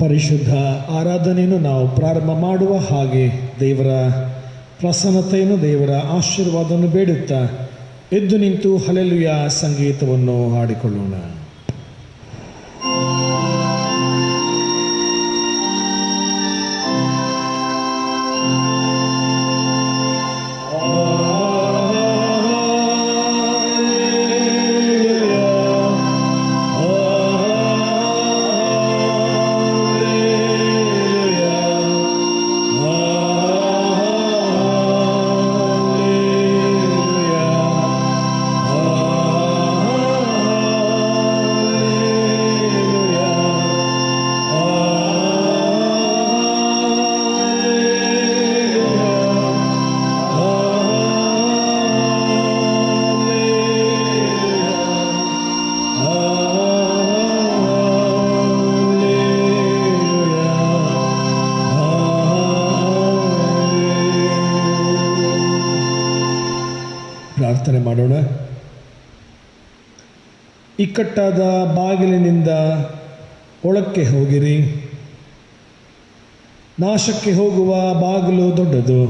ಪರಿಶುದ್ಧ ಆರಾಧನೆಯನ್ನು ನಾವು ಪ್ರಾರಂಭ ಮಾಡುವ ಹಾಗೆ ದೇವರ ಪ್ರಸನ್ನತೆಯನ್ನು, ದೇವರ ಆಶೀರ್ವಾದವನ್ನು ಬೇಡುತ್ತಾ ಎದ್ದು ನಿಂತು ಹಲ್ಲೆಲೂಯ ಸಂಗೀತವನ್ನು ಹಾಡಿಕೊಳ್ಳೋಣ. ಪ್ರಾರ್ಥನೆ ಮಾಡೋಣ. ಇಕ್ಕಟ್ಟಾದ ಬಾಗಿಲಿನಿಂದ ಒಳಕ್ಕೆ ಹೋಗಿರಿ. ನಾಶಕ್ಕೆ ಹೋಗುವ ಬಾಗಿಲು ದೊಡ್ಡದು,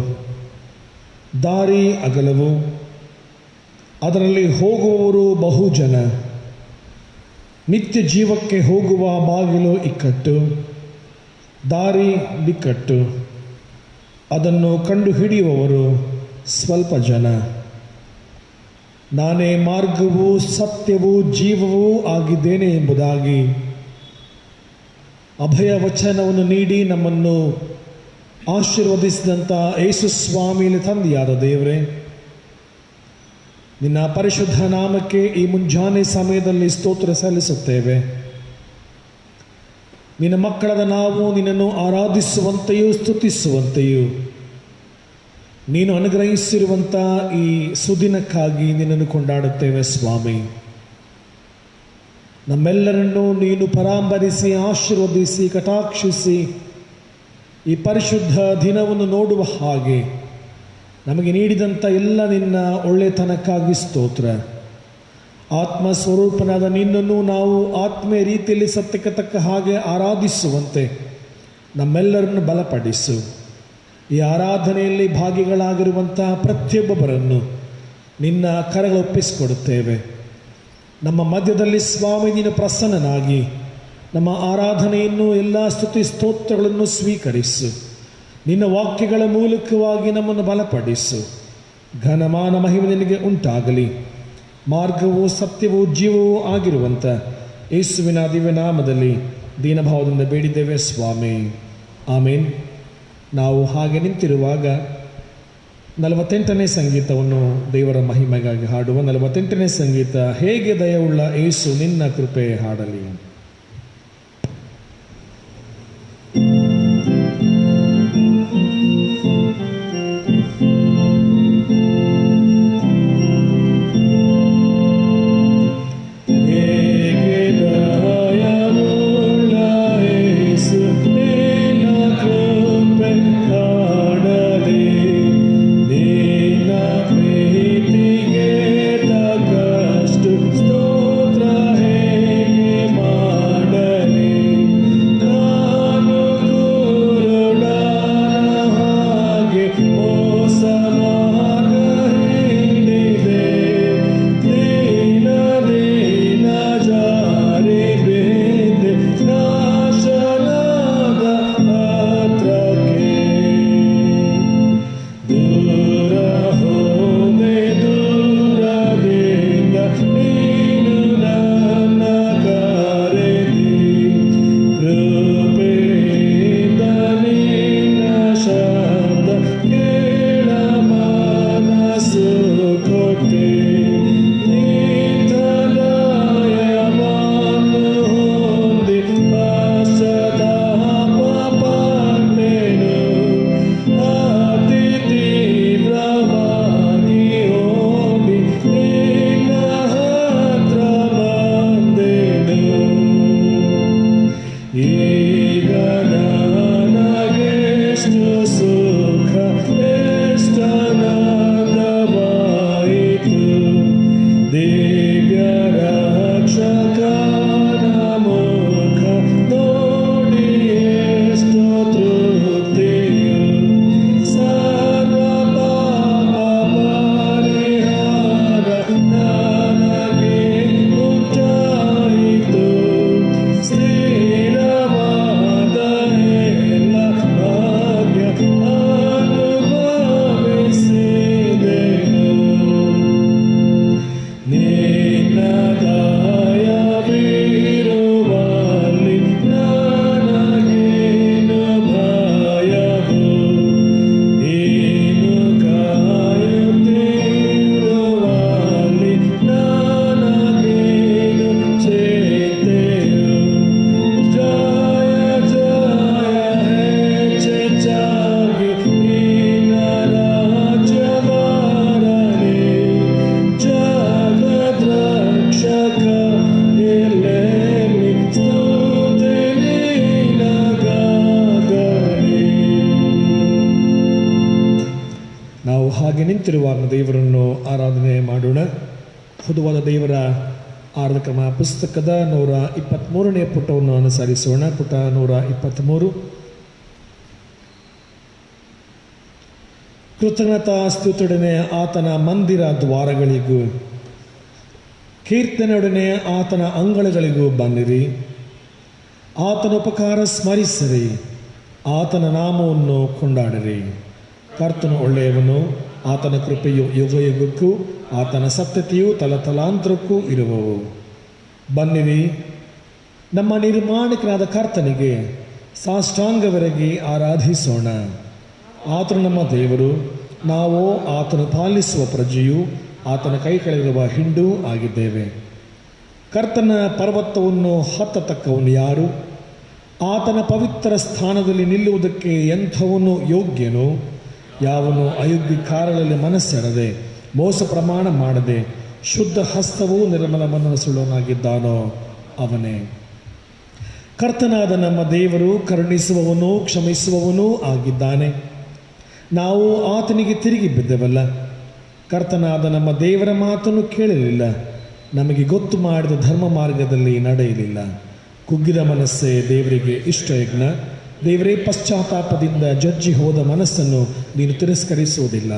ದಾರಿ ಅಗಲವು, ಅದರಲ್ಲಿ ಹೋಗುವವರು ಬಹುಜನ. ನಿತ್ಯ ಜೀವಕ್ಕೆ ಹೋಗುವ ಬಾಗಿಲು ಇಕ್ಕಟ್ಟು, ದಾರಿ ಬಿಕ್ಕಟ್ಟು, ಅದನ್ನು ಕಂಡುಹಿಡಿಯುವವರು ಸ್ವಲ್ಪ ಜನ. ನಾನೇ ಮಾರ್ಗವೂ ಸತ್ಯವೂ ಜೀವವೂ ಆಗಿದ್ದೇನೆ ಎಂಬುದಾಗಿ ಅಭಯ ವಚನವನ್ನು ನೀಡಿ ನಮ್ಮನ್ನು ಆಶೀರ್ವದಿಸಿದಂಥ ಯೇಸು ಸ್ವಾಮಿಯಲ್ಲಿ ತಂದೆಯಾದ ದೇವರೇ, ನಿನ್ನ ಪರಿಶುದ್ಧ ನಾಮಕ್ಕೆ ಈ ಮುಂಜಾನೆ ಸಮಯದಲ್ಲಿ ಸ್ತೋತ್ರ ಸಲ್ಲಿಸುತ್ತೇವೆ. ನಿನ್ನ ಮಕ್ಕಳಾದ ನಾವು ನಿನ್ನನ್ನು ಆರಾಧಿಸುವಂತೆಯೂ ಸ್ತುತಿಸುವಂತೆಯೂ ನೀನು ಅನುಗ್ರಹಿಸಿರುವಂಥ ಈ ಸುದಿನಕ್ಕಾಗಿ ನಿನ್ನನ್ನು ಕೊಂಡಾಡುತ್ತೇವೆ ಸ್ವಾಮಿ. ನಮ್ಮೆಲ್ಲರನ್ನು ನೀನು ಪರಾಂಬರಿಸಿ, ಆಶೀರ್ವದಿಸಿ, ಕಟಾಕ್ಷಿಸಿ ಈ ಪರಿಶುದ್ಧ ದಿನವನ್ನು ನೋಡುವ ಹಾಗೆ ನಮಗೆ ನೀಡಿದಂಥ ಎಲ್ಲ ನಿನ್ನ ಒಳ್ಳೆತನಕ್ಕಾಗಿ ಸ್ತೋತ್ರ. ಆತ್ಮ ಸ್ವರೂಪನಾದ ನಿನ್ನನ್ನು ನಾವು ಆತ್ಮೀಯ ರೀತಿಯಲ್ಲಿ ಸತ್ಯಕ್ಕೆ ತಕ್ಕ ಹಾಗೆ ಆರಾಧಿಸುವಂತೆ ನಮ್ಮೆಲ್ಲರನ್ನು ಬಲಪಡಿಸು. ಈ ಆರಾಧನೆಯಲ್ಲಿ ಭಾಗಿಗಳಾಗಿರುವಂಥ ಪ್ರತಿಯೊಬ್ಬೊಬ್ಬರನ್ನು ನಿನ್ನ ಕರಗಳೊಪ್ಪಿಸಿಕೊಡುತ್ತೇವೆ. ನಮ್ಮ ಮಧ್ಯದಲ್ಲಿ ಸ್ವಾಮಿ ನೀನು ಪ್ರಸನ್ನನಾಗಿ ನಮ್ಮ ಆರಾಧನೆಯನ್ನು, ಎಲ್ಲ ಸ್ತುತಿ ಸ್ತೋತ್ರಗಳನ್ನು ಸ್ವೀಕರಿಸು. ನಿನ್ನ ವಾಕ್ಯಗಳ ಮೂಲಕವಾಗಿ ನಮ್ಮನ್ನು ಬಲಪಡಿಸು. ಘನಮಾನ ಮಹಿಮೆ ನಿನಗೆ ಉಂಟಾಗಲಿ. ಮಾರ್ಗವೂ ಸತ್ಯವೂ ಜೀವವೂ ಆಗಿರುವಂಥ ಯೇಸುವಿನ ದಿವ್ಯ ನಾಮದಲ್ಲಿ ದೀನಭಾವದಿಂದ ಬೇಡಿದ್ದೇವೆ ಸ್ವಾಮಿ, ಆಮೇನ್. ನಾವು ಹಾಗೆ ನಿಂತಿರುವಾಗ 48ನೇ ಸಂಗೀತವನ್ನು ದೇವರ ಮಹಿಮೆಗಾಗಿ ಹಾಡುವ 48ನೇ ಸಂಗೀತ, ಹೇಗೆ ದಯವುಳ್ಳ ಯೇಸು ನಿನ್ನ ಕೃಪೆ ಹಾಡಲಿ. ಸ್ತೋತ್ರ ಹೇಗೆ ಹಾಗೆ ನಿಂತಿರುವಾಗ ದೇವರನ್ನು ಆರಾಧನೆ ಮಾಡೋಣ. ಹುದುವಾದ ದೇವರ ಆರಾಧಕ್ರಮ ಪುಸ್ತಕದ 123ನೇ ಪುಟವನ್ನು ಅನುಸರಿಸೋಣ. ಪುಟ 123. ಕೃತಜ್ಞತಾ ಸ್ತುತಿಯೊಡನೆ ಆತನ ಮಂದಿರ ದ್ವಾರಗಳಿಗೂ ಕೀರ್ತನೆಯೊಡನೆ ಆತನ ಅಂಗಳಗಳಿಗೂ ಬನ್ನಿರಿ. ಆತನ ಉಪಕಾರ ಸ್ಮರಿಸಿರಿ, ಆತನ ನಾಮವನ್ನು ಕೊಂಡಾಡಿರಿ. ಕರ್ತನು ಒಳ್ಳೆಯವನು, ಆತನ ಕೃಪೆಯು ಯುಗ ಯುಗಕ್ಕೂ ಆತನ ಸತ್ಯತೆಯು ತಲತಲಾಂತರಕ್ಕೂ ಇರುವವು. ಬನ್ನಿರಿ, ನಮ್ಮ ನಿರ್ಮಾಣಕನಾದ ಕರ್ತನಿಗೆ ಸಾಷ್ಟಾಂಗವರೆಗೆ ಆರಾಧಿಸೋಣ. ಆತನು ನಮ್ಮ ದೇವರು, ನಾವು ಆತನು ಪಾಲಿಸುವ ಪ್ರಜೆಯು, ಆತನ ಕೈ ಕೆಳಗಿರುವ ಹಿಂಡೂ ಆಗಿದ್ದೇವೆ. ಕರ್ತನ ಪರ್ವತವನ್ನು ಹತ್ತತಕ್ಕವನು ಯಾರು? ಆತನ ಪವಿತ್ರ ಸ್ಥಾನದಲ್ಲಿ ನಿಲ್ಲುವುದಕ್ಕೆ ಎಂಥವನು ಯೋಗ್ಯನು? ಯಾವನು ಅಯೋಗ್ಯ ಕಾರ್ಯಗಳಲ್ಲಿ ಮನಸ್ಸೆಡದೆ ಮೋಸ ಪ್ರಮಾಣ ಮಾಡದೆ ಶುದ್ಧ ಹಸ್ತವೂ ನಿರ್ಮಲ ಮನಸ್ಸುಳ್ಳವನಾಗಿದ್ದಾನೋ ಅವನೇ. ಕರ್ತನಾದ ನಮ್ಮ ದೇವರು ಕರುಣಿಸುವವನೂ ಕ್ಷಮಿಸುವವನೂ ಆಗಿದ್ದಾನೆ. ನಾವು ಆತನಿಗೆ ತಿರುಗಿ ಬಿದ್ದೆವಲ್ಲ. ಕರ್ತನಾದ ನಮ್ಮ ದೇವರ ಮಾತನ್ನು ಕೇಳಲಿಲ್ಲ, ನಮಗೆ ಗೊತ್ತು ಮಾಡಿದ ಧರ್ಮ ಮಾರ್ಗದಲ್ಲಿ ನಡೆಯಲಿಲ್ಲ. ಕುಗ್ಗಿದ ಮನಸ್ಸೇ ದೇವರಿಗೆ ಇಷ್ಟಯಜ್ಞ. ದೇವರೇ, ಪಶ್ಚಾತ್ತಾಪದಿಂದ ಜಜ್ಜಿ ಹೋದ ಮನಸ್ಸನ್ನು ನೀನು ತಿರಸ್ಕರಿಸುವುದಿಲ್ಲ.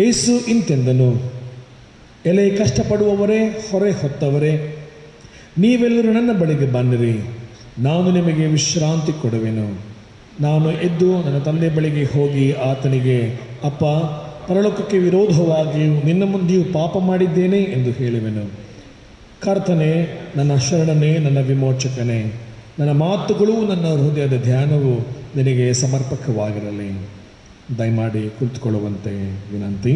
ಏಸು ಇಂತೆಂದನು, ಎಲೆ ಕಷ್ಟಪಡುವವರೇ, ಹೊರೆ ಹೊತ್ತವರೇ, ನೀವೆಲ್ಲರೂ ನನ್ನ ಬಳಿಗೆ ಬನ್ನಿರಿ, ನಾನು ನಿಮಗೆ ವಿಶ್ರಾಂತಿ ಕೊಡುವೆನು. ನಾನು ಎದ್ದು ನನ್ನ ತಂದೆ ಬಳಿಗೆ ಹೋಗಿ ಆತನಿಗೆ, ಅಪ್ಪ, ಪರಲೋಕಕ್ಕೆ ವಿರೋಧವಾಗಿಯೂ ನಿನ್ನ ಮುಂದೆಯೂ ಪಾಪ ಮಾಡಿದ್ದೇನೆ ಎಂದು ಹೇಳುವೆನು. ಕರ್ತನೇ, ನನ್ನ ಶರಣನೇ, ನನ್ನ ವಿಮೋಚಕನೇ, ನನ್ನ ಮಾತುಗಳು ನನ್ನ ಹೃದಯದ ಧ್ಯಾನವು ನಿನಗೆ ಸಮರ್ಪಕವಾಗಿರಲಿ. ದಯಮಾಡಿ ಕುಳಿತುಕೊಳ್ಳುವಂತೆ ವಿನಂತಿ.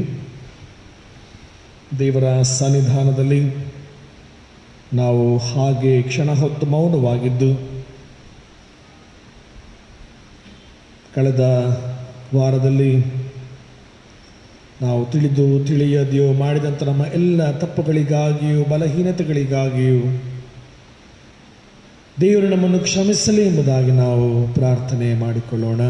ದೇವರ ಸನ್ನಿಧಾನದಲ್ಲಿ ನಾವು ಹಾಗೆ ಕ್ಷಣ ಹೊತ್ತು ಮೌನವಾಗಿದ್ದು, ಕಳೆದ ವಾರದಲ್ಲಿ ನಾವು ತಿಳಿದು ತಿಳಿಯದೆಯೋ ಮಾಡಿದಂಥ ನಮ್ಮ ಎಲ್ಲ ತಪ್ಪುಗಳಿಗಾಗಿಯೂ ಬಲಹೀನತೆಗಳಿಗಾಗಿಯೂ ದೇವರು ನಮ್ಮನ್ನು ಕ್ಷಮಿಸಲಿ ಎಂಬುದಾಗಿ ನಾವು ಪ್ರಾರ್ಥನೆ ಮಾಡಿಕೊಳ್ಳೋಣ.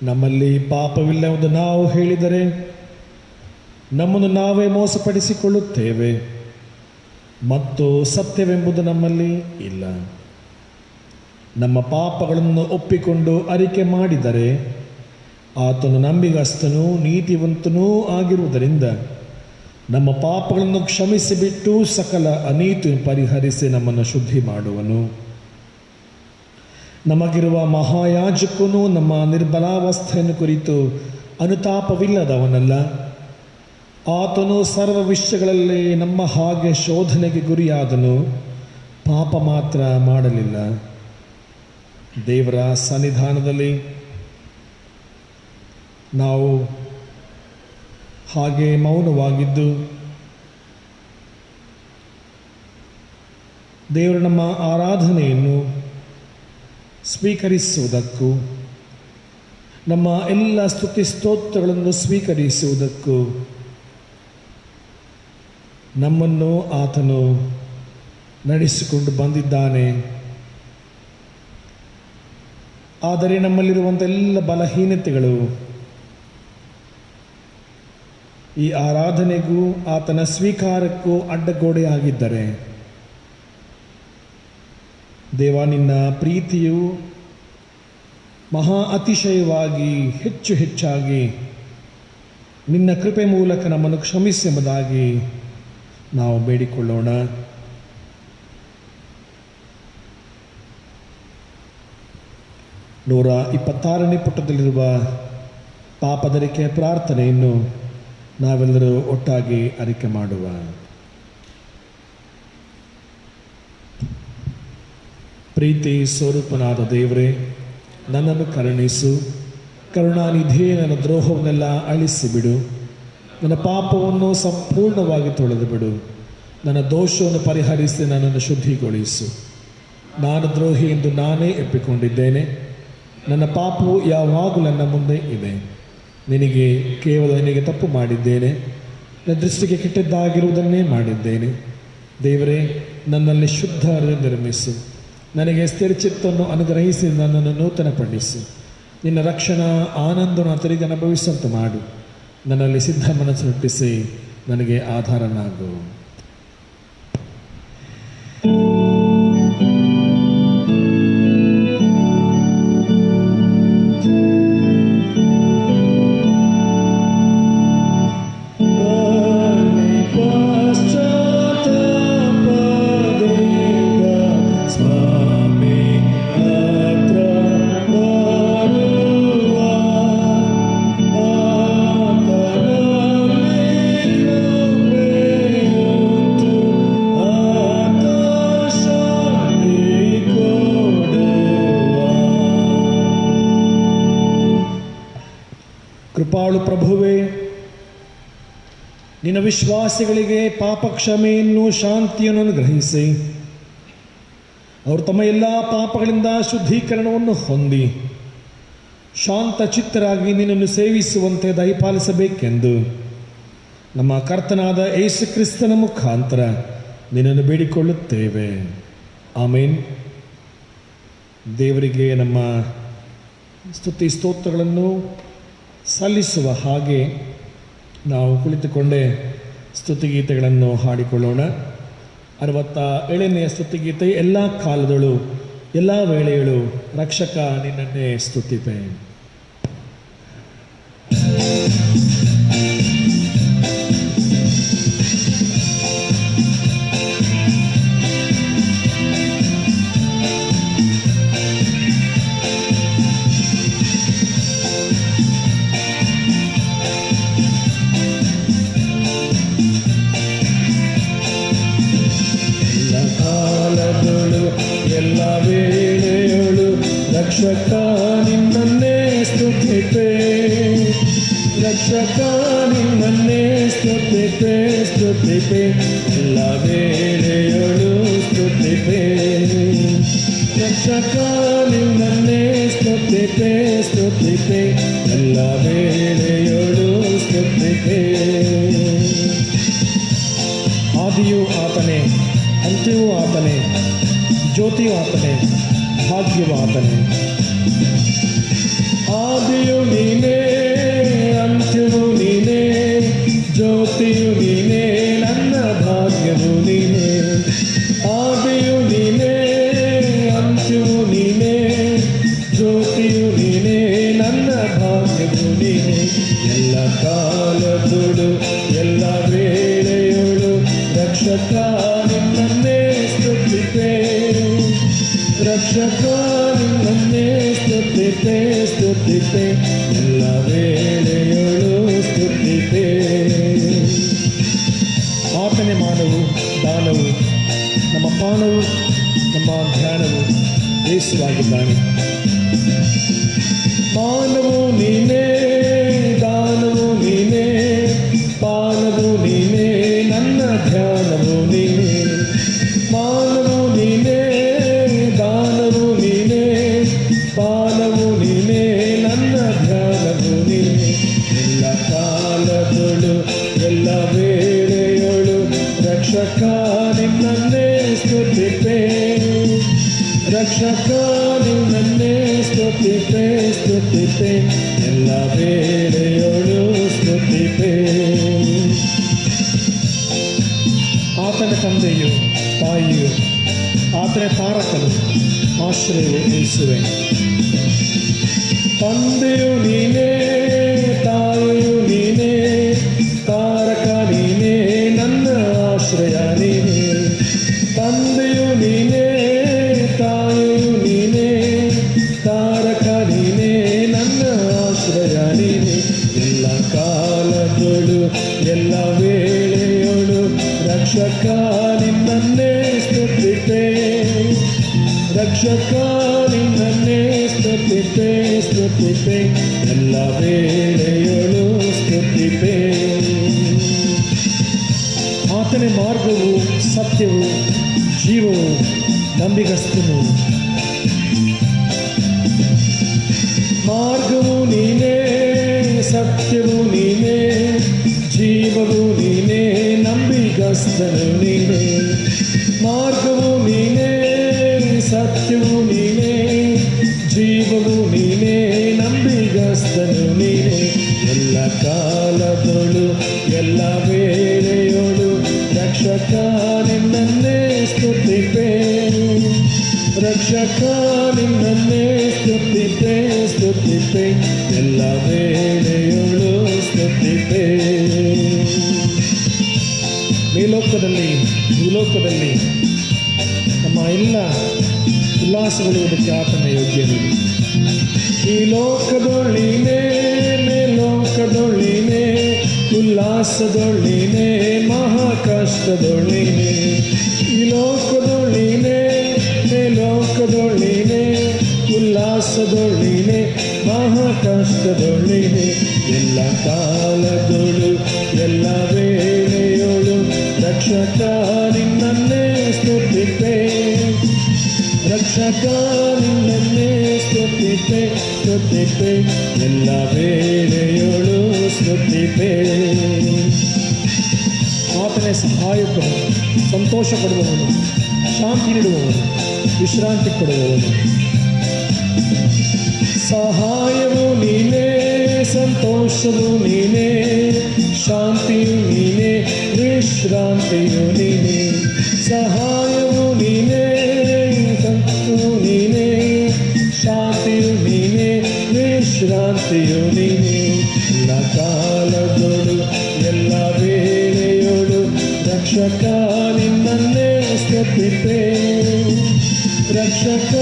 ನಮ್ಮಲ್ಲಿ ಪಾಪವಿಲ್ಲವೆಂದು ನಾವು ಹೇಳಿದರೆ ನಮ್ಮನ್ನು ನಾವೇ ಮೋಸಪಡಿಸಿಕೊಳ್ಳುತ್ತೇವೆ ಮತ್ತು ಸತ್ಯವೆಂಬುದು ನಮ್ಮಲ್ಲಿ ಇಲ್ಲ. ನಮ್ಮ ಪಾಪಗಳನ್ನು ಒಪ್ಪಿಕೊಂಡು ಅರಿಕೆ ಮಾಡಿದರೆ ಆತನು ನಂಬಿಗಸ್ತನೂ ನೀತಿವಂತನೂ ಆಗಿರುವುದರಿಂದ ನಮ್ಮ ಪಾಪಗಳನ್ನು ಕ್ಷಮಿಸಿಬಿಟ್ಟು ಸಕಲ ಅನೀತಿ ಪರಿಹರಿಸಿ ನಮ್ಮನ್ನು ಶುದ್ಧಿ ಮಾಡುವನು. ನಮಗಿರುವ ಮಹಾಯಾಜಕನು ನಮ್ಮ ನಿರ್ಬಲಾವಸ್ಥೆಯನ್ನು ಕುರಿತು ಅನುತಾಪವಿಲ್ಲದವನಲ್ಲ. ಆತನು ಸರ್ವ ವಿಷಯಗಳಲ್ಲಿ ನಮ್ಮ ಹಾಗೆ ಶೋಧನೆಗೆ ಗುರಿಯಾದನು, ಪಾಪ ಮಾತ್ರ ಮಾಡಲಿಲ್ಲ. ದೇವರ ಸನ್ನಿಧಾನದಲ್ಲಿ ನಾವು ಹಾಗೆ ಮೌನವಾಗಿದ್ದು ದೇವರು ನಮ್ಮ ಆರಾಧನೆಯನ್ನು ಸ್ವೀಕರಿಸುವುದಕ್ಕೂ ನಮ್ಮ ಎಲ್ಲ ಸ್ತುತಿ ಸ್ತೋತ್ರಗಳನ್ನು ಸ್ವೀಕರಿಸುವುದಕ್ಕೂ ನಮ್ಮನ್ನು ಆತನು ನಡೆಸಿಕೊಂಡು ಬಂದಿದ್ದಾನೆ. ಆದರೆ ನಮ್ಮಲ್ಲಿರುವಂಥ ಎಲ್ಲ ಬಲಹೀನತೆಗಳು ಈ ಆರಾಧನೆಗೂ ಆತನ ಸ್ವೀಕಾರಕ್ಕೂ ಅಡ್ಡಗೋಡೆಯಾಗಿದ್ದರೆ, ದೇವ, ನಿನ್ನ ಪ್ರೀತಿಯು ಮಹಾ ಅತಿಶಯವಾಗಿ ಹೆಚ್ಚು ಹೆಚ್ಚಾಗಿ ನಿನ್ನ ಕೃಪೆ ಮೂಲಕ ನಮ್ಮನ್ನು ಕ್ಷಮಿಸೆಂಬುದಾಗಿ ನಾವು ಬೇಡಿಕೊಳ್ಳೋಣ. ನೂರ 26ನೇ ಪುಟದಲ್ಲಿರುವ ಪಾಪದರಿಕೆ ಪ್ರಾರ್ಥನೆಯನ್ನು ನಾವೆಲ್ಲರೂ ಒಟ್ಟಾಗಿ ಅರಿಕೆ ಮಾಡುವ. ಪ್ರೀತಿ ಸ್ವರೂಪನಾದ ದೇವರೇ, ನನ್ನನ್ನು ಕರುಣಿಸು. ಕರುಣಾನಿಧಿ, ನನ್ನ ದ್ರೋಹವನ್ನೆಲ್ಲ ಅಳಿಸಿಬಿಡು. ನನ್ನ ಪಾಪವನ್ನು ಸಂಪೂರ್ಣವಾಗಿ ತೊಳೆದು ಬಿಡು. ನನ್ನ ದೋಷವನ್ನು ಪರಿಹರಿಸಿ ನನ್ನನ್ನು ಶುದ್ಧಿಗೊಳಿಸು. ನಾನು ದ್ರೋಹಿ ಎಂದು ನಾನೇ ಒಪ್ಪಿಕೊಂಡಿದ್ದೇನೆ. ನನ್ನ ಪಾಪವು ಯಾವಾಗಲೂ ನನ್ನ ಮುಂದೆ ಇದೆ. ನಿನಗೆ ತಪ್ಪು ಮಾಡಿದ್ದೇನೆ. ನನ್ನ ದೃಷ್ಟಿಗೆ ಕೆಟ್ಟದ್ದಾಗಿರುವುದನ್ನೇ ಮಾಡಿದ್ದೇನೆ. ದೇವರೇ, ನನ್ನಲ್ಲಿ ಶುದ್ಧ ಹೃದಯ ನಿರ್ಮಿಸು. ನನಗೆ ಸ್ಥಿರಚಿತ್ತವನ್ನು ಅನುಗ್ರಹಿಸಿ ನನ್ನನ್ನು ನೂತನಪಡಿಸು. ನಿನ್ನ ರಕ್ಷಣಾ ಆನಂದವನ್ನು ತಿರುಗಿ ಅನುಭವಿಸುವಂತೆ ಮಾಡು. ನನ್ನಲ್ಲಿ ಸಿದ್ಧ ಮನಸ್ಸು ಹುಟ್ಟಿಸಿ ನನಗೆ ಆಧಾರನಾಗು. ಕೃಪಾಳು ಪ್ರಭುವೇ, ನಿನ್ನ ವಿಶ್ವಾಸಿಗಳಿಗೆ ಪಾಪ ಕ್ಷಮೆಯನ್ನು, ಶಾಂತಿಯನ್ನು ಅನುಗ್ರಹಿಸಿ ಅವರು ತಮ್ಮ ಎಲ್ಲ ಪಾಪಗಳಿಂದ ಶುದ್ಧೀಕರಣವನ್ನು ಹೊಂದಿ ಶಾಂತ ಚಿತ್ತರಾಗಿ ನಿನ್ನನ್ನು ಸೇವಿಸುವಂತೆ ದಯಪಾಲಿಸಬೇಕೆಂದು ನಮ್ಮ ಕರ್ತನಾದ ಯೇಸು ಕ್ರಿಸ್ತನ ಮುಖಾಂತರ ನಿನ್ನನ್ನು ಬೇಡಿಕೊಳ್ಳುತ್ತೇವೆ. ಆಮೇನ್. ದೇವರಿಗೆ ನಮ್ಮ ಸ್ತುತಿ ಸ್ತೋತ್ರಗಳನ್ನು ಸಲ್ಲಿಸುವ ಹಾಗೆ ನಾವು ಕುಳಿತುಕೊಂಡೇ ಸ್ತುತಿಗೀತೆಗಳನ್ನು ಹಾಡಿಕೊಳ್ಳೋಣ. 67ನೇ ಸ್ತುತಿಗೀತೆ. ಎಲ್ಲ ಕಾಲದಳು ಎಲ್ಲ ವೇಳೆಯಳು ರಕ್ಷಕ ನಿನ್ನನ್ನೇ ಸ್ತುತಿಪೆ. ಎಲ್ಲ ವೇಳೆಯಳು ರಕ್ಷಕ ನಿನ್ನನ್ನೇ ಸ್ತುತಿಪೆ. ರಕ್ಷಕ ನಿನ್ನನ್ನೇ ಸ್ತುತಿಪೆ, ಸ್ತುತಿಪೆ. ಎಲ್ಲ ವೇಳೆಯಳು ಸ್ತುತಿಪೆ. ರಕ್ಷಕ ನಿನ್ನನ್ನೇ ಸ್ತುತಿಪೆ, ಸ್ತುತಿಪೆ. ಎಲ್ಲ ವೇಳೆಯಳು ಸ್ತುತಿಪೆ. ಆದಿಯೂ ಆತನೇ, ಅಂತ್ಯವೂ ಆತನೇ, ಜ್ಯೋತಿಯು ಆತನೇ, ಭಾಗ್ಯವೂ ಆತನೇ. ಆದಿಯು ನೀನೇ, ಅಂತ್ಯವೂ ನೀನೇ, ಜ್ಯೋತಿಯು ನೀನೇ, ನನ್ನ ಭಾಗ್ಯವು ನೀನೇ. ಆದಿಯು ನೀನೇ, ಅಂತ್ಯವೂ ನೀನೇ, ಜ್ಯೋತಿಯು ನೀನೇ, ನನ್ನ ಭಾಗ್ಯವು ನೀನೇ. ಎಲ್ಲ ಕಾಲದೊಳು ಎಲ್ಲ ವೇಳೆಯೊಳು ರಕ್ಷಕ ನಿನ್ನನ್ನೇ ಸ್ತುತಿಪೆ. ರಕ್ಷಕ ನಿನ್ನನ್ನೇ ಸ್ತುತಿಪೆ, ಸ್ತುತಿಪೆ. ಎಲ್ಲ ವೇಳೆಯೊಳು ಸ್ತುತಿಪೆ. ಆತನೇ ಮಾನವು, ದಾನವು, ನಮ್ಮ ಪಾನವು, ನಮ್ಮ ಧ್ಯಾನವು ಯೇಸುವಾಗಿದ್ದಾನೆ. ಮಾನವು ನೀನೇ, ದಾನವು ನೀನೇ, ಪಾನವು ನೀನೇ, ನನ್ನ ಧ್ಯಾನವು ನೀನೇ. ಮಾನವು ನೀನೇ, ದಾನವು ನೀನೇ, ಪಾನವು ನೀನೇ, ನನ್ನ ಧ್ಯಾನವು ನೀನೇ. ಎಲ್ಲ ಕಾಲದೊಳು ಎಲ್ಲ ವೇಳೆಯೊಳು ರಕ್ಷಕ ನಿನ್ನನ್ನೇ ಸ್ತುತಿಪೆ. ರಕ್ಷಕ ನಿನ್ನನ್ನೇ ಸ್ತುತಿಪೆ, ಸ್ತುತಿಪೆ. ಎಲ್ಲ ವೇಳೆಯೊಳು ಸ್ತುತಿಪೆ. ಆತನ ತಂದೆಯು ತಾಯಿಯು, ಆತನ ತಾರಕನು, ಆಶ್ರಯವು ಯೇಸುವೆ. ತಂದೆಯು ನೀನೇ, ತಾಯಿಯು ನೀನೇ, ತಾರಕ ನೀನೇ, ನನ್ನ ಆಶ್ರಯ ನೀನೇ. ತಂದೆಯು ನೀನೇ, ತಾಯಿಯು ನೀನೇ, ತಾರಕ ನೀನೇ, ನನ್ನ ಆಶ್ರಯ ನೀನೇ. ಎಲ್ಲ ಕಾಲದೊಳು ಎಲ್ಲ ವೇಳೆಯೊಳು ರಕ್ಷಕ ನಿನ್ನನ್ನೇ ಸ್ತುತಿಪೆ. ರಕ್ಷಕ ನಿನ್ನನ್ನೇ ಸ್ತುತಿಪೆ, ಸ್ತುತಿಪೆ. ಎಲ್ಲ ವೇಳೆಯೊಳು ಸ್ತುತಿಪೆ. ಆತನೇ ಮಾರ್ಗವು, ಸತ್ಯವು, ಜೀವವು, ನಂಬಿಗಸ್ತನು. ಮಾರ್ಗವು ನೀನೇ, ಸತ್ಯವು ನೀನೇ, ಜೀವ ಜೀವವು ನೀನೇ, ನಂಬಿಗಸ್ತನು ನೀನೇ, ಮಾರ್ಗವು ನೀನೇ, ಸತ್ಯವು ನೀನೇ, ಜೀವವು ನೀನೇ, ನಂಬಿಗಸ್ತನು ನೀನೇ. ಎಲ್ಲ ಕಾಲದೊಳು ಎಲ್ಲ ವೇಳೆಯೊಳು ರಕ್ಷಕ ನಿನ್ನನ್ನೇ ಸ್ತುತಿಪೆ, ರಕ್ಷಕ ನಿನ್ನನ್ನೇ ಸ್ತುತಿಪೆ, ಸ್ತುತಿಪೆ ಎಲ್ಲ ವೇಳೆಯೊಳು ಸ್ತುತಿಪೆ. ಮೇಲೋಕದಲ್ಲಿ ಭೂಲೋಕದಲ್ಲಿ ನಮ್ಮ ಎಲ್ಲ ಉಲ್ಲಾಸಗೊಳ್ಳುವುದಕ್ಕೆ ಆತನ ಯೋಗ್ಯನು. ಈ ಲೋಕದೊಳ್ಳಿನೇ, ಮೇಲೋಕದೊಳ್ಳಿನೇ, ಉಲ್ಲಾಸದೊಳ್ಳಿನೇ, ಮಹಾ ಕಷ್ಟದೊಳ್ಳಿನೇ. ಈ ಲೋಕದೊಳ್ಳಿನೇ, ಮೇಲೋಕದೊಳ್ಳಿನೇ, ಉಲ್ಲಾಸದೊಳ್ಳಿನೇ, ಮಹಾ ಕಷ್ಟದೊಳ್ಳಿನೇ. ಎಲ್ಲ ಕಾಲದೊಳು ಎಲ್ಲ ವೇಳೆಯೊಳು ರಕ್ಷಕ ನಿನ್ನನ್ನೇ ಸ್ತುತಿಪೆ, ರಕ್ಷಕ ನಿನ್ನನ್ನೇ ಸ್ತುತಿಪೆ, ಸ್ತುತಿಪೆ ಎಲ್ಲ ವೇಳೆಯೊಳು ಸ್ತುತಿಪೆ. ಆತನೇ ಸಹಾಯಕನು, ಸಂತೋಷ ಕೊಡುವವನು, ಶಾಂತಿ ನೀಡುವವನು, ವಿಶ್ರಾಂತಿ ಕೊಡುವವನು. ಸಹಾಯವು ನೀನೇ, ಸಂತೋಷವು ನೀನೇ, ಶಾಂತಿಯು ನೀನೇ, ವಿಶ್ರಾಂತಿಯು ನೀನೇ. ಸಹಾಯವು ನೀನೇ, ಸಂತೋಷವು ನೀನೇ, ಶಾಂತಿಯು ನೀನೇ, ವಿಶ್ರಾಂತಿಯು ನೀನೇ. ಎಲ್ಲ ಕಾಲದೊಳು ಎಲ್ಲ ವೇಳೆಯೊಳು ರಕ್ಷಕ ನಿನ್ನನ್ನೇ ಸ್ತುತಿಪೆ, ರಕ್ಷಕ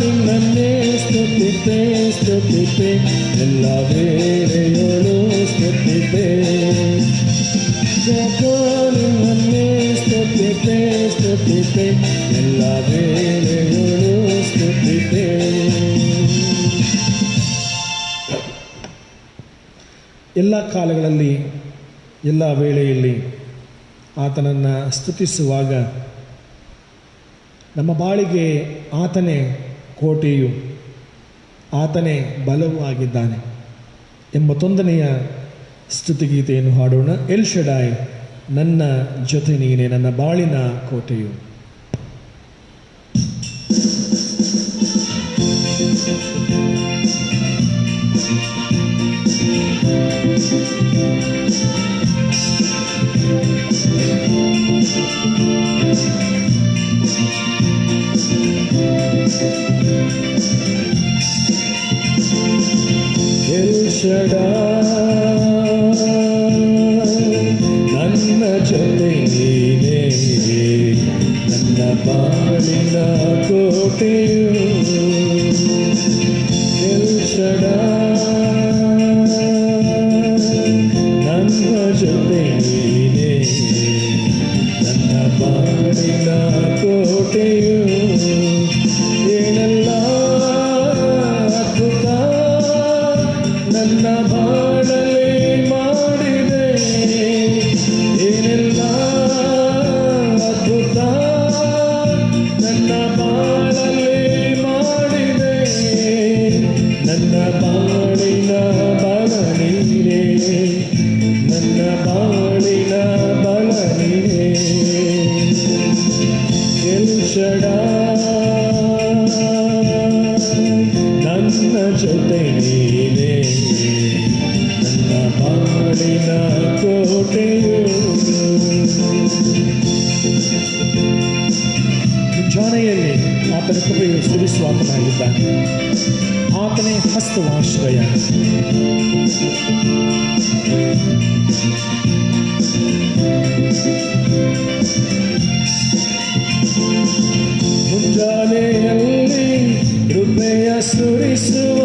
ನಿನ್ನನ್ನೇ ಸ್ತುತಿಪೆ, ಸ್ತುತಿಪೆ ಎಲ್ಲ ವೇಳೆಯೊಳು ಸ್ತುತಿಪೆ. ರಕ್ಷಕ ನಿನ್ನನ್ನೇ ಸ್ತುತಿಪೆ, ಸ್ತುತಿಪೆ ಎಲ್ಲ ವೇಳೆಯೊಳು ಸ್ತುತಿಪೆ. ಎಲ್ಲ ಕಾಲಗಳಲ್ಲಿ ಎಲ್ಲ ವೇಳೆಯಲ್ಲಿ ಆತನನ್ನು ಸ್ತುತಿಸುವಾಗ ನಮ್ಮ ಬಾಳಿಗೆ ಆತನೇ ಕೋಟೆಯು, ಆತನೇ ಬಲವೂ ಆಗಿದ್ದಾನೆ ಎಂಬ 1ನೆಯ ಸ್ತುತಿಗೀತೆಯನ್ನು ಹಾಡೋಣ. ಎಲ್ ಶಡಾಯ್ ನನ್ನ ಜೊತೆ ನೀನೆ, ನನ್ನ ಬಾಳಿನ ಕೋಟೆಯು. ಎಲ್ ಶಡಾಯ್ ನನ್ನ ಜೊತೆ ನೀನೇ, ನನ್ನ ಬಾಳಿನ ಕೋಟೆಯು. ಎಲ್ ಶಡಾಯ್ ನನ್ನ ಜೊತೆ ನೀನೇ, ನನ್ನ ಬಾಳಿನ ಕೋಟೆಯು. ಏನೆಲ್ಲ ಅದ್ಭುತ ನನ್ನ ಬಾಳಲ್ಲಿ ಮಾಡಿದೆ, ಏನೆಲ್ಲ ಅದ್ಭುತ ನನ್ನ ಬಾಳಲ್ಲಿ ಮಾಡಿದೆ. ನನ್ನ ಬಾಳಿನ ಬಲ ನೀನೇ, ನನ್ನ ಬಾಳಿನ ಬಲ ನೀನೇ. ಎಲ್ ಶಡಾಯ್ ನನ್ನ ಜೊತೆ ನೀನೇ, ನನ್ನ ಬಾಳಿನ ಕೋಟೆಯು. ಮುಂಜಾನೆಯಲ್ಲಿ ಆತನ ಕೃಪೆಯು ಸುರಿಸುವಾತನಾಗಿದ್ದಾನೆ, ಆತನೇ ಹಸ್ತವಾಶ್ರಯ. ಮುಂಜಾನೆಯಲ್ಲಿ ಕೃಪೆಯ ಸುರಿಸುವ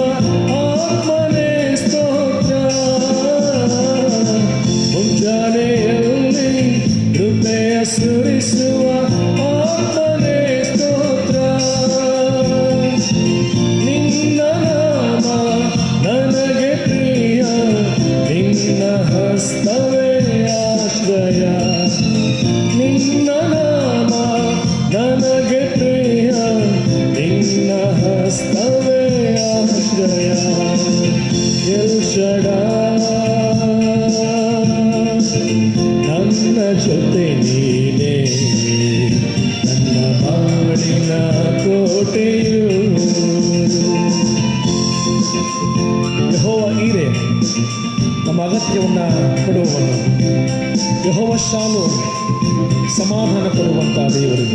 ಆತ್ಮನೇ ಸ್ತೋತ್ರ. ಮುಂಜಾನೆಯಲ್ಲಿ ಕೃಪೆಯ ಸುರಿಸುವ ಆತ್ಮನೇ ಸ್ತೋತ್ರ. ನಿನ್ನ ನಾಮ ನನಗೆ ಪ್ರಿಯ, ನಿನ್ನ ಹಸ್ತವೇ ಆಶ್ರಯ. ನಿನ್ನ ನಾಮ ನನಗೆ ಪ್ರಿಯ, ನಿನ್ನ ಹಸ್ತವೇ ಆಶ್ರಯ. ಎಲ್ ಶಡಾಯ್ ಯೆಹೋವ ಶಾಲೋಮ್, ಸಮಾಧಾನ ಕೊಡುವಂಥ ದೇವರು.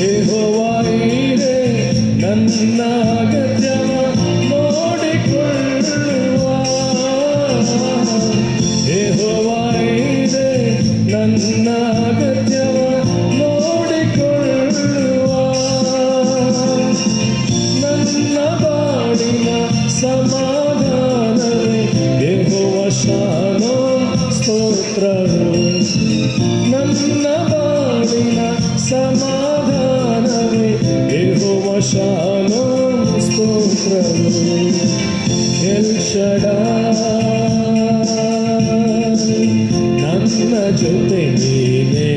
ಯೆಹೋವ ಈರೆ ನನ್ನ ಅಗತ್ಯವ ನೋಡಿಕೊಳ್ಳುವ, ಯೆಹೋವ ಈರೆ ನನ್ನ ಅಗತ್ಯವ ನೋಡಿಕೊಳ್ಳುವ, ನನ್ನ ಬಾಳಿನ ಸಮಾಧಾನವೇ ಯೆಹೋವ ಶಾಲೋಮ್ ಸ್ತೋತ್ರವು, ನನ್ನ ಬಾಳಿನ ಸಮಾಧಾನವೇ ಯೆಹೋವ ಶಾಲೋಮ್ ಸ್ತೋತ್ರವು. ಎಲ್ ಶಡಾಯ್ ನನ್ನ ಜೊತೆ ನೀನೇ,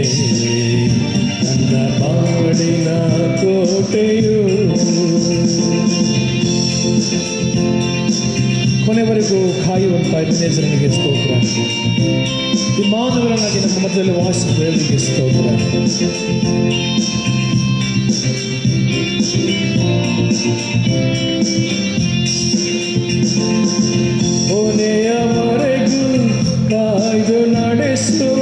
ನನ್ನ ಬಾಳಿನ ಕೋಟೆಯು. ಕೊನೆವರೆಗೂ ಕಾಯುವಂತ ಎಬೆನೆಜರನಿಗೆ ಸ್ತೋತ್ರ. ಇಮ್ಮಾನುವೇಲನಾಗಿ ನಮ್ಮ ಮಧ್ಯದಲ್ಲಿ ವಾಸಿಸುವ ದೇವರಿಗೆ ಸ್ತೋತ್ರ. ಕೊನೆಯವರೆಗೂ ಕಾಯ್ದು ನಡೆಸುವ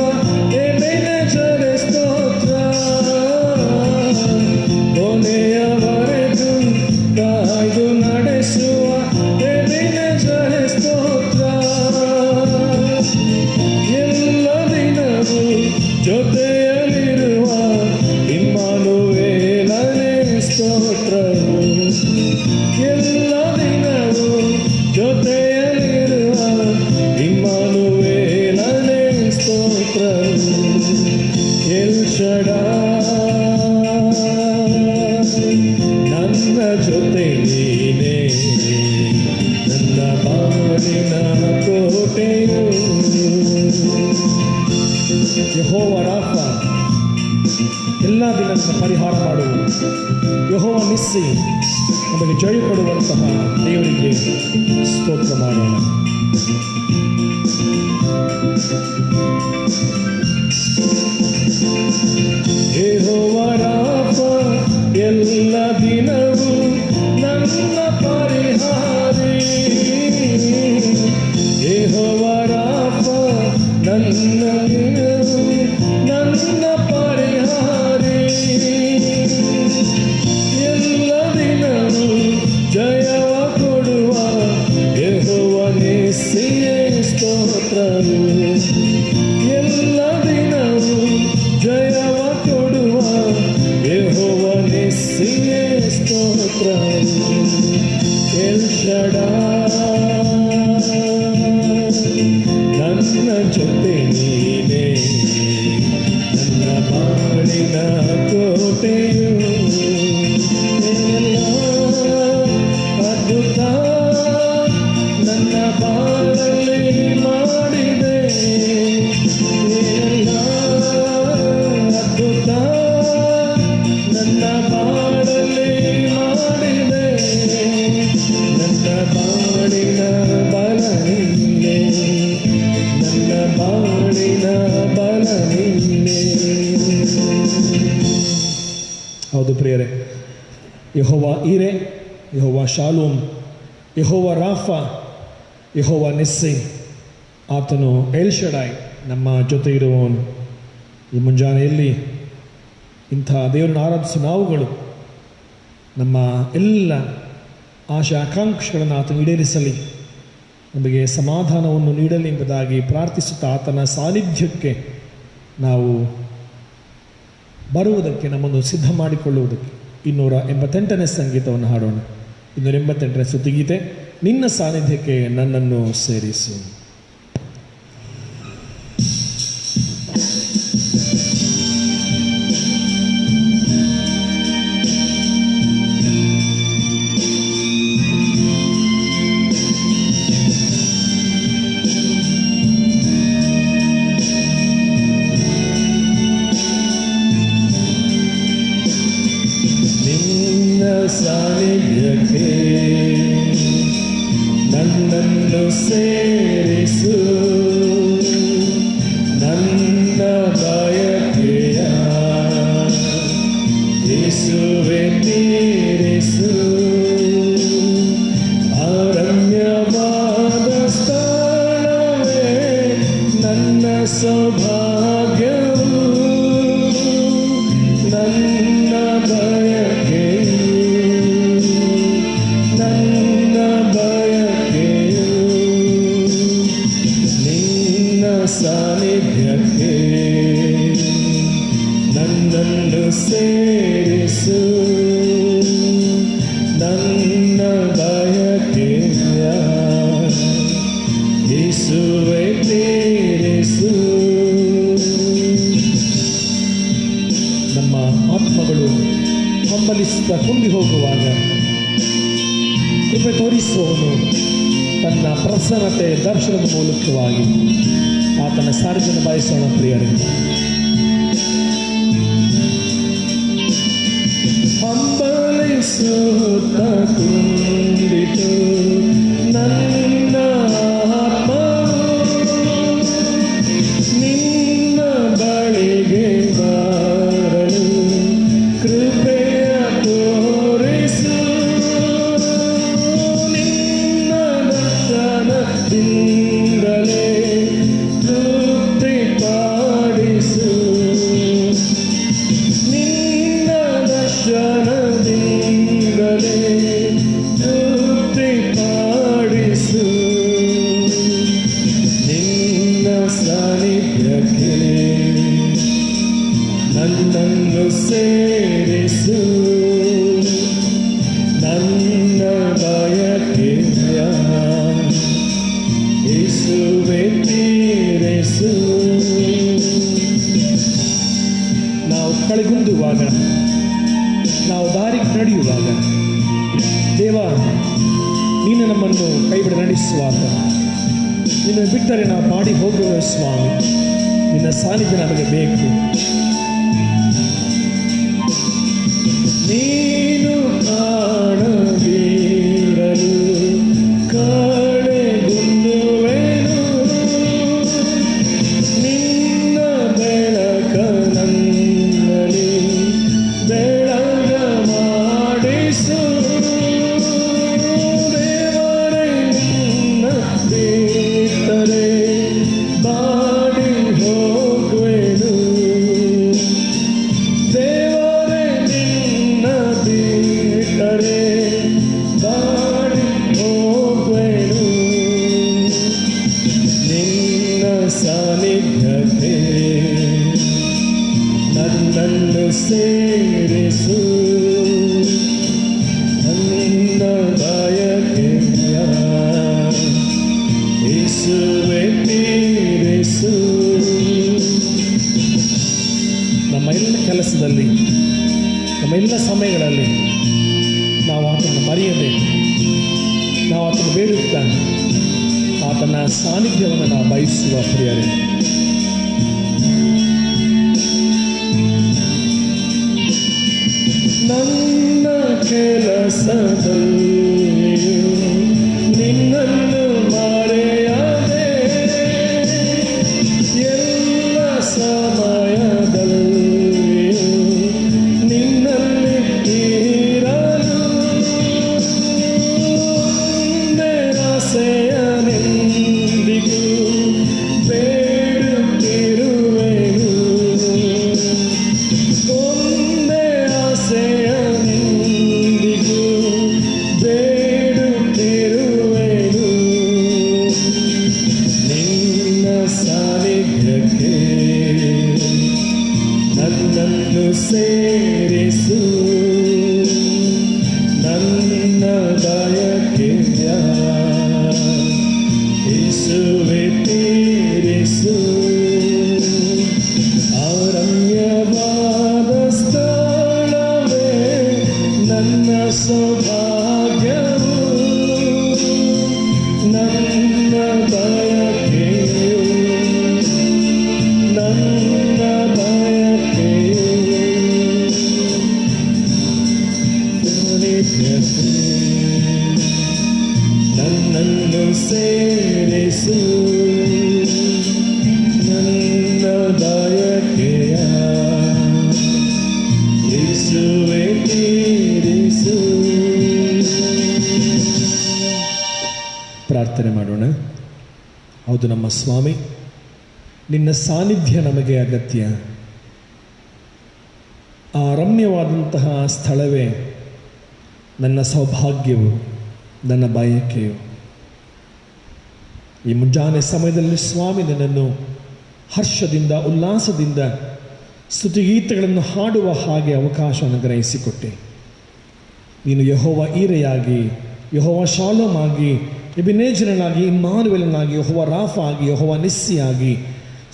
ಎಬೆನೆಜರೇ ಸ್ತೋತ್ರ, ಕೊನೆಯವರೆಗೂ ಕಾಯ್ದು ನಡೆಸುವ ಎಬೆನೆಜರೇ ಸ್ತೋತ್ರ. ಎಲ್ಲ ದಿನವೂ ಜೊತೆಯಲ್ಲಿರುವ ಇಮ್ಮಾನುವೇಲನೇ ಸ್ತೋತ್ರವು, ಎಲ್ಲ ದಿನವೂ ಜೊತೆಯಲ್ಲಿರುವ ಇಮ್ಮಾನುವೇಲನೇ ಸ್ತೋತ್ರವು. ಎಲ್ ಶಡಾಯ್ ನನ್ನ ಜೊತೆ ನೀನೇ, ನನ್ನ ಬಾಳಿನ ಕೋಟೆಯು. ಯೆಹೋವ ರಾಫ, ಎಲ್ಲ ದಿನದ ಪರಿಹಾರ ಮಾಡುವ ಯೆಹೋವ ನಿಸ್ಸಿ, ನಮಗೆ ಜಯ ಕೊಡುವಂತಹ ದೇವರಿಗೆ ಸ್ತೋತ್ರ ಮಾಡೋಣ. ಯೆಹೋವ ರಾಫ, ಎಲ್ಲ ದಿನವೂ ನನ್ನ ಪರಿಹಾರಿ, ಯೆಹೋವ ರಾಫ, ನನ್ನ ದಿನವೂ ನನ್ನ ಪರಿಹಾರಿ, ಎಲ್ಲ ದಿನವೂ ಜಯವ ಕೊಡುವ ಯೆಹೋವ ನಿಸ್ಸಿಯೇ ಸ್ತೋತ್ರವು, ಎಲ್ಲ ದಿನವೂ ಜಯವ ಕೊಡುವ ಯೆಹೋವ ನಿಸ್ಸಿಯೇ ಸ್ತೋತ್ರವು. ಎಲ್ ಶಡಾಯ್ ನನ್ನ ಜೊತೆ ನೀನೇ, ನನ್ನ ಬಾಳಿನ ಕೋಟೆಯು. ಎಲ್ಲ ಅದ್ಭುತ ನನ್ನ ಬಾಳಲ್ಲಿ ಮಾಡಿದೆ, ಎಲ್ಲ ಅದ್ಭುತ ನನ್ನ ಬಾಳಲ್ಲಿ ಮಾಡಿದೆ, ನನ್ನ ಬಾಳಿನ ಬಲ ನೀನೇ, ನನ್ನ ಬಾಳಿನ ಬಲ ನೀನೇ. ಹೌದು ಪ್ರಿಯರೇ, ಯೆಹೋವ ಈರೆ, ಯೆಹೋವ ಶಾಲೋಮ್, ಯೆಹೋವ ರಾಫ, ಯೆಹೋವ ನಿಸ್ಸಿ, ಆತನು ಎಲ್ ಶಡಾಯ್ ನಮ್ಮ ಜೊತೆ ಇರುವವನು. ಈ ಮುಂಜಾನೆಯಲ್ಲಿ ಇಂಥ ದೇವರನ್ನು ಆರಾಧಿಸುವ ನಾವುಗಳು ನಮ್ಮ ಎಲ್ಲ ಆಶಾ ಆಕಾಂಕ್ಷೆಗಳನ್ನು ಆತನು ಈಡೇರಿಸಲಿ, ನಮಗೆ ಸಮಾಧಾನವನ್ನು ನೀಡಲಿ ಎಂಬುದಾಗಿ ಪ್ರಾರ್ಥಿಸುತ್ತಾ ಆತನ ಸಾನ್ನಿಧ್ಯಕ್ಕೆ ನಾವು ಬರುವುದಕ್ಕೆ, ನಮ್ಮನ್ನು ಸಿದ್ಧ ಮಾಡಿಕೊಳ್ಳುವುದಕ್ಕೆ 288ನೇ ಸಂಗೀತವನ್ನು ಹಾಡೋಣ. 288ನೇ ಸ್ತುತಿಗೀತೆ, ನಿನ್ನ ಸಾನ್ನಿಧ್ಯಕ್ಕೆ ನನ್ನನ್ನು ಸೇರಿಸು. ಸಾನ್ನಿಧ್ಯಕ್ಕೆ ನನ್ನನ್ನು ಸೇರಿಸು. ಸಾನ್ನಿಧ್ಯಕ್ಕೆ ನನ್ನನ್ನು ಸೇರಿಸು, ನನ್ನ ಬಯಕೆಯ ಯೇಸುವೇ ತೀರಿಸು. ನಮ್ಮ ಆತ್ಮಗಳು ಹಂಬಲಿಸುತ್ತಾ ಕುಂದಿ ಹೋಗುವಾಗ ಕೃಪೆ ತೋರಿಸುವವನು ತನ್ನ ಪ್ರಸನ್ನತೆ ದರ್ಶನದ ಮೂಲಕವಾಗಿ ಆತನ ಸಾರಿಯನ್ನು ಬಯಸೋಣ. ಪ್ರಿಯರೇ, ಹಂಬಲಿಸುತ್ತ ಕುಂದಿತು ನನ್ನ ಆತ್ಮವು, ನಿನ್ನ ಬಳಿಗೆ ಬರಲು ಕೃಪೆಯ ತೋರಿಸು. ನಿನ್ನ ದರ್ಶನದಿಂದಲೇ ತೃಪ್ತಿ ಪಾಡಿಸು, ನಿನ್ನ ದರ್ಶನದಿಂದಲೇ ತೃಪ್ತಿ ಪಾಡಿಸು. ನಿನ್ನ ಸಾನ್ನಿಧ್ಯಕ್ಕೆ ನನ್ನನ್ನು ಸೇರಿಸು, ನನ್ನ ಬಯಕೆಯ ಯೇಸುವೇ ತೀರಿಸು. ನಾವು ಕಳೆಗುಂದುವಾಗ, ನಾವು ದಾರಿಗೆ ನಡೆಯುವಾಗ, ದೇವ ನೀನು ನಮ್ಮನ್ನು ಕೈಬಿಡ ನಡೆಸುವಾಗ, ನಿನ್ನ ಬಿಟ್ಟರೆ ನಾವು ಮಾಡಿ ಹೋಗುವ ಸ್ವಾಮಿ, ನಿನ್ನ ಸಾನ್ನಿಧ್ಯ ನಮಗೆ ಬೇಕು. ನೀನು ಕಾಣದಿರಲು ಕಳೆಗುಂದುವೆನು, ನಿನ್ನ ಬೆಳಕ ನನ್ನಲ್ಲಿ ಬೆಳಗ ಮಾಡಿಸು. ದೇವರೇ ನಿನ್ನ ಬಿಟ್ಟರೆ ಬಾಡಿ ಹೋಗುವೆನು, ದೇವರೇ ನಿನ್ನ ಬಿಟ್ಟರೆ ಬಾಡಿ ಹೋಗುವೆನು. ನಿನ್ನ ಸಾನ್ನಿಧ್ಯಕ್ಕೆ ನನ್ನನ್ನು ಸೇರಿಸು, ನನ್ನ ಬಯಕೆಯ ಯೇಸುವೇ ತೀರಿಸು. ನಮ್ಮ ಎಲ್ಲ ಕೆಲಸದಲ್ಲಿ, ನಮ್ಮ ಎಲ್ಲ ಸಮಯಗಳಲ್ಲಿ ನಾವು ಆತನ ಮರೆಯದೆ, ನಾವು ಆತನ ಬೇಡುತ್ತಾ ಆತನ ಸಾನ್ನಿಧ್ಯವನ್ನು ನಾವು ಬಯಸುವ. ಪ್ರಿಯರೇ, ನನ್ನ ಕೆಲಸದಲ್ಲಿಯೂ ನಿನ್ನನ್ನು ಮರೆಯದೆ, ಎಲ್ಲ ಸಮಯದಲ್ಲಿಯೂ ನಿನ್ನಲ್ಲಿ ಇರಲು ಒಂದೇ ಆಸೆಯನೆಂದಿಗೂ ಬೇಡುತ್ತಿರುವೆನು, ಒಂದೇ ಆಸೆಯನೆಂದಿಗೂ ಬೇಡುತ್ತಿರುವೆನು. ನಿನ್ನ ಸಾನ್ನಿಧ್ಯಕ್ಕೆ ನನ್ನನ್ನು ಸೇರಿಸು, ನನ್ನ ಬಯಕೆಯ ಯೇಸುವೇ ತೀರಿಸು. ಅರಣ್ಯವಾದ ಸ್ಥಳವೇ ನನ್ನ ಸೌಭಾಗ್ಯವು, ನನ್ನ ಬಯಕೆಯು, ನನ್ನ ಬಯಕೆಯು. ನನ್ನನ್ನು ಸೇರಿಸು, ನನ್ನ ಬಯಕೆಯ ಯೇಸುವೇ ತೀರಿಸು. ಪ್ರಾರ್ಥನೆ ಮಾಡೋಣ. ಹೌದು ನಮ್ಮ ಸ್ವಾಮಿ, ನಿನ್ನ ಸಾನ್ನಿಧ್ಯ ನಮಗೆ ಅಗತ್ಯ. ಆ ರಮ್ಯವಾದಂತಹ ಸ್ಥಳವೇ ನನ್ನ ಸೌಭಾಗ್ಯವು, ನನ್ನ ಬಯಕೆಯು. ಈ ಮುಂಜಾನೆ ಸಮಯದಲ್ಲಿ ಸ್ವಾಮಿ ನಿನ್ನನ್ನು ಹರ್ಷದಿಂದ ಉಲ್ಲಾಸದಿಂದ ಸ್ತುತಿಗೀತೆಗಳನ್ನು ಹಾಡುವ ಹಾಗೆ ಅವಕಾಶವನ್ನು ಗ್ರಹಿಸಿಕೊಟ್ಟೆ. ನೀನು ಯೆಹೋವ ಈರೆಯಾಗಿ, ಯೆಹೋವ ಶಾಲೋಮ್ ಆಗಿ, ಎಬಿನೇಜರನಾಗಿ, ಇಮ್ಮಾನುವೇಲನಾಗಿ, ಯೆಹೋವ ರಾಫ ಆಗಿ, ಯೆಹೋವ ನಿಸ್ಸಿಯಾಗಿ,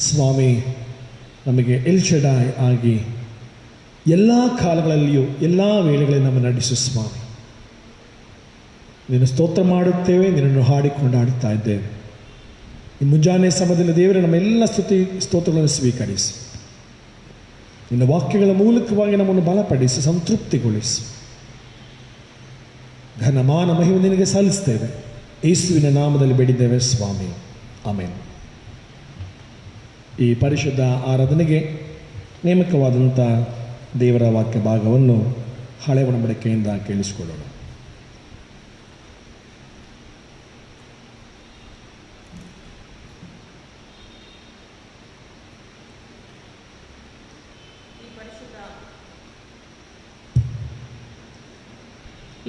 ಸ್ವಾಮಿ ನಮಗೆ ಎಲ್ ಶಡಾಯ್ ಆಗಿ ಎಲ್ಲ ಕಾಲಗಳಲ್ಲಿಯೂ ಎಲ್ಲ ವೇಳೆಗಳಲ್ಲಿ ನಮ್ಮ ನಡೆಸು ಸ್ವಾಮಿ. ನಿನ್ನ ಸ್ತೋತ್ರ ಮಾಡುತ್ತೇವೆ, ನಿನ್ನನ್ನು ಹಾಡಿಕೊಂಡಾಡುತ್ತಾ ಇದ್ದೇವೆ. ಈ ಮುಂಜಾನೆ ಸಮಯದಲ್ಲಿ ದೇವರೇ ನಮ್ಮೆಲ್ಲ ಸ್ತೋತ್ರಗಳನ್ನು ಸ್ವೀಕರಿಸು. ನಿನ್ನ ವಾಕ್ಯಗಳ ಮೂಲಕವಾಗಿ ನಮ್ಮನ್ನು ಬಲಪಡಿಸಿ ಸಂತೃಪ್ತಿಗೊಳಿಸು. ಘನಮಾನ ಮಹಿಮೆ ನಿನಗೆ ಸಲ್ಲಿಸ್ತೇವೆ. ಯೇಸುವಿನ ನಾಮದಲ್ಲಿ ಬೇಡಿದ್ದೇವೆ ಸ್ವಾಮಿ, ಆಮೆನ್. ಈ ಪರಿಶುದ್ಧ ಆರಾಧನೆಗೆ ನೇಮಕವಾದಂಥ ದೇವರ ವಾಕ್ಯ ಭಾಗವನ್ನು ಹಳೆ ಒಡಂಬಡಿಕೆಯಿಂದ ಕೇಳಿಸಿಕೊಳ್ಳೋಣ.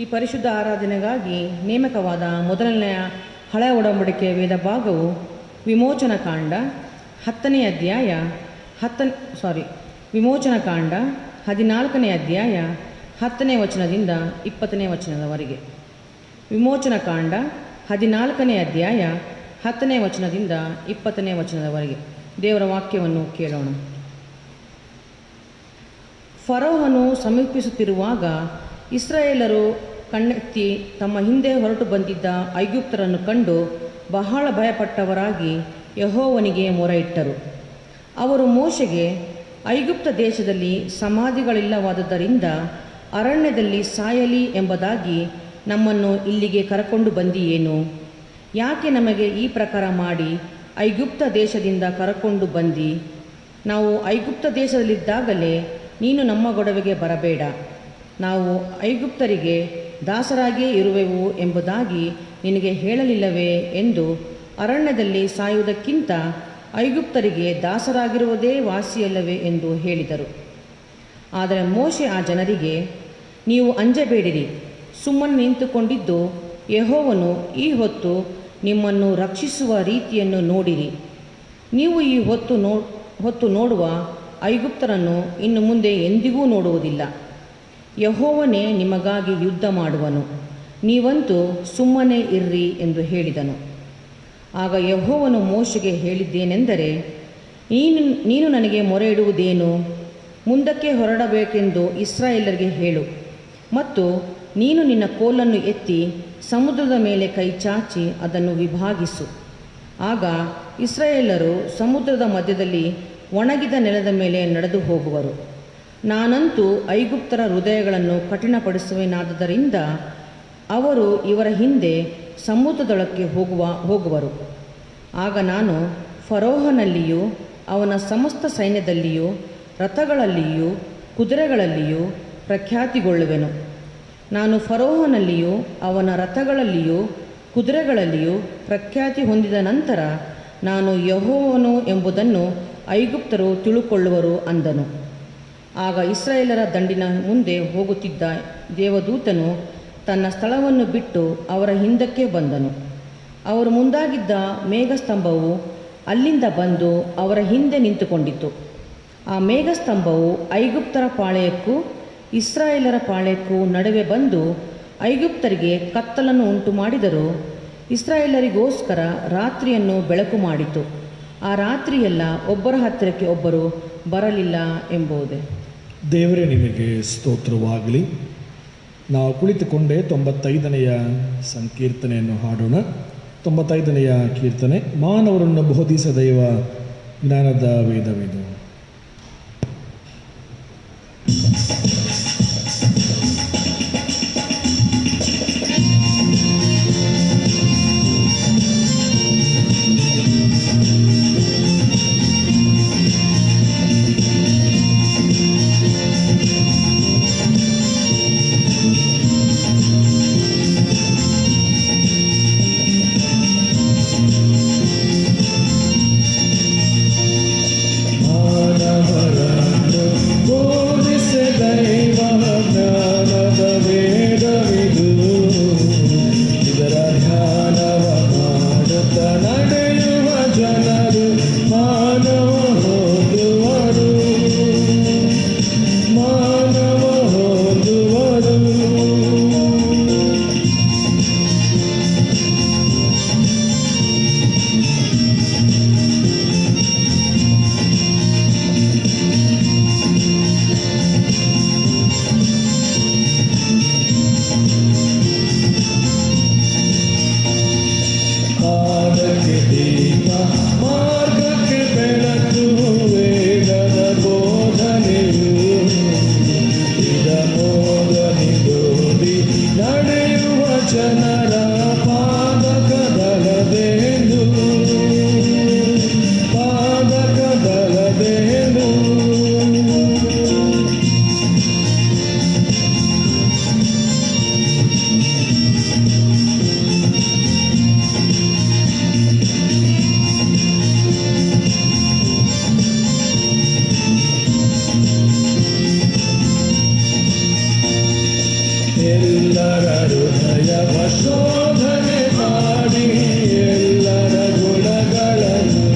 ಈ ಪರಿಶುದ್ಧ ಆರಾಧನೆಗಾಗಿ ನೇಮಕವಾದ ಮೊದಲನೆಯ ಹಳೆಯ ಒಡಂಬಡಿಕೆಯ ವೇದ ಭಾಗವು ವಿಮೋಚನಕಾಂಡ 10ನೇ ಅಧ್ಯಾಯ 14ನೇ ಅಧ್ಯಾಯ 10ನೇ ವಚನದಿಂದ 20ನೇ ವಚನದವರೆಗೆ. ವಿಮೋಚನಕಾಂಡ 14ನೇ ಅಧ್ಯಾಯ 10ನೇ ವಚನದಿಂದ 20ನೇ ವಚನದವರೆಗೆ ದೇವರ ವಾಕ್ಯವನ್ನು ಕೇಳೋಣ. ಫರೋಹನು ಸಮೀಪಿಸುತ್ತಿರುವಾಗ ಇಸ್ರಾಯೇಲರು ಕಣ್ಣೆತ್ತಿ ತಮ್ಮ ಹಿಂದೆ ಹೊರಟು ಬಂದಿದ್ದ ಐಗುಪ್ತರನ್ನು ಕಂಡು ಬಹಳ ಭಯಪಟ್ಟವರಾಗಿ ಯೆಹೋವನಿಗೆ ಮೊರೆಯಿಟ್ಟರು. ಅವರು ಮೋಶೆಗೆ, ಐಗುಪ್ತ ದೇಶದಲ್ಲಿ ಸಮಾಧಿಗಳಿಲ್ಲವಾದುದರಿಂದ ಅರಣ್ಯದಲ್ಲಿ ಸಾಯಲಿ ಎಂಬುದಾಗಿ ನಮ್ಮನ್ನು ಇಲ್ಲಿಗೆ ಕರಕೊಂಡು ಬಂದಿಯೇನು? ಯಾಕೆ ನಮಗೆ ಈ ಪ್ರಕಾರ ಮಾಡಿ ಐಗುಪ್ತ ದೇಶದಿಂದ ಕರಕೊಂಡು ಬಂದಿ? ನಾವು ಐಗುಪ್ತ ದೇಶದಲ್ಲಿದ್ದಾಗಲೇ ನೀನು ನಮ್ಮ ಗೊಡವೆಗೆ ಬರಬೇಡ, ನಾವು ಐಗುಪ್ತರಿಗೆ ದಾಸರಾಗಿಯೇ ಇರುವೆವು ಎಂಬುದಾಗಿ ನಿನಗೆ ಹೇಳಲಿಲ್ಲವೇ ಎಂದು ಅರಣ್ಯದಲ್ಲಿ ಸಾಯುವುದಕ್ಕಿಂತ ಐಗುಪ್ತರಿಗೆ ದಾಸರಾಗಿರುವುದೇ ವಾಸಿಯಲ್ಲವೇ ಎಂದು ಹೇಳಿದರು. ಆದರೆ ಮೋಶೆ ಆ ಜನರಿಗೆ, ನೀವು ಅಂಜಬೇಡಿರಿ, ಸುಮ್ಮನೆ ನಿಂತುಕೊಂಡಿದ್ದು ಯೆಹೋವನು ಈ ಹೊತ್ತು ನಿಮ್ಮನ್ನು ರಕ್ಷಿಸುವ ರೀತಿಯನ್ನು ನೋಡಿರಿ. ನೀವು ಈ ಹೊತ್ತು ನೋಡುವ ಐಗುಪ್ತರನ್ನು ಇನ್ನು ಮುಂದೆ ಎಂದಿಗೂ ನೋಡುವುದಿಲ್ಲ. ಯೆಹೋವನೇ ನಿಮಗಾಗಿ ಯುದ್ಧ ಮಾಡುವನು, ನೀವಂತೂ ಸುಮ್ಮನೆ ಇರ್ರಿ ಎಂದು ಹೇಳಿದನು. ಆಗ ಯೆಹೋವನು ಮೋಶೆಗೆ ಹೇಳಿದ್ದೇನೆಂದರೆ, ನೀನು ನನಗೆ ಮೊರೆ ಇಡುವುದೇನು? ಮುಂದಕ್ಕೆ ಹೊರಡಬೇಕೆಂದು ಇಸ್ರಾಯೇಲರಿಗೆ ಹೇಳು, ಮತ್ತು ನೀನು ನಿನ್ನ ಕೋಲನ್ನು ಎತ್ತಿ ಸಮುದ್ರದ ಮೇಲೆ ಕೈ ಚಾಚಿ ಅದನ್ನು ವಿಭಾಗಿಸು. ಆಗ ಇಸ್ರಾಯೇಲರು ಸಮುದ್ರದ ಮಧ್ಯದಲ್ಲಿ ಒಣಗಿದ ನೆಲದ ಮೇಲೆ ನಡೆದು ಹೋಗುವರು. ನಾನಂತೂ ಐಗುಪ್ತರ ಹೃದಯಗಳನ್ನು ಕಠಿಣಪಡಿಸುವೆನಾದ್ದರಿಂದ ಅವರು ಇವರ ಹಿಂದೆ ಸಮುದ್ರದೊಳಕ್ಕೆ ಹೋಗುವರು. ಆಗ ನಾನು ಫರೋಹನಲ್ಲಿಯೂ ಅವನ ಸಮಸ್ತ ಸೈನ್ಯದಲ್ಲಿಯೂ ರಥಗಳಲ್ಲಿಯೂ ಕುದುರೆಗಳಲ್ಲಿಯೂ ಪ್ರಖ್ಯಾತಿಗೊಳ್ಳುವೆನು. ನಾನು ಫರೋಹನಲ್ಲಿಯೂ ಅವನ ರಥಗಳಲ್ಲಿಯೂ ಕುದುರೆಗಳಲ್ಲಿಯೂ ಪ್ರಖ್ಯಾತಿ ಹೊಂದಿದ ನಂತರ ನಾನು ಯೆಹೋವನು ಎಂಬುದನ್ನು ಐಗುಪ್ತರು ತಿಳುಕೊಳ್ಳುವರು ಅಂದನು. ಆಗ ಇಸ್ರಾಯೇಲರ ದಂಡಿನ ಮುಂದೆ ಹೋಗುತ್ತಿದ್ದ ದೇವದೂತನು ತನ್ನ ಸ್ಥಳವನ್ನು ಬಿಟ್ಟು ಅವರ ಹಿಂದಕ್ಕೆ ಬಂದನು. ಅವರು ಮುಂದಾಗಿದ್ದ ಮೇಘಸ್ತಂಭವು ಅಲ್ಲಿಂದ ಬಂದು ಅವರ ಹಿಂದೆ ನಿಂತುಕೊಂಡಿತು. ಆ ಮೇಘಸ್ತಂಭವು ಐಗುಪ್ತರ ಪಾಳೆಯಕ್ಕೂ ಇಸ್ರಾಯೇಲರ ಪಾಳೆಯಕ್ಕೂ ನಡುವೆ ಬಂದು ಐಗುಪ್ತರಿಗೆ ಕತ್ತಲನ್ನು ಉಂಟು ಮಾಡಿದರೂ ಇಸ್ರಾಯೇಲರಿಗೋಸ್ಕರ ರಾತ್ರಿಯನ್ನು ಬೆಳಕು ಮಾಡಿತು. ಆ ರಾತ್ರಿಯೆಲ್ಲ ಒಬ್ಬರ ಹತ್ತಿರಕ್ಕೆ ಒಬ್ಬರು ಬರಲಿಲ್ಲ ಎಂಬುದೇ. ದೇವರೇ ನಿಮಗೆ ಸ್ತೋತ್ರವಾಗಲಿ. ನಾವು ಕುಳಿತುಕೊಂಡೇ 95ನೆಯ ಸಂಕೀರ್ತನೆಯನ್ನು ಹಾಡೋಣ. 95ನೆಯ ಕೀರ್ತನೆ. ಮಾನವರನ್ನು ಬೋಧಿಸದೈವ ಜ್ಞಾನದ ವೇದವಿದು. ಶೋಧನೆ ಮಾಡಿ ಎಲ್ಲರ ಗುಣಗಳನ್ನು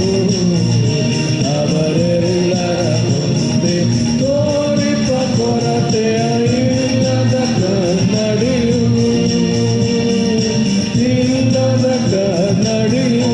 ಅವರೆಲ್ಲರ ಮುಂದೆ ತೋರಿಪ ಕೊರತೆಯ ಇಲ್ಲದ ಕನ್ನಡಿಯು ಇಲ್ಲದ ಕನ್ನಡಿಯು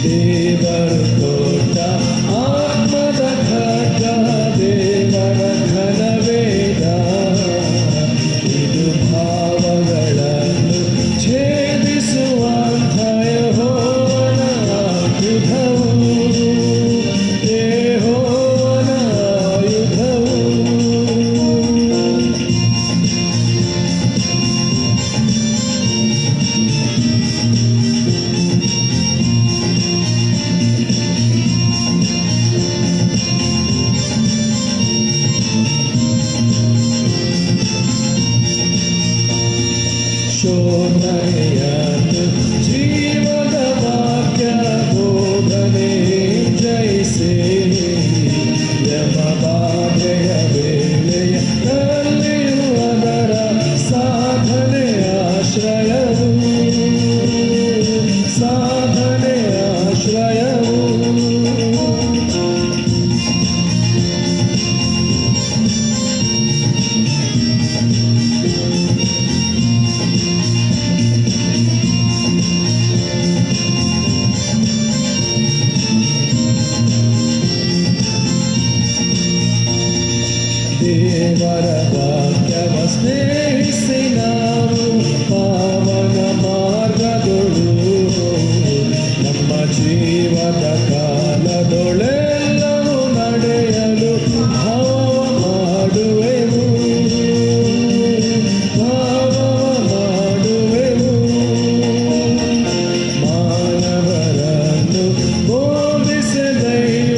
ದೇವರು ಕೊಟ್ಟ ಆತ್ಮದ ಖಡ್ಗ ದೇವರ ಘನವೇದ ಇದು ಭಾವಗಳನ್ನು ಛೇದಿಸುವಂಥ ಯೆಹೋವನ ಆಯುಧವು ಯೆಹೋವನ ಆಯುಧವು ಶೋಧನೆಯನ್ನು ಜೀವದ ವಾಕ್ಯ ಬೋಧನೆ ಜಯಿಸಿ ಯಮಬಾಧೆಯ ವೇಳೆಯಲ್ಲಿಯೂ ಅದರ ಸಾಧನೆ ಆಶ್ರಯವು ಸಾಧನೆ ಆಶ್ರಯವು ದೇವರ ವಾಕ್ಯವ ಸ್ನೇಹಿಸಿ ನಾವು ಪಾವನ ಮಾರ್ಗದೊಳು ನಮ್ಮ ಜೀವದ ಕಾಲದೊಳೆಲ್ಲವೂ ನಡೆಯಲು ಭಾವ ಮಾಡುವೆವು ಮಾನವರನ್ನು ಬೋಧಿಸಿ ದೈವ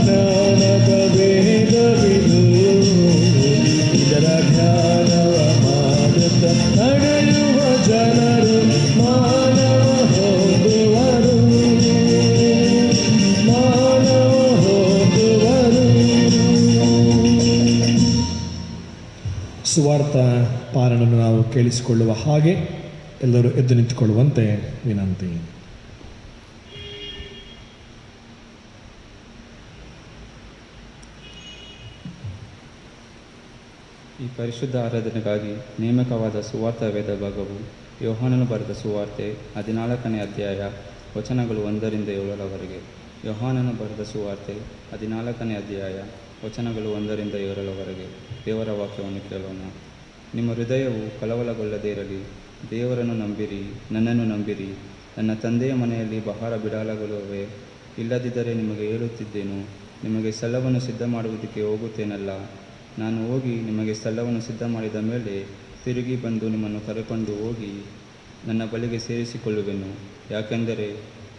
ಜ್ಞಾನದ ವೇದವಿದು ಇದರ ಧ್ಯಾನವ ಮಾಡುತ್ತ ನಡೆಯುವ ಜನರು ಮಾನವ ಹೋಗುವರು ಸುವಾರ್ಥ ಪಾರಣವನ್ನು ನಾವು ಕೇಳಿಸಿಕೊಳ್ಳುವ ಹಾಗೆ ಎಲ್ಲರೂ ಎದ್ದು ನಿಂತುಕೊಳ್ಳುವಂತೆ ವಿನಂತಿ. ಈ ಪರಿಶುದ್ಧ ಆರಾಧನೆಗಾಗಿ ನೇಮಕವಾದ ಸುವಾರ್ಥ ವೇದ ಭಾಗವು ಯೋಹಾನನು ಬರೆದ ಸುವಾರ್ತೆ 14ನೇ ಅಧ್ಯಾಯ ವಚನಗಳು 1ರಿಂದ 7ರವರೆಗೆ. ಯೋಹಾನನು ಬರೆದ ಸುವಾರ್ತೆ 14ನೇ ಅಧ್ಯಾಯ ವಚನಗಳು 1ರಿಂದ 7ರವರೆಗೆ. ದೇವರ ವಾಕ್ಯವನ್ನು ಕೇಳೋಣ. ನಿಮ್ಮ ಹೃದಯವು ಕಳವಳಗೊಳ್ಳದೇ ಇರಲಿ. ದೇವರನ್ನು ನಂಬಿರಿ, ನನ್ನನ್ನು ನಂಬಿರಿ. ನನ್ನ ತಂದೆಯ ಮನೆಯಲ್ಲಿ ಬಹಳ ಬಿಡಾಲಗಳಿವೆ. ಇಲ್ಲದಿದ್ದರೆ ನಿಮಗೆ ಹೇಳುತ್ತಿದ್ದೇನು, ನಿಮಗೆ ಸ್ಥಳವನ್ನು ಸಿದ್ಧ ಮಾಡುವುದಕ್ಕೆ ಹೋಗುತ್ತೇನಲ್ಲ. ನಾನು ಹೋಗಿ ನಿಮಗೆ ಸ್ಥಳವನ್ನು ಸಿದ್ಧ ಮಾಡಿದ ಮೇಲೆ ತಿರುಗಿ ಬಂದು ನಿಮ್ಮನ್ನು ಕರೆಕೊಂಡು ಹೋಗಿ ನನ್ನ ಬಳಿಗೆ ಸೇರಿಸಿಕೊಳ್ಳುವೆನು. ಯಾಕೆಂದರೆ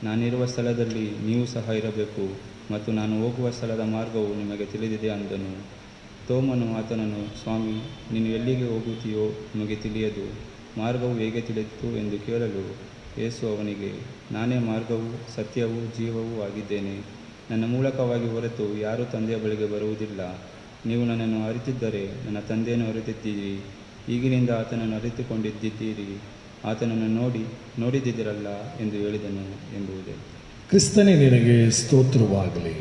ನಾನಿರುವ ಸ್ಥಳದಲ್ಲಿ ನೀವು ಸಹ ಇರಬೇಕು ಮತ್ತು ನಾನು ಹೋಗುವ ಸ್ಥಳದ ಮಾರ್ಗವು ನಿಮಗೆ ತಿಳಿದಿದೆ ಅಂದನು. ತೋಮನು ಆತನನ್ನು, ಸ್ವಾಮಿ, ನೀನು ಎಲ್ಲಿಗೆ ಹೋಗುತ್ತೀಯೋ ನಿಮಗೆ ತಿಳಿಯದು, ಮಾರ್ಗವು ಹೇಗೆ ತಿಳಿದಿತು ಎಂದು ಕೇಳಲು ಯೇಸು ಅವನಿಗೆ, ನಾನೇ ಮಾರ್ಗವೂ ಸತ್ಯವೂ ಜೀವವೂ ಆಗಿದ್ದೇನೆ. ನನ್ನ ಮೂಲಕವಾಗಿ ಹೊರತು ಯಾರೂ ತಂದೆಯ ಬಳಿಗೆ ಬರುವುದಿಲ್ಲ. ನೀವು ನನ್ನನ್ನು ಅರಿತಿದ್ದರೆ ನನ್ನ ತಂದೆಯನ್ನು ಅರಿತಿದ್ದೀರಿ. ಈಗಿನಿಂದ ಆತನನ್ನು ಅರಿತುಕೊಂಡಿದ್ದೀರಿ, ಆತನನ್ನು ನೋಡಿದ್ದೀರಲ್ಲ ಎಂದು ಹೇಳಿದನು ಎಂಬುದೇ. ಕ್ರಿಸ್ತನೇ ನಿನಗೆ ಸ್ತೋತ್ರವಾಗಲಿ.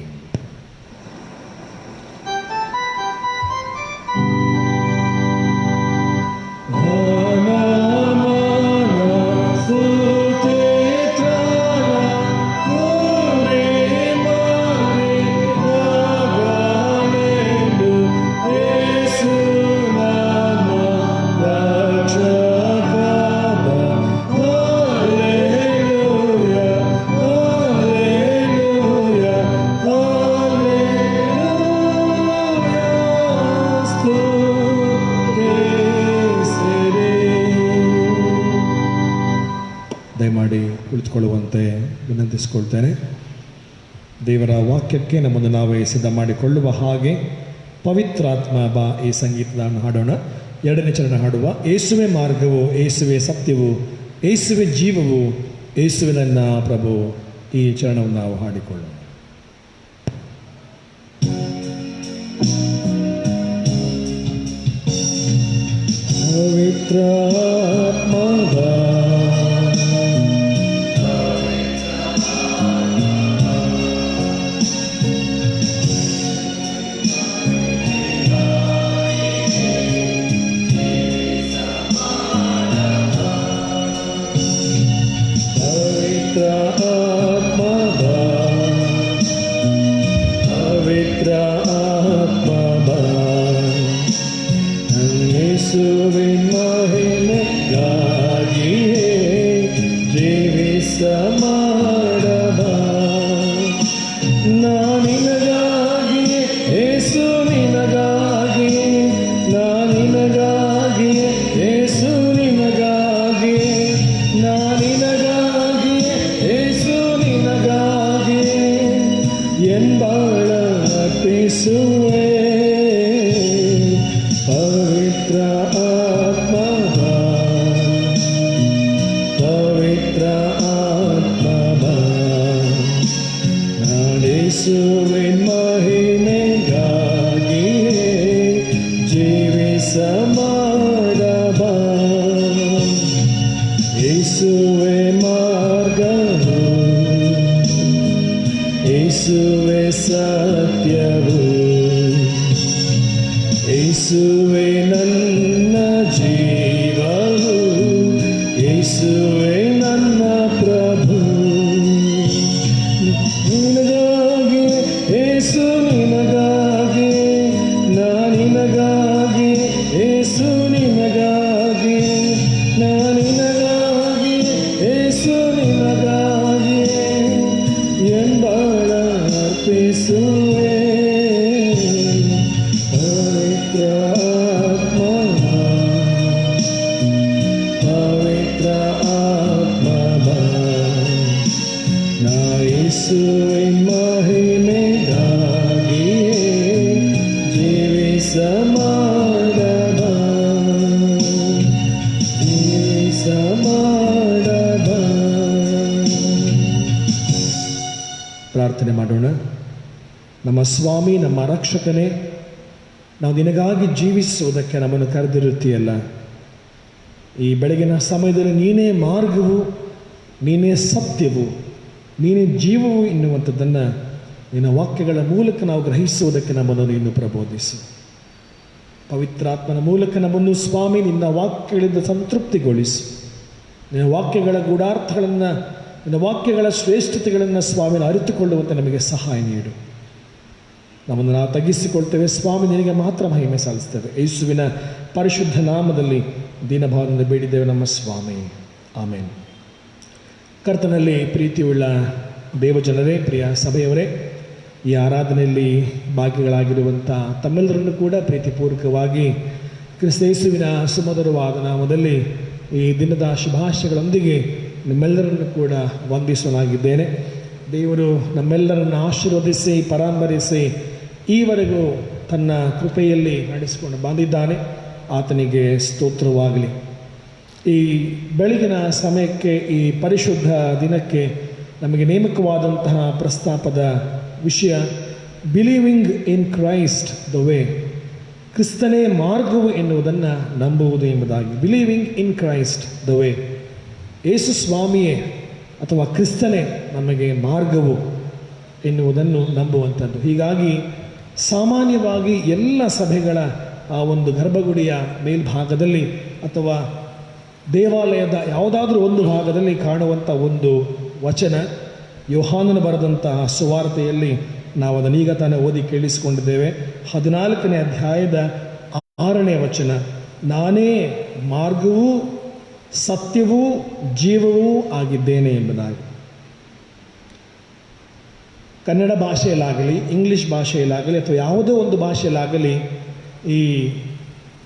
ದಯಮಾಡಿ ಕುಳಿತುಕೊಳ್ಳುವಂತೆ ವಿನಂತಿಸಿಕೊಳ್ತೇನೆ. ದೇವರ ವಾಕ್ಯಕ್ಕೆ ನಮ್ಮನ್ನು ನಾವೇ ಸಿದ್ಧ ಮಾಡಿಕೊಳ್ಳುವ ಹಾಗೆ ಪವಿತ್ರಾತ್ಮ ಬಾ ಈ ಸಂಗೀತವನ್ನು ಹಾಡೋಣ. ಎರಡನೇ ಚರಣ ಹಾಡುವ ಏಸುವೆ ಮಾರ್ಗವು, ಏಸುವೆ ಸತ್ಯವು, ಏಸುವೆ ಜೀವವು, ಏಸುವೆ ನನ್ನ ಪ್ರಭು. ಈ ಚರಣವನ್ನು ನಾವು ಹಾಡಿಕೊಳ್ಳೋಣ. ಪವಿತ್ರಾತ್ಮ ಬಾ, ಯೇಸುವಿನ ಮಹಿಮೆಗಾಗಿಯೇ ಜೀವಿಸ ಮಾಡಬ. ನಾನಿನಗಾಗಿಯೇ ಯೇಸು ನಿನಗಾಗಿಯೇ, ನಾನಿನಗಾಗಿಯೇ ಯೇಸು ನಿನಗಾಗಿಯೇ, ನಾನಿನಗಾಗಿಯೇ ಯೇಸು ನಿನಗಾಗಿಯೇ ಎಂಬಾಳ ಅರ್ಪಿಸುವೆ. ಪವಿತ್ರ ಆತ್ಮ ಬಾ, ಪವಿತ್ರ ಆತ್ಮ ಬಾ, ನಾಡೇಸುವಿನ ಮಹಿಮೆಗಾಗಿಯೇ ಜೀವಿಸ ಮಾಡಬ. ಯೇಸುವೆ ಮಾರ್ಗವು, ಯೇಸುವೆ ಸತ್ಯವು, ಯೇಸುವೆ ನನ್ನ ಜೀವವು, ಯೇಸುವೆ ನನ್ನ ಪ್ರಭು. ನಿನಗಾಗಿ ಯೇಸು ನಿನಗಾಗಿ, ನಾನಿನಗಾಗಿ ಯೇಸು ನಿನಗಾಗಿ, ನಾನಿನಗಾಗಿ ಯೇಸು ನಿನಗಾಗಿ ಎಂಬಾಳ ಅರ್ಪಿಸುವೆ. ಪವಿತ್ರ ಆತ್ಮ ಬಾ, ಯೇಸುವಿನ ಮಹಿಮೆಗಾಗಿಯೇ ಜೀವಿಸ ಮಾಡಬ, ಜೀವಿಸ ಮಾಡಬ. ಪ್ರಾರ್ಥನೆ ಮಾಡೋಣ. ನಮ್ಮ ಸ್ವಾಮಿ, ನಮ್ಮ ರಕ್ಷಕನೇ, ನಾವು ನಿನಗಾಗಿ ಜೀವಿಸುವುದಕ್ಕೆ ನಮ್ಮನ್ನು ಕರೆದಿರುತ್ತೀಯಲ್ಲ. ಈ ಬೆಳಗಿನ ಸಮಯದಲ್ಲಿ ನೀನೇ ಮಾರ್ಗವು, ನೀನೇ ಸತ್ಯವು, ನೀನೇ ಜೀವವು ಎನ್ನುವಂಥದ್ದನ್ನು ನಿನ್ನ ವಾಕ್ಯಗಳ ಮೂಲಕ ನಾವು ಗ್ರಹಿಸುವುದಕ್ಕೆ ನಮ್ಮನ್ನು ನೀನು ಪ್ರಬೋಧಿಸು. ಪವಿತ್ರಾತ್ಮನ ಮೂಲಕ ನಮ್ಮನ್ನು ಸ್ವಾಮಿ ನಿನ್ನ ವಾಕ್ಯಗಳಿಂದ ಸಂತೃಪ್ತಿಗೊಳಿಸು. ನಿನ್ನ ವಾಕ್ಯಗಳ ಗೂಢಾರ್ಥಗಳನ್ನು, ನಿನ್ನ ವಾಕ್ಯಗಳ ಶ್ರೇಷ್ಠತೆಗಳನ್ನು ಸ್ವಾಮಿನ ಅರಿತುಕೊಳ್ಳುವಂತೆ ನಮಗೆ ಸಹಾಯ ನೀಡು. ನಮ್ಮನ್ನು ನಾವು ತಗ್ಗಿಸಿಕೊಳ್ತೇವೆ ಸ್ವಾಮಿ, ನಿನಗೆ ಮಾತ್ರ ಮಹಿಮೆ ಸಲ್ಲಿಸ್ತೇವೆ. ಯೇಸುವಿನ ಪರಿಶುದ್ಧ ನಾಮದಲ್ಲಿ ದೀನಭಾವದಿಂದ ಬೇಡಿದ್ದೇವೆ ನಮ್ಮ ಸ್ವಾಮಿ, ಆಮೇನ್. ಕರ್ತನಲ್ಲಿ ಪ್ರೀತಿಯುಳ್ಳ ದೇವಜನರೇ, ಪ್ರಿಯ ಸಭೆಯವರೇ, ಈ ಆರಾಧನೆಯಲ್ಲಿ ಭಾಗಿಗಳಾಗಿರುವಂಥ ತಮ್ಮೆಲ್ಲರನ್ನು ಕೂಡ ಪ್ರೀತಿಪೂರ್ವಕವಾಗಿ ಕ್ರಿಸ್ತೇಸುವಿನ ಸುಮಧುರವಾದ ನಾಮದಲ್ಲಿ ಈ ದಿನದ ಶುಭಾಶಯಗಳೊಂದಿಗೆ ನಿಮ್ಮೆಲ್ಲರನ್ನು ಕೂಡ ವಂದಿಸಲಾಗಿದ್ದೇನೆ. ದೇವರು ನಮ್ಮೆಲ್ಲರನ್ನು ಆಶೀರ್ವದಿಸಿ ಪರಾಂಬರಿಸಿ ಈವರೆಗೂ ತನ್ನ ಕೃಪೆಯಲ್ಲಿ ನಡೆಸಿಕೊಂಡು ಬಂದಿದ್ದಾನೆ. ಆತನಿಗೆ ಸ್ತೋತ್ರವಾಗಲಿ. ಈ ಬೆಳಗಿನ ಸಮಯಕ್ಕೆ, ಈ ಪರಿಶುದ್ಧ ದಿನಕ್ಕೆ ನಮಗೆ ನೇಮಕವಾದಂತಹ ಪ್ರಸ್ತಾಪದ ವಿಷಯ believing in Christ the way, ಕ್ರಿಸ್ತನೇ ಮಾರ್ಗವು ಎನ್ನುವುದನ್ನು ನಂಬುವುದು ಎಂಬುದಾಗಿ. Believing in Christ the way, ಯೇಸು ಸ್ವಾಮಿಯೇ ಅಥವಾ ಕ್ರಿಸ್ತನೇ ನಮಗೆ ಮಾರ್ಗವು ಎನ್ನುವುದನ್ನು ನಂಬುವಂಥದ್ದು. ಹೀಗಾಗಿ ಸಾಮಾನ್ಯವಾಗಿ ಎಲ್ಲ ಸಭೆಗಳ ಆ ಒಂದು ಗರ್ಭಗುಡಿಯ ಮೇಲ್ಭಾಗದಲ್ಲಿ ಅಥವಾ ದೇವಾಲಯದ ಯಾವುದಾದ್ರೂ ಒಂದು ಭಾಗದಲ್ಲಿ ಕಾಣುವಂಥ ಒಂದು ವಚನ, ಯೋಹಾನನು ಬರೆದಂತಹ ಸುವಾರ್ತೆಯಲ್ಲಿ ನಾವು ಅದನ್ನು ಈಗ ತಾನೇ ಓದಿ ಕೇಳಿಸಿಕೊಂಡಿದ್ದೇವೆ. 14ನೇ ಅಧ್ಯಾಯದ 6ನೇ ವಚನ, ನಾನೇ ಮಾರ್ಗವೂ ಸತ್ಯವೂ ಜೀವವೂ ಆಗಿದ್ದೇನೆ ಎಂಬುದಾಗಿ. ಕನ್ನಡ ಭಾಷೆಯಲ್ಲಾಗಲಿ, ಇಂಗ್ಲಿಷ್ ಭಾಷೆಯಲ್ಲಾಗಲಿ ಅಥವಾ ಯಾವುದೋ ಒಂದು ಭಾಷೆಯಲ್ಲಾಗಲಿ ಈ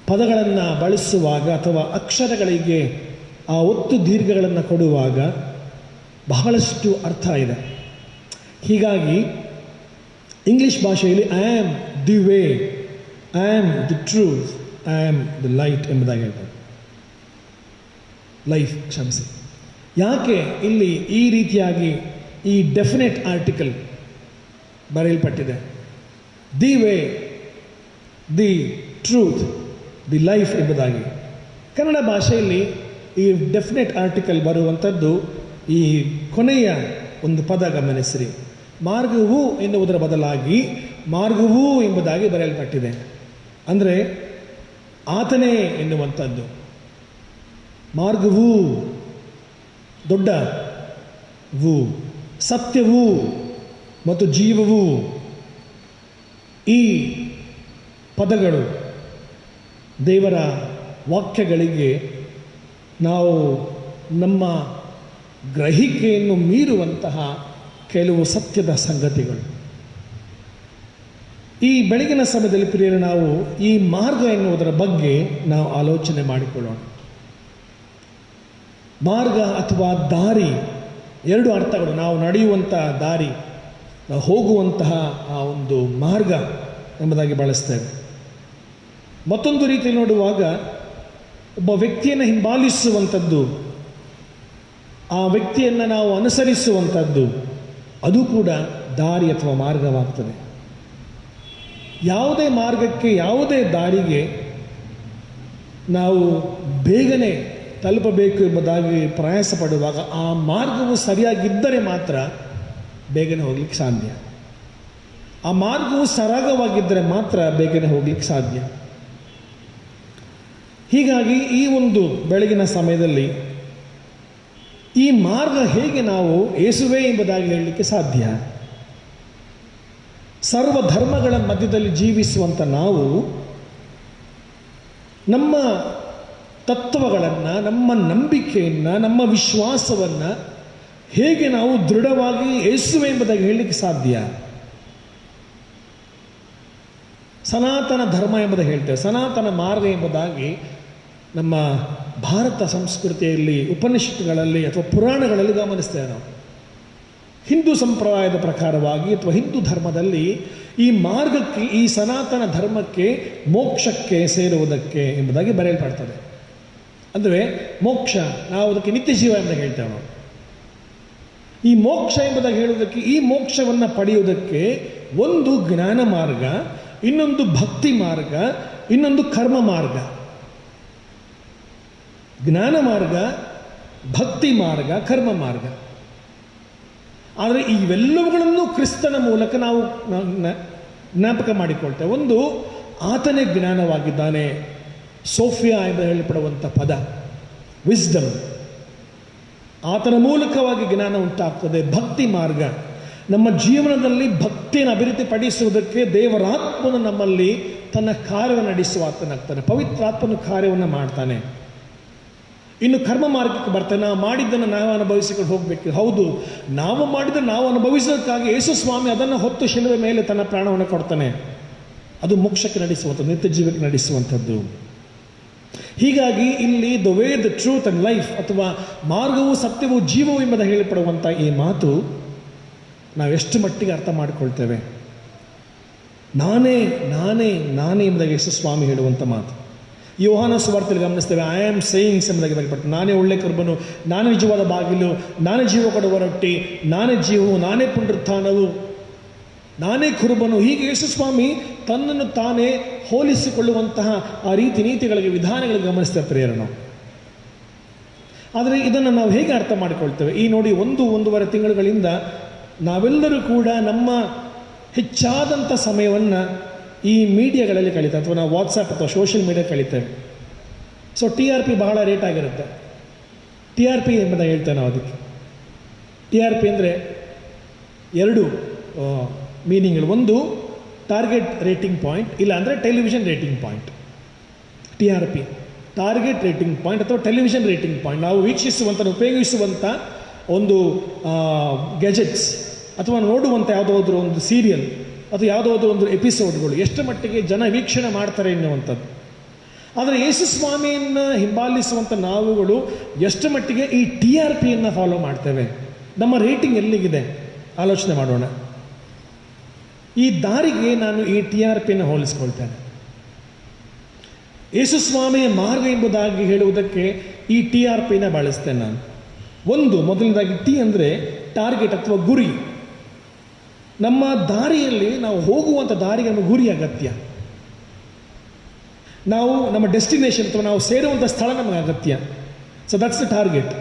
ಪದಗಳನ್ನು ಬಳಸುವಾಗ ಅಥವಾ ಅಕ್ಷರಗಳಿಗೆ ಆ ಒತ್ತು ದೀರ್ಘಗಳನ್ನು ಕೊಡುವಾಗ ಬಹಳಷ್ಟು ಅರ್ಥ ಇದೆ. ಹೀಗಾಗಿ ಇಂಗ್ಲಿಷ್ ಭಾಷೆಯಲ್ಲಿ I am the way I am the truth, I am the light ಎಂಬುದಾಗಿ ಹೇಳ್ತಾರೆ. ಲೈಫ್, ಕ್ಷಮಿಸಿ. ಯಾಕೆ ಇಲ್ಲಿ ಈ ರೀತಿಯಾಗಿ ಈ ಡೆಫಿನೆಟ್ ಆರ್ಟಿಕಲ್ ಬರೆಯಲ್ಪಟ್ಟಿದೆ? The way, the truth, the life ಎಂಬುದಾಗಿ. ಕನ್ನಡ ಭಾಷೆಯಲ್ಲಿ ಈ ಡೆಫಿನೆಟ್ ಆರ್ಟಿಕಲ್ ಬರುವಂಥದ್ದು ಈ ಕೊನೆಯ ಒಂದು ಪದ ಗಮನಿಸಿರಿ. ಮಾರ್ಗವು ಎನ್ನುವುದರ ಬದಲಾಗಿ ಮಾರ್ಗವು ಎಂಬುದಾಗಿ ಬರೆಯಲ್ಪಟ್ಟಿದೆ. ಅಂದರೆ ಆತನೇ ಎನ್ನುವಂಥದ್ದು. ಮಾರ್ಗವು, ದೊಡ್ಡ ವು, ಸತ್ಯವು ಮತ್ತು ಜೀವವು, ಈ ಪದಗಳು ದೇವರ ವಾಕ್ಯಗಳಿಗೆ ನಾವು ನಮ್ಮ ಗ್ರಹಿಕೆಯನ್ನು ಮೀರುವಂತಹ ಕೆಲವು ಸತ್ಯದ ಸಂಗತಿಗಳು. ಈ ಬೆಳಗಿನ ಸಮಯದಲ್ಲಿ ಪ್ರಿಯರೇ, ನಾವು ಈ ಮಾರ್ಗ ಎನ್ನುವುದರ ಬಗ್ಗೆ ನಾವು ಆಲೋಚನೆ ಮಾಡಿಕೊಳ್ಳೋಣ. ಮಾರ್ಗ ಅಥವಾ ದಾರಿ, ಎರಡು ಅರ್ಥಗಳು. ನಾವು ನಡೆಯುವಂತಹ ದಾರಿ, ನಾವು ಹೋಗುವಂತಹ ಆ ಒಂದು ಮಾರ್ಗ ಎಂಬುದಾಗಿ ಬಳಸ್ತೇವೆ. ಮತ್ತೊಂದು ರೀತಿಯಲ್ಲಿ ನೋಡುವಾಗ ಒಬ್ಬ ವ್ಯಕ್ತಿಯನ್ನು ಹಿಂಬಾಲಿಸುವಂಥದ್ದು, ಆ ವ್ಯಕ್ತಿಯನ್ನು ನಾವು ಅನುಸರಿಸುವಂಥದ್ದು, ಅದು ಕೂಡ ದಾರಿ ಅಥವಾ ಮಾರ್ಗವಾಗ್ತದೆ. ಯಾವುದೇ ಮಾರ್ಗಕ್ಕೆ, ಯಾವುದೇ ದಾರಿಗೆ ನಾವು ಬೇಗನೆ ತಲುಪಬೇಕು ಎಂಬುದಾಗಿ ಪ್ರಯಾಸ ಪಡುವಾಗ ಆ ಮಾರ್ಗವು ಸರಿಯಾಗಿದ್ದರೆ ಮಾತ್ರ ಬೇಗನೆ ಹೋಗ್ಲಿಕ್ಕೆ ಸಾಧ್ಯ. ಆ ಮಾರ್ಗವು ಸರಾಗವಾಗಿದ್ದರೆ ಮಾತ್ರ ಬೇಗನೆ ಹೋಗ್ಲಿಕ್ಕೆ ಸಾಧ್ಯ. ಹೀಗಾಗಿ ಈ ಒಂದು ಬೆಳಗಿನ ಸಮಯದಲ್ಲಿ ಈ ಮಾರ್ಗ ಹೇಗೆ ನಾವು ಯೇಸುವೇ ಎಂಬುದಾಗಿ ಹೇಳಲಿಕ್ಕೆ ಸಾಧ್ಯ? ಸರ್ವ ಧರ್ಮಗಳ ಮಧ್ಯದಲ್ಲಿ ಜೀವಿಸುವಂಥ ನಾವು ನಮ್ಮ ತತ್ವಗಳನ್ನು, ನಮ್ಮ ನಂಬಿಕೆಯನ್ನು, ನಮ್ಮ ವಿಶ್ವಾಸವನ್ನು ಹೇಗೆ ನಾವು ದೃಢವಾಗಿ ಯೇಸುವೆ ಎಂಬುದಾಗಿ ಹೇಳಲಿಕ್ಕೆ ಸಾಧ್ಯ? ಸನಾತನ ಧರ್ಮ ಎಂಬುದಾಗಿ ಹೇಳ್ತೇವೆ, ಸನಾತನ ಮಾರ್ಗ ಎಂಬುದಾಗಿ ನಮ್ಮ ಭಾರತ ಸಂಸ್ಕೃತಿಯಲ್ಲಿ, ಉಪನಿಷತ್ತುಗಳಲ್ಲಿ ಅಥವಾ ಪುರಾಣಗಳಲ್ಲಿ ಗಮನಿಸ್ತೇವೆ ನಾವು. ಹಿಂದೂ ಸಂಪ್ರದಾಯದ ಪ್ರಕಾರವಾಗಿ ಅಥವಾ ಹಿಂದೂ ಧರ್ಮದಲ್ಲಿ ಈ ಮಾರ್ಗಕ್ಕೆ, ಈ ಸನಾತನ ಧರ್ಮಕ್ಕೆ ಮೋಕ್ಷಕ್ಕೆ ಸೇರುವುದಕ್ಕೆ ಎಂಬುದಾಗಿ ಬರೆಯಲ್ಪಡ್ತದೆ. ಅಂದರೆ ಮೋಕ್ಷ, ನಾವು ಅದಕ್ಕೆ ನಿತ್ಯ ಜೀವ ಎಂಬುದಾಗಿ ಹೇಳ್ತೇವೆ ನಾವು. ಈ ಮೋಕ್ಷ ಎಂಬುದಾಗಿ ಹೇಳುವುದಕ್ಕೆ, ಈ ಮೋಕ್ಷವನ್ನು ಪಡೆಯುವುದಕ್ಕೆ ಒಂದು ಜ್ಞಾನ ಮಾರ್ಗ, ಇನ್ನೊಂದು ಭಕ್ತಿ ಮಾರ್ಗ, ಇನ್ನೊಂದು ಕರ್ಮ ಮಾರ್ಗ. ಜ್ಞಾನ ಮಾರ್ಗ, ಭಕ್ತಿ ಮಾರ್ಗ, ಕರ್ಮ ಮಾರ್ಗ. ಆದರೆ ಇವೆಲ್ಲವುಗಳನ್ನು ಕ್ರಿಸ್ತನ ಮೂಲಕ ನಾವು ಜ್ಞಾಪಕ ಮಾಡಿಕೊಳ್ತೇವೆ. ಒಂದು, ಆತನೇ ಜ್ಞಾನವಾಗಿದ್ದಾನೆ, ಸೋಫಿಯಾ ಎಂದು ಹೇಳಲ್ಪಡುವಂಥ ಪದ, ವಿಸ್ಡಮ್. ಆತನ ಮೂಲಕವಾಗಿ ಜ್ಞಾನ ಉಂಟಾಗ್ತದೆ. ಭಕ್ತಿ ಮಾರ್ಗ, ನಮ್ಮ ಜೀವನದಲ್ಲಿ ಭಕ್ತಿಯನ್ನು ಅಭಿವೃದ್ಧಿಪಡಿಸುವುದಕ್ಕೆ ದೇವರಾತ್ಮನು ನಮ್ಮಲ್ಲಿ ತನ್ನ ಕಾರ್ಯವನ್ನು ನಡೆಸುವ ಆತನಾಗ್ತಾನೆ. ಪವಿತ್ರಾತ್ಮನ ಕಾರ್ಯವನ್ನು ಮಾಡ್ತಾನೆ. ಇನ್ನು ಕರ್ಮ ಮಾರ್ಗಕ್ಕೆ ಬರ್ತಾನೆ. ನಾವು ಮಾಡಿದ್ದನ್ನು ನಾವು ಅನುಭವಿಸಿಕೊಂಡು ಹೋಗಬೇಕು. ಹೌದು, ನಾವು ಮಾಡಿದ್ದನ್ನು ನಾವು ಅನುಭವಿಸೋದಕ್ಕಾಗಿ ಯೇಸು ಸ್ವಾಮಿ ಅದನ್ನು ಹೊತ್ತು ಶಿಲುವೆ ಮೇಲೆ ತನ್ನ ಪ್ರಾಣವನ್ನು ಕೊಡ್ತಾನೆ. ಅದು ಮೋಕ್ಷಕ್ಕೆ ನಡೆಸುವಂಥದ್ದು, ನಿತ್ಯ ಜೀವಕ್ಕೆ ನಡೆಸುವಂಥದ್ದು. ಹೀಗಾಗಿ ಇಲ್ಲಿ the way, the truth and life, ಅಥವಾ ಮಾರ್ಗವು, ಸತ್ಯವು, ಜೀವವು ಎಂಬುದಾಗಿ ಹೇಳಲ್ಪಡುವಂಥ ಈ ಮಾತು ನಾವೆಷ್ಟು ಮಟ್ಟಿಗೆ ಅರ್ಥ ಮಾಡಿಕೊಳ್ತೇವೆ? ನಾನೇ ನಾನೇ ನಾನೇ ಎಂಬುದಾಗಿ ಯೇಸು ಸ್ವಾಮಿ ಹೇಳುವಂಥ ಮಾತು. ಯೋಹಾನ ಸುವಾರ್ತೆಯಲ್ಲಿ ಗಮನಿಸ್ತೇವೆ, ಐ ಆಮ್ ಸೇಯಿಂಗ್ಸ್ ಎಂಬುದಾಗಿ ಬರೆಯಲ್ಪಡ್ತದೆ. ನಾನೇ ಒಳ್ಳೆ ಕರುಬನು, ನಾನೇ ನಿಜವಾದ ಬಾಗಿಲು, ನಾನೇ ಜೀವ ಕೊಡುವ ರೊಟ್ಟಿ, ನಾನೇ ಜೀವವು, ನಾನೇ ಪುನರುತ್ಥಾನವು, ನಾನೇ ಕುರುಬನು. ಹೀಗೆ ಯೇಸು ಸ್ವಾಮಿ ತನ್ನನ್ನು ತಾನೇ ಹೋಲಿಸಿಕೊಳ್ಳುವಂತಹ ಆ ರೀತಿ ನೀತಿಗಳಿಗೆ, ವಿಧಾನಗಳಿಗೆ ಗಮನಿಸ್ತೇವೆ ಪ್ರೇರಣೆ. ಆದರೆ ಇದನ್ನು ನಾವು ಹೇಗೆ ಅರ್ಥ ಮಾಡಿಕೊಳ್ತೇವೆ? ಈ ನೋಡಿ, 1-1.5 ತಿಂಗಳುಗಳಿಂದ ನಾವೆಲ್ಲರೂ ಕೂಡ ನಮ್ಮ ಹೆಚ್ಚಾದಂಥ ಸಮಯವನ್ನು ಈ ಮೀಡಿಯಾಗಳಲ್ಲಿ ಕಳೀತೇವೆ, ಅಥವಾ ನಾವು ವಾಟ್ಸಪ್ ಅಥವಾ ಸೋಷಿಯಲ್ ಮೀಡಿಯಾ ಕಳೀತೇವೆ. ಸೊ TRP ಬಹಳ ರೇಟ್ ಆಗಿರುತ್ತೆ. TRP ಎಂಬುದಾಗಿ ಹೇಳ್ತೇವೆ ನಾವು. ಅದಕ್ಕೆ TRP ಅಂದರೆ 2 ಮೀನಿಂಗ್ಗಳು. ಒಂದು, ಟಾರ್ಗೆಟ್ ರೇಟಿಂಗ್ ಪಾಯಿಂಟ್, ಇಲ್ಲ ಅಂದರೆ television rating point. TRP target rating point ಅಥವಾ ಟೆಲಿವಿಷನ್ ರೇಟಿಂಗ್ ಪಾಯಿಂಟ್. ನಾವು ವೀಕ್ಷಿಸುವಂಥ, ಉಪಯೋಗಿಸುವಂಥ ಒಂದು ಗ್ಯಾಜೆಟ್ಸ್ ಅಥವಾ ನೋಡುವಂಥ ಯಾವುದಾದ್ರೂ ಒಂದು ಸೀರಿಯಲ್ ಅಥವಾ ಯಾವುದಾದ್ರೂ ಒಂದು ಎಪಿಸೋಡ್ಗಳು ಎಷ್ಟು ಮಟ್ಟಿಗೆ ಜನ ವೀಕ್ಷಣೆ ಮಾಡ್ತಾರೆ ಎನ್ನುವಂಥದ್ದು. ಆದರೆ ಯೇಸು ಸ್ವಾಮಿಯನ್ನು ಹಿಂಬಾಲಿಸುವಂಥ ನಾವುಗಳು ಎಷ್ಟು ಮಟ್ಟಿಗೆ ಈ TRPಯನ್ನು ಫಾಲೋ ಮಾಡ್ತೇವೆ? ನಮ್ಮ ರೇಟಿಂಗ್ ಎಲ್ಲಿಗಿದೆ ಆಲೋಚನೆ ಮಾಡೋಣ. ಈ ದಾರಿಗೆ ನಾನು ಈ TRPಯನ್ನು ಹೋಲಿಸ್ಕೊಳ್ತೇನೆ. ಯೇಸುಸ್ವಾಮಿಯ ಮಾರ್ಗ ಎಂಬುದಾಗಿ ಹೇಳುವುದಕ್ಕೆ ಈ TRPನ ಬಳಸ್ತೇನೆ ನಾನು. ಮೊದಲನೇದಾಗಿ ಟಿ ಅಂದರೆ ಟಾರ್ಗೆಟ್ ಅಥವಾ ಗುರಿ. ನಮ್ಮ ದಾರಿಯಲ್ಲಿ ನಾವು ಹೋಗುವಂಥ ದಾರಿಗೆ ನಮ್ಮ ಗುರಿ ಅಗತ್ಯ. ನಾವು ನಮ್ಮ ಡೆಸ್ಟಿನೇಷನ್ ಅಥವಾ ನಾವು ಸೇರುವಂಥ ಸ್ಥಳ ನಮಗೆ ಅಗತ್ಯ. So that's the target.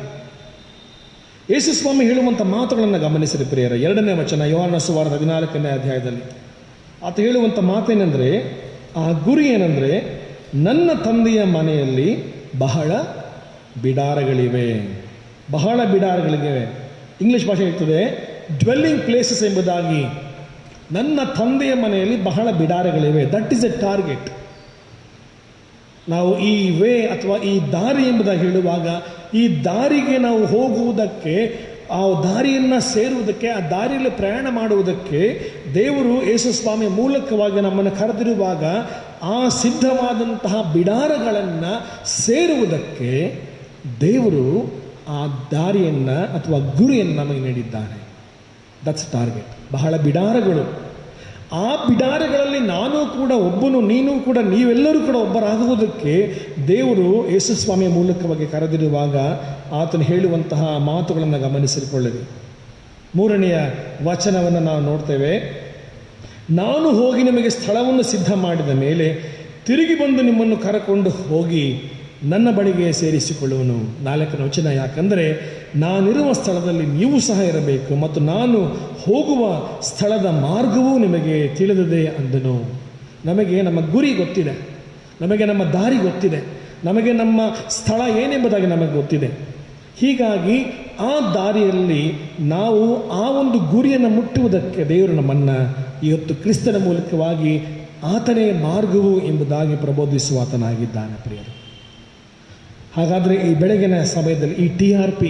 ಯೇಸುಸ್ವಾಮಿ ಹೇಳುವಂಥ ಮಾತುಗಳನ್ನು ಗಮನಿಸಿರಿ ಪ್ರಿಯರ. 2ನೇ ವಚನ ಯೋಹಾನ ಸುವಾರ್ತೆ 14ನೇ ಅಧ್ಯಾಯದಲ್ಲಿ ಆತ ಹೇಳುವಂಥ ಮಾತೇನೆಂದರೆ, ಆ ಗುರಿ ಏನಂದರೆ, ನನ್ನ ತಂದೆಯ ಮನೆಯಲ್ಲಿ ಬಹಳ ಬಿಡಾರಗಳಿವೆ. ಬಹಳ ಬಿಡಾರಗಳಿವೆ. ಇಂಗ್ಲಿಷ್ ಭಾಷೆ ಹೇಳ್ತದೆ ಡ್ವೆಲ್ಲಿಂಗ್ ಪ್ಲೇಸಸ್ ಎಂಬುದಾಗಿ. ನನ್ನ ತಂದೆಯ ಮನೆಯಲ್ಲಿ ಬಹಳ ಬಿಡಾರಗಳಿವೆ. That is a target. ನಾವು ಈ ವೇ ಅಥವಾ ಈ ದಾರಿ ಎಂಬುದಾಗಿ ಹೇಳುವಾಗ, ಈ ದಾರಿಗೆ ನಾವು ಹೋಗುವುದಕ್ಕೆ, ಆ ದಾರಿಯನ್ನು ಸೇರುವುದಕ್ಕೆ, ಆ ದಾರಿಯಲ್ಲಿ ಪ್ರಯಾಣ ಮಾಡುವುದಕ್ಕೆ ದೇವರು ಯೇಸುಸ್ವಾಮಿ ಮೂಲಕವಾಗಿ ನಮ್ಮನ್ನು ಕರೆದಿರುವಾಗ, ಆ ಸಿದ್ಧವಾದಂತಹ ಬಿಡಾರಗಳನ್ನು ಸೇರುವುದಕ್ಕೆ ದೇವರು ಆ ದಾರಿಯನ್ನು ಅಥವಾ ಗುರಿಯನ್ನು ನಮಗೆ ನೀಡಿದ್ದಾನೆ. That's target. ಬಹಳ ಬಿಡಾರಗಳು. ಆ ಬಿಡಾರಗಳಲ್ಲಿ ನಾನು ಕೂಡ ಒಬ್ಬನು, ನೀನು ಕೂಡ, ನೀವೆಲ್ಲರೂ ಕೂಡ ಒಬ್ಬರಾಗುವುದಕ್ಕೆ ದೇವರು ಯೇಸುಸ್ವಾಮಿಯ ಮೂಲಕವಾಗಿ ಕರೆದಿರುವಾಗ ಆತನು ಹೇಳುವಂತಹ ಮಾತುಗಳನ್ನು ಗಮನಿಸಿಕೊಳ್ಳಿರಿ. 3ನೆಯ ವಚನವನ್ನು ನಾವು ನೋಡ್ತೇವೆ. ನಾನು ಹೋಗಿ ನಿಮಗೆ ಸ್ಥಳವನ್ನು ಸಿದ್ಧ ಮಾಡಿದ ಮೇಲೆ ತಿರುಗಿ ಬಂದು ನಿಮ್ಮನ್ನು ಕರಕೊಂಡು ಹೋಗಿ ನನ್ನ ಬಳಿಗೆ ಸೇರಿಸಿಕೊಳ್ಳುವನು. 4ನೇ ವಚನ, ಯಾಕಂದರೆ ನಾನಿರುವ ಸ್ಥಳದಲ್ಲಿ ನೀವು ಸಹ ಇರಬೇಕು ಮತ್ತು ನಾನು ಹೋಗುವ ಸ್ಥಳದ ಮಾರ್ಗವೂ ನಿಮಗೆ ತಿಳಿದಿದೆ ಅಂದನು. ನಮಗೆ ನಮ್ಮ ಗುರಿ ಗೊತ್ತಿದೆ, ನಮಗೆ ನಮ್ಮ ದಾರಿ ಗೊತ್ತಿದೆ, ನಮಗೆ ನಮ್ಮ ಸ್ಥಳ ಏನೆಂಬುದಾಗಿ ನಮಗೆ ಗೊತ್ತಿದೆ. ಹೀಗಾಗಿ ಆ ದಾರಿಯಲ್ಲಿ ನಾವು ಆ ಒಂದು ಗುರಿಯನ್ನು ಮುಟ್ಟುವುದಕ್ಕೆ ದೇವರು ನಮ್ಮನ್ನು ಇವತ್ತು ಕ್ರಿಸ್ತನ ಮೂಲಕವಾಗಿ ಆತನೇ ಮಾರ್ಗವು ಎಂಬುದಾಗಿ ಪ್ರಬೋಧಿಸುವ ಆತನಾಗಿದ್ದಾನೆ ಪ್ರಿಯರು. ಹಾಗಾದರೆ ಈ ಬೆಳಗಿನ ಸಮಯದಲ್ಲಿ ಈ TRP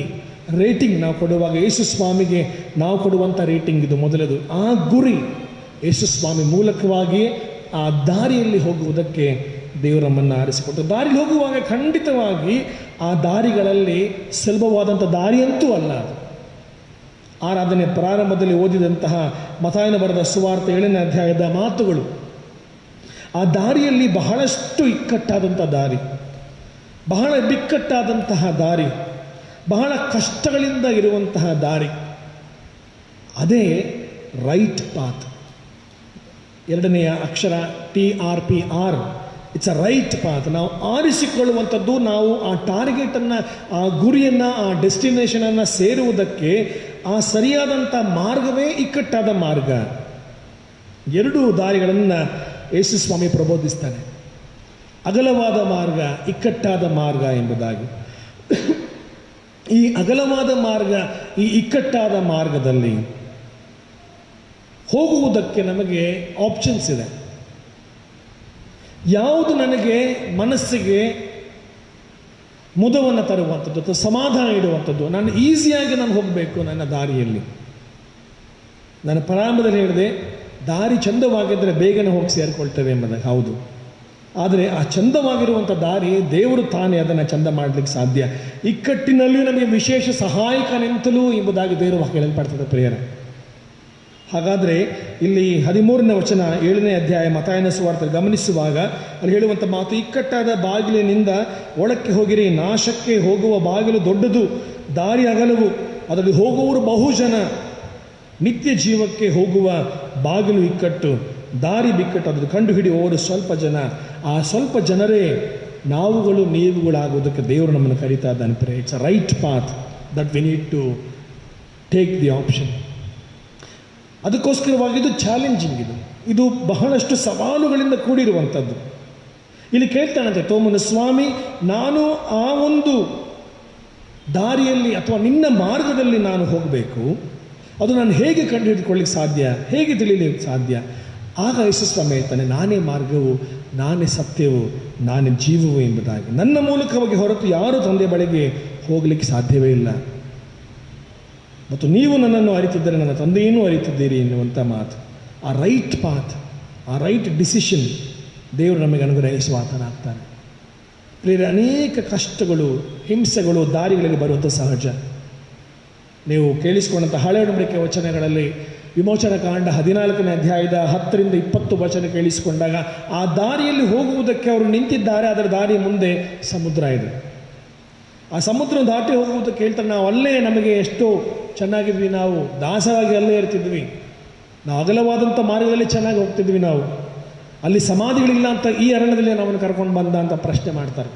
ರೇಟಿಂಗ್ ನಾವು ಕೊಡುವಾಗ ಯೇಸುಸ್ವಾಮಿಗೆ ನಾವು ಕೊಡುವಂಥ ರೇಟಿಂಗ್ ಇದು ಮೊದಲದು. ಆ ಗುರಿ ಯೇಸುಸ್ವಾಮಿ ಮೂಲಕವಾಗಿ ಆ ದಾರಿಯಲ್ಲಿ ಹೋಗುವುದಕ್ಕೆ ದೇವರು ನಮ್ಮನ್ನು ಆರಿಸಿಕೊಟ್ಟು. ದಾರಿಯಲ್ಲಿ ಹೋಗುವಾಗ ಖಂಡಿತವಾಗಿ ಆ ದಾರಿಗಳಲ್ಲಿ ಸುಲಭವಾದಂಥ ದಾರಿಯಂತೂ ಅಲ್ಲ ಅದು. ಆರಾಧನೆ ಪ್ರಾರಂಭದಲ್ಲಿ ಓದಿದಂತಹ ಮತ್ತಾಯನ ಬರೆದ ಸುವಾರ್ತೆ 7ನೇ ಅಧ್ಯಾಯದ ಮಾತುಗಳು, ಆ ದಾರಿಯಲ್ಲಿ ಬಹಳಷ್ಟು ಇಕ್ಕಟ್ಟಾದಂಥ ದಾರಿ, ಬಹಳ ಬಿಕ್ಕಟ್ಟಾದಂತಹ ದಾರಿ, ಬಹಳ ಕಷ್ಟಗಳಿಂದ ಇರುವಂತಹ ದಾರಿ. ಅದೇ ರೈಟ್ ಪಾತ್. 2ನೆಯ ಅಕ್ಷರ TRPR. It's a right path. ನಾವು ಆರಿಸಿಕೊಳ್ಳುವಂಥದ್ದು, ನಾವು ಆ ಟಾರ್ಗೆಟನ್ನು, ಆ ಗುರಿಯನ್ನು, ಆ ಡೆಸ್ಟಿನೇಷನನ್ನು ಸೇರುವುದಕ್ಕೆ ಆ ಸರಿಯಾದಂಥ ಮಾರ್ಗವೇ ಇಕ್ಕಟ್ಟಾದ ಮಾರ್ಗ. 2 ದಾರಿಗಳನ್ನು ಯೇಸುಸ್ವಾಮಿ ಪ್ರಬೋಧಿಸ್ತಾನೆ. ಅಗಲವಾದ ಮಾರ್ಗ, ಇಕ್ಕಟ್ಟಾದ ಮಾರ್ಗ ಎಂಬುದಾಗಿ. ಈ ಅಗಲವಾದ ಮಾರ್ಗ, ಈ ಇಕ್ಕಟ್ಟಾದ ಮಾರ್ಗದಲ್ಲಿ ಹೋಗುವುದಕ್ಕೆ ನಮಗೆ ಆಪ್ಷನ್ಸ್ ಇದೆ. ಯಾವುದು ನನಗೆ ಮನಸ್ಸಿಗೆ ಮುದವನ್ನು ತರುವಂಥದ್ದು ಅಥವಾ ಸಮಾಧಾನ ಇಡುವಂಥದ್ದು, ನಾನು ಈಸಿಯಾಗಿ ನಾನು ಹೋಗಬೇಕು ನನ್ನ ದಾರಿಯಲ್ಲಿ. ನಾನು ಪ್ರಾರಂಭದಲ್ಲಿ ಹೇಳಿದೆ, ದಾರಿ ಚಂದವಾಗಿದ್ದರೆ ಬೇಗನೆ ಹೋಗಿ ಸೇರಿಕೊಳ್ತೇವೆ ಎಂಬುದಾಗಿ. ಹೌದು, ಆದರೆ ಆ ಚಂದವಾಗಿರುವಂಥ ದಾರಿ ದೇವರು ತಾನೇ ಅದನ್ನು ಚಂದ ಮಾಡಲಿಕ್ಕೆ ಸಾಧ್ಯ. ಇಕ್ಕಟ್ಟಿನಲ್ಲಿಯೂ ನಮಗೆ ವಿಶೇಷ ಸಹಾಯಕನೆಂತಲೂ ಎಂಬುದಾಗಿ ದೇವರು ಹೇಳಲ್ಪಡ್ತದೆ ಪ್ರಿಯರ. ಹಾಗಾದರೆ ಇಲ್ಲಿ 13ನೇ ವಚನ 7ನೇ ಅಧ್ಯಾಯ ಮತ್ತಾಯನ ಸುವಾರ್ತೆ ಗಮನಿಸುವಾಗ ಅಲ್ಲಿ ಹೇಳುವಂಥ ಮಾತು, ಇಕ್ಕಟ್ಟಾದ ಬಾಗಿಲಿನಿಂದ ಒಳಕ್ಕೆ ಹೋಗಿರಿ, ನಾಶಕ್ಕೆ ಹೋಗುವ ಬಾಗಿಲು ದೊಡ್ಡದು, ದಾರಿ ಅಗಲವು, ಅದರಲ್ಲಿ ಹೋಗುವವರು ಬಹುಜನ, ನಿತ್ಯ ಜೀವಕ್ಕೆ ಹೋಗುವ ಬಾಗಿಲು ಇಕ್ಕಟ್ಟು, ದಾರಿ ಬಿಕ್ಕಟ್ಟು, ಅದನ್ನು ಕಂಡು ಹಿಡಿಯುವವರು ಸ್ವಲ್ಪ ಜನ. ಆ ಸ್ವಲ್ಪ ಜನರೇ ನಾವುಗಳು, ನೀವುಗಳಾಗುವುದಕ್ಕೆ ದೇವರು ನಮ್ಮನ್ನು ಕರೀತಾ ಇದ್ದಾನೆ. It's a right path that we need to take the option. ಅದಕ್ಕೋಸ್ಕರವಾಗಿ ಇದು ಚಾಲೆಂಜಿಂಗ್, ಇದು ಬಹಳಷ್ಟು ಸವಾಲುಗಳಿಂದ ಕೂಡಿರುವಂಥದ್ದು. ಇಲ್ಲಿ ಕೇಳ್ತಾನಂತೆ ತೋಮನ, ಸ್ವಾಮಿ, ನಾನು ಆ ಒಂದು ದಾರಿಯಲ್ಲಿ ಅಥವಾ ನಿನ್ನ ಮಾರ್ಗದಲ್ಲಿ ನಾನು ಹೋಗಬೇಕು, ಅದು ನಾನು ಹೇಗೆ ಕಂಡು ಹಿಡಿದುಕೊಳ್ಳಿಕ್ಕೆ ಸಾಧ್ಯ, ಹೇಗೆ ತಿಳಿಯಲಿಕ್ಕೆ ಸಾಧ್ಯ? ಆಗ ಯೇಸುಸ್ವಾಮಿ ಹೇಳ್ತಾನೆ, ನಾನೇ ಮಾರ್ಗವು, ನಾನೇ ಸತ್ಯವು, ನಾನೇ ಜೀವವು ಎಂಬುದಾಗಿ. ನನ್ನ ಮೂಲಕವಾಗಿ ಹೊರತು ಯಾರೂ ತಂದೆ ಬಳಿಗೆ ಹೋಗಲಿಕ್ಕೆ ಸಾಧ್ಯವೇ ಇಲ್ಲ. ಮತ್ತು ನೀವು ನನ್ನನ್ನು ಅರಿತಿದ್ದರೆ ನನ್ನ ತಂದೆಯನ್ನೂ ಅರಿತಿದ್ದೀರಿ ಎನ್ನುವಂಥ ಮಾತು. ಆ ರೈಟ್ ಪಾತ್, ಆ ರೈಟ್ ಡಿಸಿಷನ್ ದೇವರು ನಮಗೆ ಅನುಗ್ರಹಿಸುವ ಆತನಾಗ್ತಾನೆ. ಪ್ರಿಯರೇ, ಅನೇಕ ಕಷ್ಟಗಳು, ಹಿಂಸೆಗಳು ದಾರಿಗಳಲ್ಲಿ ಬರುವಂಥ ಸಹಜ. ನೀವು ಕೇಳಿಸಿಕೊಂಡಂಥ ಹಳೆಯ ಒಡಂಬಡಿಕೆ ವಚನಗಳಲ್ಲಿ ವಿಮೋಚನಕಾಂಡ 14ನೇ ಅಧ್ಯಾಯದ 10ರಿಂದ 20 ವಚನ ಕೇಳಿಸಿಕೊಂಡಾಗ ಆ ದಾರಿಯಲ್ಲಿ ಹೋಗುವುದಕ್ಕೆ ಅವರು ನಿಂತಿದ್ದಾರೆ. ಅದರ ದಾರಿ ಮುಂದೆ ಸಮುದ್ರ ಇದೆ. ಆ ಸಮುದ್ರ ದಾಟಿ ಹೋಗುವುದಕ್ಕೆ ಹೇಳ್ತಾರೆ, ನಾವು ಅಲ್ಲೇ ನಮಗೆ ಎಷ್ಟೋ ಚೆನ್ನಾಗಿದ್ವಿ, ನಾವು ದಾಸರಾಗಿ ಅಲ್ಲೇ ಇರ್ತಿದ್ವಿ, ನಾವು ಅಗಲವಾದಂಥ ಮಾರ್ಗದಲ್ಲಿ ಚೆನ್ನಾಗಿ ಹೋಗ್ತಿದ್ವಿ, ನಾವು ಅಲ್ಲಿ ಸಮಾಧಿಗಳಿಲ್ಲ ಅಂತ ಈ ಅರಣ್ಯದಲ್ಲಿ ನಾವನ್ನು ಕರ್ಕೊಂಡು ಬಂದ ಅಂತ ಪ್ರಶ್ನೆ ಮಾಡ್ತಾರೆ.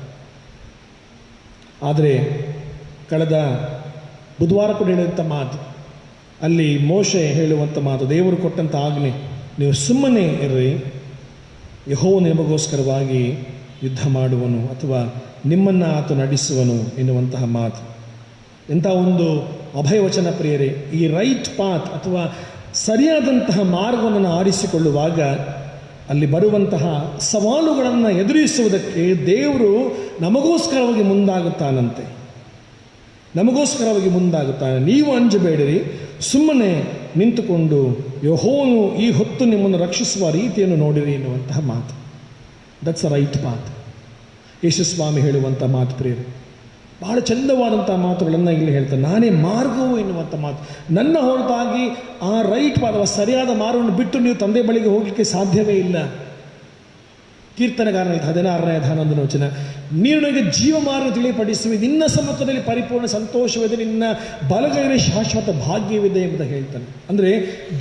ಆದರೆ ಕಳೆದ ಬುಧವಾರ ಕೂಡ ಹೇಳಿದಂಥ ಮಾತು, ಅಲ್ಲಿ ಮೋಶೆ ಹೇಳುವಂಥ ಮಾತು, ದೇವರು ಕೊಟ್ಟಂಥ ಆಜ್ಞೆ, ನೀವು ಸುಮ್ಮನೆ ಇರ್ರಿ, ಯೆಹೋವನು ನಿಮಗೋಸ್ಕರವಾಗಿ ಯುದ್ಧ ಮಾಡುವನು ಅಥವಾ ನಿಮ್ಮನ್ನು ಆತ ನಡೆಸುವನು ಎನ್ನುವಂತಹ ಮಾತು. ಎಂಥ ಒಂದು ಅಭಯವಚನ ಪ್ರಿಯರೇ. ಈ ರೈಟ್ ಪಾತ್ ಅಥವಾ ಸರಿಯಾದಂತಹ ಮಾರ್ಗವನ್ನು ಆರಿಸಿಕೊಳ್ಳುವಾಗ ಅಲ್ಲಿ ಬರುವಂತಹ ಸವಾಲುಗಳನ್ನು ಎದುರಿಸುವುದಕ್ಕೆ ದೇವರು ನಮಗೋಸ್ಕರವಾಗಿ ಮುಂದಾಗುತ್ತಾನಂತೆ, ನಮಗೋಸ್ಕರವಾಗಿ ಮುಂದಾಗುತ್ತಾನೆ. ನೀವು ಅಂಜಬೇಡಿರಿ, ಸುಮ್ಮನೆ ನಿಂತುಕೊಂಡು ಯೆಹೋವನು ಈ ಹೊತ್ತು ನಿಮ್ಮನ್ನು ರಕ್ಷಿಸುವ ರೀತಿಯನ್ನು ನೋಡಿರಿ ಎನ್ನುವಂತಹ ಮಾತು. That's a right path. ಯೇಸುಸ್ವಾಮಿ ಹೇಳುವಂಥ ಮಾತು ಪ್ರಿಯರೇ, ಬಹಳ ಚಂದವಾದಂಥ ಮಾತುಗಳನ್ನು ಇಲ್ಲಿ ಹೇಳ್ತಾರೆ. ನಾನೇ ಮಾರ್ಗವು ಎನ್ನುವಂಥ ಮಾತು. ನನ್ನ ಹೊರತಾಗಿ ಆ ರೈಟ್ ಪಾತ್ ಅಥವಾ ಸರಿಯಾದ ಮಾರ್ಗವನ್ನು ಬಿಟ್ಟು ನೀವು ತಂದೆ ಬಳಿಗೆ ಹೋಗಲಿಕ್ಕೆ ಸಾಧ್ಯವೇ ಇಲ್ಲ. ಕೀರ್ತನೆಗಾರನ 16ನೇ 11ನೇ ವಚನ, ನೀನು ನನಗೆ ಜೀವ ಮಾರ್ಗ ತಿಳಿಪಡಿಸುವೆ, ನಿನ್ನ ಸಮ್ಮುಖದಲ್ಲಿ ಪರಿಪೂರ್ಣ ಸಂತೋಷವಿದೆ, ನಿನ್ನ ಬಲಗೈಯಲ್ಲಿ ಶಾಶ್ವತ ಭಾಗ್ಯವಿದೆ ಎಂಬುದು ಹೇಳ್ತಾನೆ. ಅಂದರೆ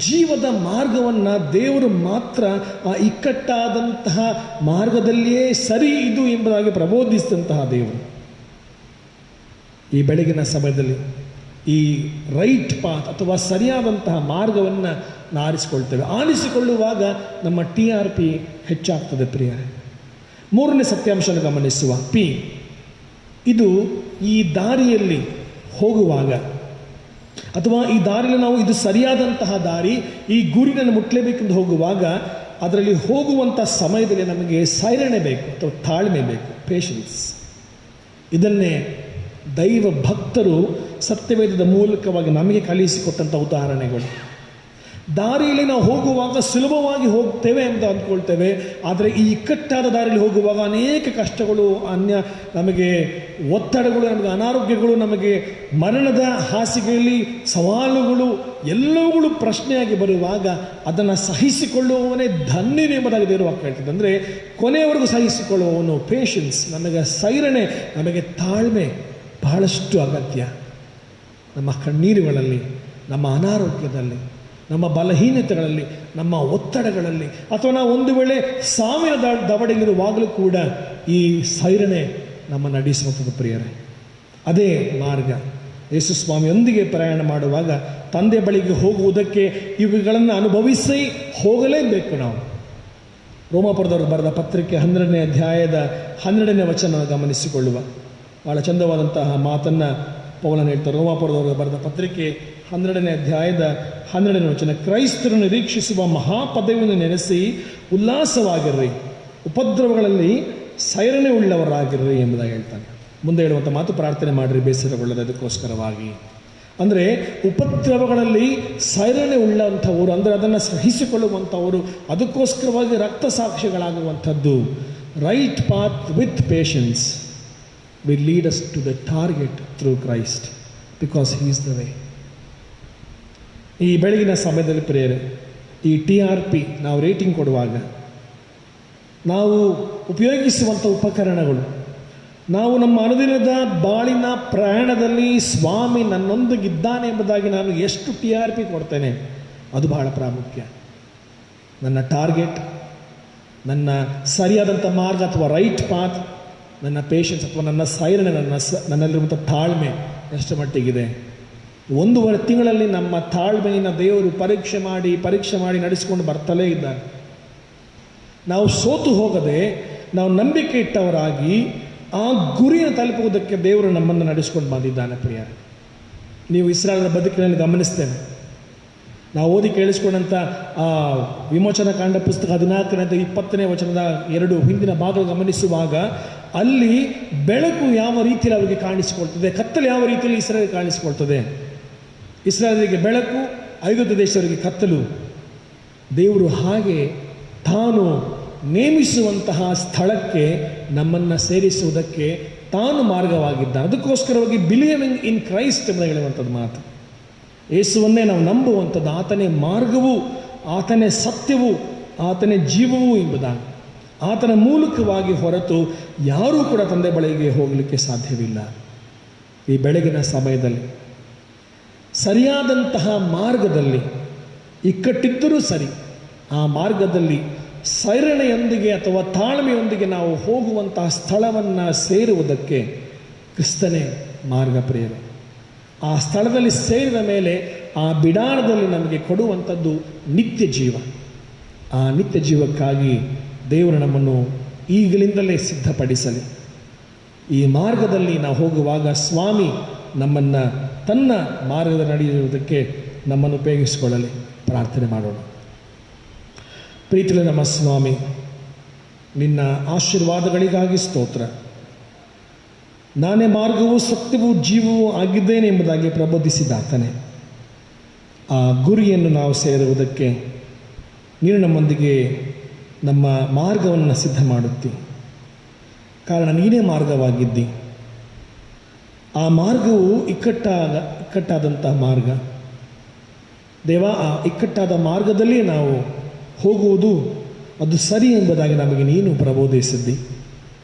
ಜೀವದ ಮಾರ್ಗವನ್ನು ದೇವರು ಮಾತ್ರ ಆ ಇಕ್ಕಟ್ಟಾದಂತಹ ಮಾರ್ಗದಲ್ಲಿಯೇ ಸರಿ ಇದು ಎಂಬುದಾಗಿ ಪ್ರಬೋಧಿಸಿದಂತಹ ದೇವರು. ಈ ಬೆಳಗಿನ ಸಮಯದಲ್ಲಿ ಈ ರೈಟ್ ಪಾತ್ ಅಥವಾ ಸರಿಯಾದಂತಹ ಮಾರ್ಗವನ್ನು ನಾವು ಆರಿಸಿಕೊಳ್ತೇವೆ. ಆರಿಸಿಕೊಳ್ಳುವಾಗ ನಮ್ಮ TRP ಹೆಚ್ಚಾಗ್ತದೆ ಪ್ರಿಯರೇ. ಮೂರನೇ ಸತ್ಯಾಂಶವನ್ನು ಗಮನಿಸುವ P, ಇದು ಈ ದಾರಿಯಲ್ಲಿ ಹೋಗುವಾಗ ಅಥವಾ ಈ ದಾರಿಯಲ್ಲಿ ನಾವು ಇದು ಸರಿಯಾದಂತಹ ದಾರಿ, ಈ ಗುರಿಯನ್ನು ಮುಟ್ಟಲೇಬೇಕೆಂದು ಹೋಗುವಾಗ ಅದರಲ್ಲಿ ಹೋಗುವಂಥ ಸಮಯದಲ್ಲಿ ನಮಗೆ ಸೈರಣೆ ಬೇಕು ಅಥವಾ ತಾಳ್ಮೆ ಬೇಕು, ಪೇಷನ್ಸ್. ಇದನ್ನೇ ದೈವ ಭಕ್ತರು ಸತ್ಯವೇದದ ಮೂಲಕವಾಗಿ ನಮಗೆ ಕಲಿಸಿಕೊಟ್ಟಂಥ ಉದಾಹರಣೆಗಳು. ದಾರಿಯಲ್ಲಿ ನಾವು ಹೋಗುವಾಗ ಸುಲಭವಾಗಿ ಹೋಗ್ತೇವೆ ಅಂತ ಅಂದ್ಕೊಳ್ತೇವೆ, ಆದರೆ ಈ ಇಕ್ಕಟ್ಟಾದ ದಾರಿಯಲ್ಲಿ ಹೋಗುವಾಗ ಅನೇಕ ಕಷ್ಟಗಳು, ನಮಗೆ ಒತ್ತಡಗಳು, ನಮಗೆ ಅನಾರೋಗ್ಯಗಳು, ನಮಗೆ ಮರಣದ ಹಾಸಿಗೆಯಲ್ಲಿ ಸವಾಲುಗಳು ಎಲ್ಲವುಗಳು ಪ್ರಶ್ನೆಯಾಗಿ ಬರುವಾಗ ಅದನ್ನು ಸಹಿಸಿಕೊಳ್ಳುವವನೇ ಧನ್ಯನು ಎಂಬುದಾಗಿ ದೇವರು ವಾಕ್ಯ ಹೇಳ್ತದೆ. ಅಂದರೆ ಕೊನೆಯವರೆಗೂ ಸಹಿಸಿಕೊಳ್ಳುವವನು, ಪೇಷನ್ಸ್, ನಮಗೆ ಸೈರಣೆ, ನಮಗೆ ತಾಳ್ಮೆ ಬಹಳಷ್ಟು ಅಗತ್ಯ. ನಮ್ಮ ಕಣ್ಣೀರುಗಳಲ್ಲಿ, ನಮ್ಮ ಅನಾರೋಗ್ಯದಲ್ಲಿ, ನಮ್ಮ ಬಲಹೀನತೆಗಳಲ್ಲಿ, ನಮ್ಮ ಒತ್ತಡಗಳಲ್ಲಿ, ಅಥವಾ ನಾವು ಒಂದು ವೇಳೆ ಸಾವಿನ ದವಡೆಯಲ್ಲಿರುವಾಗಲೂ ಕೂಡ ಈ ಸೈರಣೆ ನಮ್ಮ ನಡೆಸುವಂಥದ್ದು ಪ್ರಿಯರೇ. ಅದೇ ಮಾರ್ಗ. ಯೇಸುಸ್ವಾಮಿಯೊಂದಿಗೆ ಪ್ರಯಾಣ ಮಾಡುವಾಗ ತಂದೆ ಬಳಿಗೆ ಹೋಗುವುದಕ್ಕೆ ಇವುಗಳನ್ನು ಅನುಭವಿಸಿ ಹೋಗಲೇಬೇಕು ನಾವು. ರೋಮಾಪುರದವರು ಬರೆದ ಪತ್ರಿಕೆ 12ನೇ ಅಧ್ಯಾಯದ 12ನೇ ವಚನ ಗಮನಿಸಿಕೊಳ್ಳುವ ಭಾಳ ಚಂದವಾದಂತಹ ಮಾತನ್ನು ಪೌಲನು ಹೇಳ್ತಾರೆ. ರೋಮಾಪುರದವರು ಬರೆದ ಪತ್ರಿಕೆ 12ನೇ ಅಧ್ಯಾಯದ 12ನೇ ವಚನ, ಕ್ರೈಸ್ತರು ನಿರೀಕ್ಷಿಸುವ ಮಹಾಪದವಿಯನ್ನು ನೆನೆಸಿ ಉಲ್ಲಾಸವಾಗಿರ್ರಿ, ಉಪದ್ರವಗಳಲ್ಲಿ ಸೈರಣೆ ಉಳ್ಳವರಾಗಿರ್ರಿ ಎಂಬುದಾಗಿ ಹೇಳ್ತಾನೆ. ಮುಂದೆ ಹೇಳುವಂಥ ಮಾತು, ಪ್ರಾರ್ಥನೆ ಮಾಡಿರಿ ಬೇಸರಗೊಳ್ಳದೆ ಅದಕ್ಕೋಸ್ಕರವಾಗಿ. ಅಂದರೆ ಉಪದ್ರವಗಳಲ್ಲಿ ಸೈರಣೆ ಉಳ್ಳಂಥವರು, ಅಂದರೆ ಅದನ್ನು ಸಹಿಸಿಕೊಳ್ಳುವಂಥವರು, ಅದಕ್ಕೋಸ್ಕರವಾಗಿ ರಕ್ತ ಸಾಕ್ಷಿಗಳಾಗುವಂಥದ್ದು. Right path with patience will lead us to the target through Christ because he is the way. ಈ ಬೆಳಗಿನ ಸಮಯದಲ್ಲಿ ಪ್ರಿಯರೇ, ಈ TRP ನಾವು ರೇಟಿಂಗ್ ಕೊಡುವಾಗ ನಾವು ಉಪಯೋಗಿಸುವಂಥ ಉಪಕರಣಗಳು, ನಾವು ನಮ್ಮ ಅನುದಿನದ ಬಾಳಿನ ಪ್ರಯಾಣದಲ್ಲಿ ಸ್ವಾಮಿ ನನ್ನೊಂದಿಗಿದ್ದಾನೆ ಎಂಬುದಾಗಿ ನಾನು ಎಷ್ಟು TRP ಕೊಡ್ತೇನೆ, ಅದು ಬಹಳ ಪ್ರಾಮುಖ್ಯ. ನನ್ನ ಟಾರ್ಗೆಟ್, ನನ್ನ ಸರಿಯಾದಂಥ ಮಾರ್ಗ ಅಥವಾ ರೈಟ್ ಪಾತ್, ನನ್ನ ಪೇಷನ್ಸ್ ಅಥವಾ ನನ್ನ ಸೈರಣೆ, ನನ್ನಲ್ಲಿರುವಂಥ ತಾಳ್ಮೆ ಎಷ್ಟು ಮಟ್ಟಿಗಿದೆ. 1.5 ತಿಂಗಳಲ್ಲಿ ನಮ್ಮ ತಾಳ್ಮೆಯನ್ನು ದೇವರು ಪರೀಕ್ಷೆ ಮಾಡಿ ನಡೆಸಿಕೊಂಡು ಬರ್ತಲೇ ಇದ್ದಾರೆ. ನಾವು ಸೋತು ಹೋಗದೆ ನಾವು ನಂಬಿಕೆ ಇಟ್ಟವರಾಗಿ ಆ ಗುರಿಯನ್ನು ತಲುಪುವುದಕ್ಕೆ ದೇವರು ನಮ್ಮನ್ನು ನಡೆಸಿಕೊಂಡು ಬಂದಿದ್ದಾನೆ ಪ್ರಿಯರೇ. ನೀವು ಇಸ್ರಾಯೇಲರ ಬದುಕಿನಲ್ಲಿ ಗಮನಿಸ್ತೇವೆ. ನಾವು ಓದಿ ಕೇಳಿಸ್ಕೊಂಡಂಥ ಆ ವಿಮೋಚನಕಾಂಡ ಪುಸ್ತಕ 14ನೇ 20ನೇ ವಚನದ 2 ಹಿಂದಿನ ಭಾಗ ಗಮನಿಸುವಾಗ ಅಲ್ಲಿ ಬೆಳಕು ಯಾವ ರೀತಿಯಲ್ಲಿ ಅವರಿಗೆ ಕಾಣಿಸಿಕೊಳ್ತದೆ, ಕತ್ತಲು ಯಾವ ರೀತಿಯಲ್ಲಿ ಇಸ್ರಾಯೇಲ್ ಕಾಣಿಸಿಕೊಳ್ತದೆ. ಇಸ್ರಾಯೇಲಿಗೆ ಬೆಳಕು, ಐಗುಪ್ತ ದೇಶದವರಿಗೆ ಕತ್ತಲು. ದೇವರು ಹಾಗೆ ತಾನು ನೇಮಿಸುವಂತಹ ಸ್ಥಳಕ್ಕೆ ನಮ್ಮನ್ನು ಸೇರಿಸುವುದಕ್ಕೆ ತಾನು ಮಾರ್ಗವಾಗಿದ್ದಾನೆ. ಅದಕ್ಕೋಸ್ಕರವಾಗಿ ಬಿಲೀವಿಂಗ್ ಇನ್ ಕ್ರೈಸ್ಟ್ ಎಂಬ ಹೇಳುವಂಥದ್ದು ಮಾತು. ಯೇಸುವನ್ನೇ ನಾವು ನಂಬುವಂಥದ್ದು. ಆತನೇ ಮಾರ್ಗವೂ, ಆತನೇ ಸತ್ಯವೂ, ಆತನೇ ಜೀವವೂ ಎಂಬುದಾಗಿ. ಆತನ ಮೂಲಕವಾಗಿ ಹೊರತು ಯಾರೂ ಕೂಡ ತಂದೆ ಬಳಿಗೆ ಹೋಗಲಿಕ್ಕೆ ಸಾಧ್ಯವಿಲ್ಲ. ಈ ಬೆಳಗಿನ ಸಮಯದಲ್ಲಿ ಸರಿಯಾದಂತಹ ಮಾರ್ಗದಲ್ಲಿ ಇಕ್ಕಟ್ಟಿದ್ದರೂ ಸರಿ, ಆ ಮಾರ್ಗದಲ್ಲಿ ಸೈರಣೆಯೊಂದಿಗೆ ಅಥವಾ ತಾಳ್ಮೆಯೊಂದಿಗೆ ನಾವು ಹೋಗುವಂತಹ ಸ್ಥಳವನ್ನು ಸೇರುವುದಕ್ಕೆ ಕ್ರಿಸ್ತನೇ ಮಾರ್ಗ ಪ್ರಿಯರೇ. ಆ ಸ್ಥಳದಲ್ಲಿ ಸೇರಿದ ಮೇಲೆ ಆ ಬಿಡಾರದಲ್ಲಿ ನಮಗೆ ಕೊಡುವಂಥದ್ದು ನಿತ್ಯ ಜೀವ. ಆ ನಿತ್ಯ ಜೀವಕ್ಕಾಗಿ ದೇವರು ನಮ್ಮನ್ನು ಈಗಲಿಂದಲೇ ಸಿದ್ಧಪಡಿಸಲಿ. ಈ ಮಾರ್ಗದಲ್ಲಿ ನಾವು ಹೋಗುವಾಗ ಸ್ವಾಮಿ ನಮ್ಮನ್ನು ತನ್ನ ಮಾರ್ಗದ ನಡೆಯುವುದಕ್ಕೆ ನಮ್ಮನ್ನು ಉಪಯೋಗಿಸಿಕೊಳ್ಳಲಿ. ಪ್ರಾರ್ಥನೆ ಮಾಡೋಣ. ಪ್ರೀತಿಯ ನಮ್ಮ ಸ್ವಾಮಿ, ನಿನ್ನ ಆಶೀರ್ವಾದಗಳಿಗಾಗಿ ಸ್ತೋತ್ರ. ನಾನೇ ಮಾರ್ಗವೂ ಸತ್ಯವೂ ಜೀವವೂ ಆಗಿದ್ದೇನೆ ಎಂಬುದಾಗಿ ಪ್ರಬೋಧಿಸಿದಾತನೇ, ಆ ಗುರಿಯನ್ನು ನಾವು ಸೇರುವುದಕ್ಕೆ ನೀನು ನಮ್ಮೊಂದಿಗೆ ನಮ್ಮ ಮಾರ್ಗವನ್ನು ಸಿದ್ಧ ಮಾಡುತ್ತಿ. ಕಾರಣ ನೀನೇ ಮಾರ್ಗವಾಗಿದ್ದಿ. ಆ ಮಾರ್ಗವು ಇಕ್ಕಟ್ಟಾದಂತಹ ಮಾರ್ಗ ದೇವ. ಆ ಇಕ್ಕಟ್ಟಾದ ಮಾರ್ಗದಲ್ಲಿ ನಾವು ಹೋಗುವುದು ಅದು ಸರಿ ಎಂಬುದಾಗಿ ನಮಗೆ ನೀನು ಪ್ರಬೋಧಿಸಿದ್ದಿ.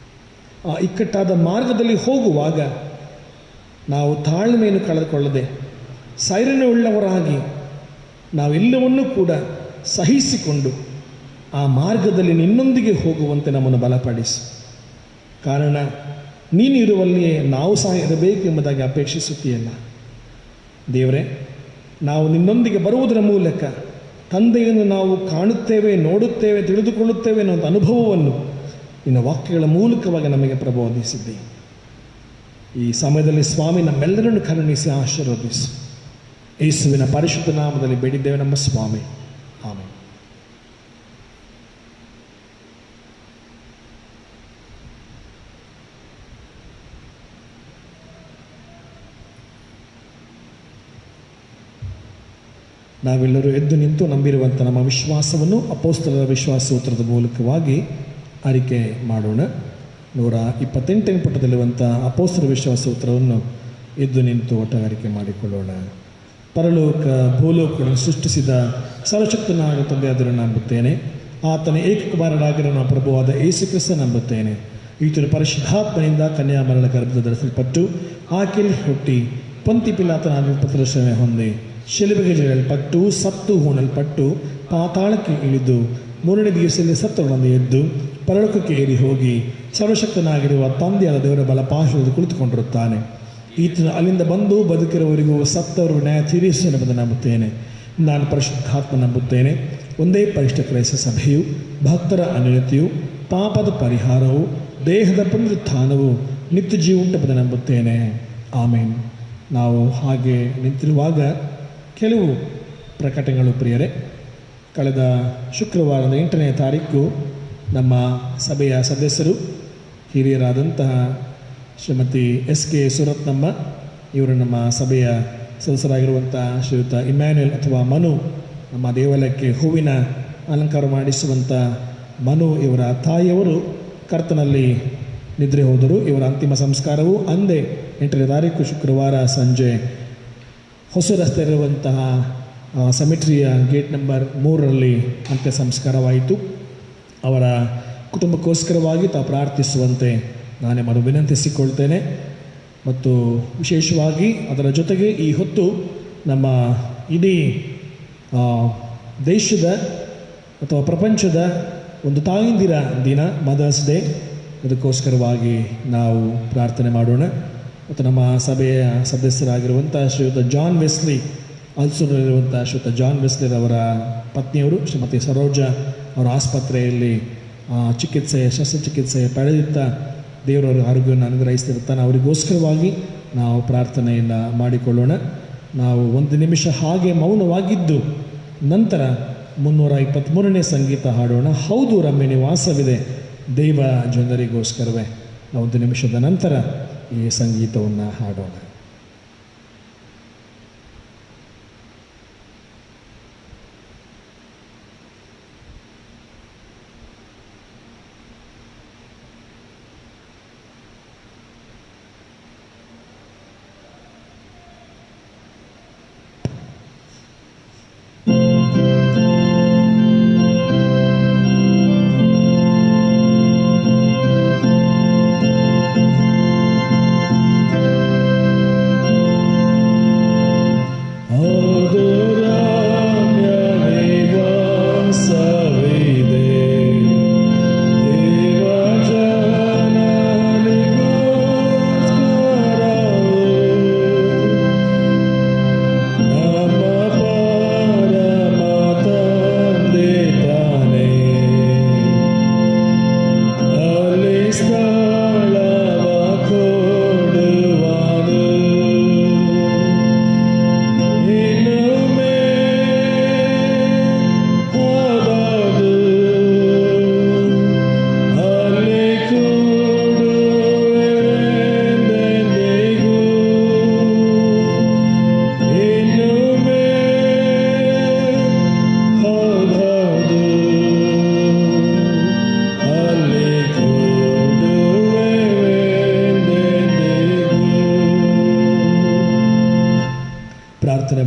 ಆ ಇಕ್ಕಟ್ಟಾದ ಮಾರ್ಗದಲ್ಲಿ ಹೋಗುವಾಗ ನಾವು ತಾಳ್ಮೆಯನ್ನು ಕಳೆದುಕೊಳ್ಳದೆ ಸೈರಣೆ ಉಳ್ಳವರಾಗಿ ನಾವೆಲ್ಲವನ್ನೂ ಕೂಡ ಸಹಿಸಿಕೊಂಡು ಆ ಮಾರ್ಗದಲ್ಲಿ ನಿನ್ನೊಂದಿಗೆ ಹೋಗುವಂತೆ ನಮ್ಮನ್ನು ಬಲಪಡಿಸು. ಕಾರಣ ನೀನು ಇರುವಲ್ಲಿಯೇ ನಾವು ಸಹ ಇರಬೇಕು ಎಂಬುದಾಗಿ ಅಪೇಕ್ಷಿಸುತ್ತೀಯಲ್ಲ ದೇವರೇ. ನಾವು ನಿನ್ನೊಂದಿಗೆ ಬರುವುದರ ಮೂಲಕ ತಂದೆಯನ್ನು ನಾವು ಕಾಣುತ್ತೇವೆ, ನೋಡುತ್ತೇವೆ, ತಿಳಿದುಕೊಳ್ಳುತ್ತೇವೆ ಅನ್ನುವಂಥ ಅನುಭವವನ್ನು ನಿನ್ನ ವಾಕ್ಯಗಳ ಮೂಲಕವಾಗಿ ನಮಗೆ ಪ್ರಬೋಧಿಸಿದ್ದೆ. ಈ ಸಮಯದಲ್ಲಿ ಸ್ವಾಮಿ ನಮ್ಮೆಲ್ಲರನ್ನು ಕರುಣಿಸಿ ಆಶೀರ್ವದಿಸು. ಯೇಸುವಿನ ಪರಿಶುದ್ಧ ನಾಮದಲ್ಲಿ ಬೇಡಿದ್ದೇವೆ ನಮ್ಮ ಸ್ವಾಮಿ, ಆಮೆನ್. ನಾವೆಲ್ಲರೂ ಎದ್ದು ನಿಂತು ನಂಬಿರುವಂಥ ನಮ್ಮ ವಿಶ್ವಾಸವನ್ನು ಅಪೊಸ್ತಲರ ವಿಶ್ವಾಸ ಸೂತ್ರದ ಮೂಲಕವಾಗಿ ಅರಿಕೆ ಮಾಡೋಣ. 128ನೇ ಪುಟದಲ್ಲಿರುವಂಥ ಅಪೊಸ್ತಲರ ವಿಶ್ವಾಸ ಸೂತ್ರವನ್ನು ಎದ್ದು ನಿಂತು ಒಟ್ಟಾಗಿ ಮಾಡಿಕೊಳ್ಳೋಣ. ಪರಲೋಕ ಭೂಲೋಕಗಳನ್ನು ಸೃಷ್ಟಿಸಿದ ಸರ್ವಶಕ್ತನಾದ ತಂದೆಯಾದರೂ ನಂಬುತ್ತೇನೆ. ಆತನ ಏಕಕುಮಾರನಾಗಿರೋ ನಮ್ಮ ಪ್ರಭುವಾದ ಯೇಸು ಕ್ರಿಸ್ತ ನಂಬುತ್ತೇನೆ. ಈತನು ಪರಿಶುದ್ಧಾತ್ಮನಿಂದ ಕನ್ಯಾಮರಳ ಗರ್ಭದ ಧರಿಸಲ್ಪಟ್ಟು ಆಕೆಯಲ್ಲಿ ಹುಟ್ಟಿ ಪೊಂತಿ ಪಿಲಾತನ ಪತ್ರಶ್ರಮೆ ಹೊಂದಿ ಶಿಲುಬೆಗೆ ಜಡಿಯಲ್ಪಟ್ಟು ಸತ್ತು ಹೂಣಲ್ಪಟ್ಟು ಪಾತಾಳಕ್ಕೆ ಇಳಿದು 3ನೇ ದಿವಸದಲ್ಲಿ ಸತ್ತವರನ್ನು ಎದ್ದು ಪರಲೋಕಕ್ಕೆ ಏರಿ ಹೋಗಿ ಸರ್ವಶಕ್ತನಾಗಿರುವ ತಂದೆಯಾದ ದೇವರ ಬಲಪಾರ್ಶ್ವದಲ್ಲಿ ಕುಳಿತುಕೊಂಡಿರುತ್ತಾನೆ. ಈತನು ಅಲ್ಲಿಂದ ಬಂದು ಬದುಕಿರುವವರಿಗೂ ಸತ್ತವರು ನ್ಯಾಯ ತೀರಿಸುವುದೆಂಬುದು ನಂಬುತ್ತೇನೆ. ನಾನು ಪರಿಶುದ್ಧಾತ್ಮ ನಂಬುತ್ತೇನೆ. ಒಂದೇ ಪರಿಷ್ಠ ಕ್ರೈಸ್ತ ಸಭೆಯು, ಭಕ್ತರ ಅನ್ಯೋನ್ಯತೆಯು, ಪಾಪದ ಪರಿಹಾರವು, ದೇಹದ ಪುನರುತ್ಥಾನವು, ನಿತ್ಯ ಜೀವ ಉಂಟೆಂಬುದು ನಂಬುತ್ತೇನೆ. ಆಮೇನ್. ನಾವು ಹಾಗೆ ನಿಂತಿರುವಾಗ ಕೆಲವು ಪ್ರಕಟಣೆಗಳು ಪ್ರಿಯರೇ. ಕಳೆದ ಶುಕ್ರವಾರದ 8ನೇ ತಾರೀಕು ನಮ್ಮ ಸಭೆಯ ಸದಸ್ಯರು ಹಿರಿಯರಾದಂತಹ ಶ್ರೀಮತಿ SK ಸುರತ್ನಮ್ಮ ಇವರು ನಮ್ಮ ಸಭೆಯ ಸದಸ್ಯರಾಗಿರುವಂಥ ಶ್ರೀಯುತ ಇಮ್ಯಾನ್ಯುಯಲ್ ಅಥವಾ ಮನು, ನಮ್ಮ ದೇವಾಲಯಕ್ಕೆ ಹೂವಿನ ಅಲಂಕಾರ ಮಾಡಿಸುವಂಥ ಮನು ಇವರ ತಾಯಿಯವರು ಕರ್ತನಲ್ಲಿ ನಿದ್ರೆ ಹೋದರು. ಇವರ ಅಂತಿಮ ಸಂಸ್ಕಾರವು ಅಂದೇ 8ನೇ ತಾರೀಕು ಶುಕ್ರವಾರ ಸಂಜೆ ಹೊಸ ರಸ್ತೆಯಲ್ಲಿರುವಂತಹ ಸೆಮಿಟ್ರಿಯ ಗೇಟ್ ನಂಬರ್ 3ರಲ್ಲಿ ಅಂತ್ಯ ಸಂಸ್ಕಾರವಾಯಿತು. ಅವರ ಕುಟುಂಬಕ್ಕೋಸ್ಕರವಾಗಿ ತಾವು ಪ್ರಾರ್ಥಿಸುವಂತೆ ನಾನೇ ವಿನಂತಿಸಿಕೊಳ್ತೇನೆ. ಮತ್ತು ವಿಶೇಷವಾಗಿ ಅದರ ಜೊತೆಗೆ ಈ ಹೊತ್ತು ನಮ್ಮ ಇಡೀ ದೇಶದ ಅಥವಾ ಪ್ರಪಂಚದ ಒಂದು ತಾಯಂದಿರ ದಿನ, ಮದರ್ಸ್ ಡೇ, ಅದಕ್ಕೋಸ್ಕರವಾಗಿ ನಾವು ಪ್ರಾರ್ಥನೆ ಮಾಡೋಣ. ಮತ್ತು ನಮ್ಮ ಸಭೆಯ ಸದಸ್ಯರಾಗಿರುವಂಥ ಶ್ರೀಯುತ ಜಾನ್ ವೆಸ್ಲಿ, ಅಲ್ಸೂರಿನಲ್ಲಿರುವಂಥ ಶ್ರೀಯುತ ಜಾನ್ ವೆಸ್ಲಿರವರ ಪತ್ನಿಯವರು ಶ್ರೀಮತಿ ಸರೋಜ ಅವರ ಆಸ್ಪತ್ರೆಯಲ್ಲಿ ಶಸ್ತ್ರಚಿಕಿತ್ಸೆ ಪಡೆದಿದ್ದ ದೇವರವರ ಆರೋಗ್ಯವನ್ನು ಅನುಗ್ರಹಿಸ್ತಿರ್ತಾನೆ. ಅವರಿಗೋಸ್ಕರವಾಗಿ ನಾವು ಪ್ರಾರ್ಥನೆಯನ್ನು ಮಾಡಿಕೊಳ್ಳೋಣ. ನಾವು 1 ನಿಮಿಷ ಹಾಗೆ ಮೌನವಾಗಿದ್ದು ನಂತರ 323ನೇ ಸಂಗೀತ ಹಾಡೋಣ. ಹೌದು ರಮ್ಯ ನಿವಾಸವಿದೆ ದೇವ ಜನರಿಗೋಸ್ಕರವೇ. ನಾವು 1 ನಿಮಿಷದ ನಂತರ ಈ ಸಂಗೀತವನ್ನು ಹಾಡೋಣ.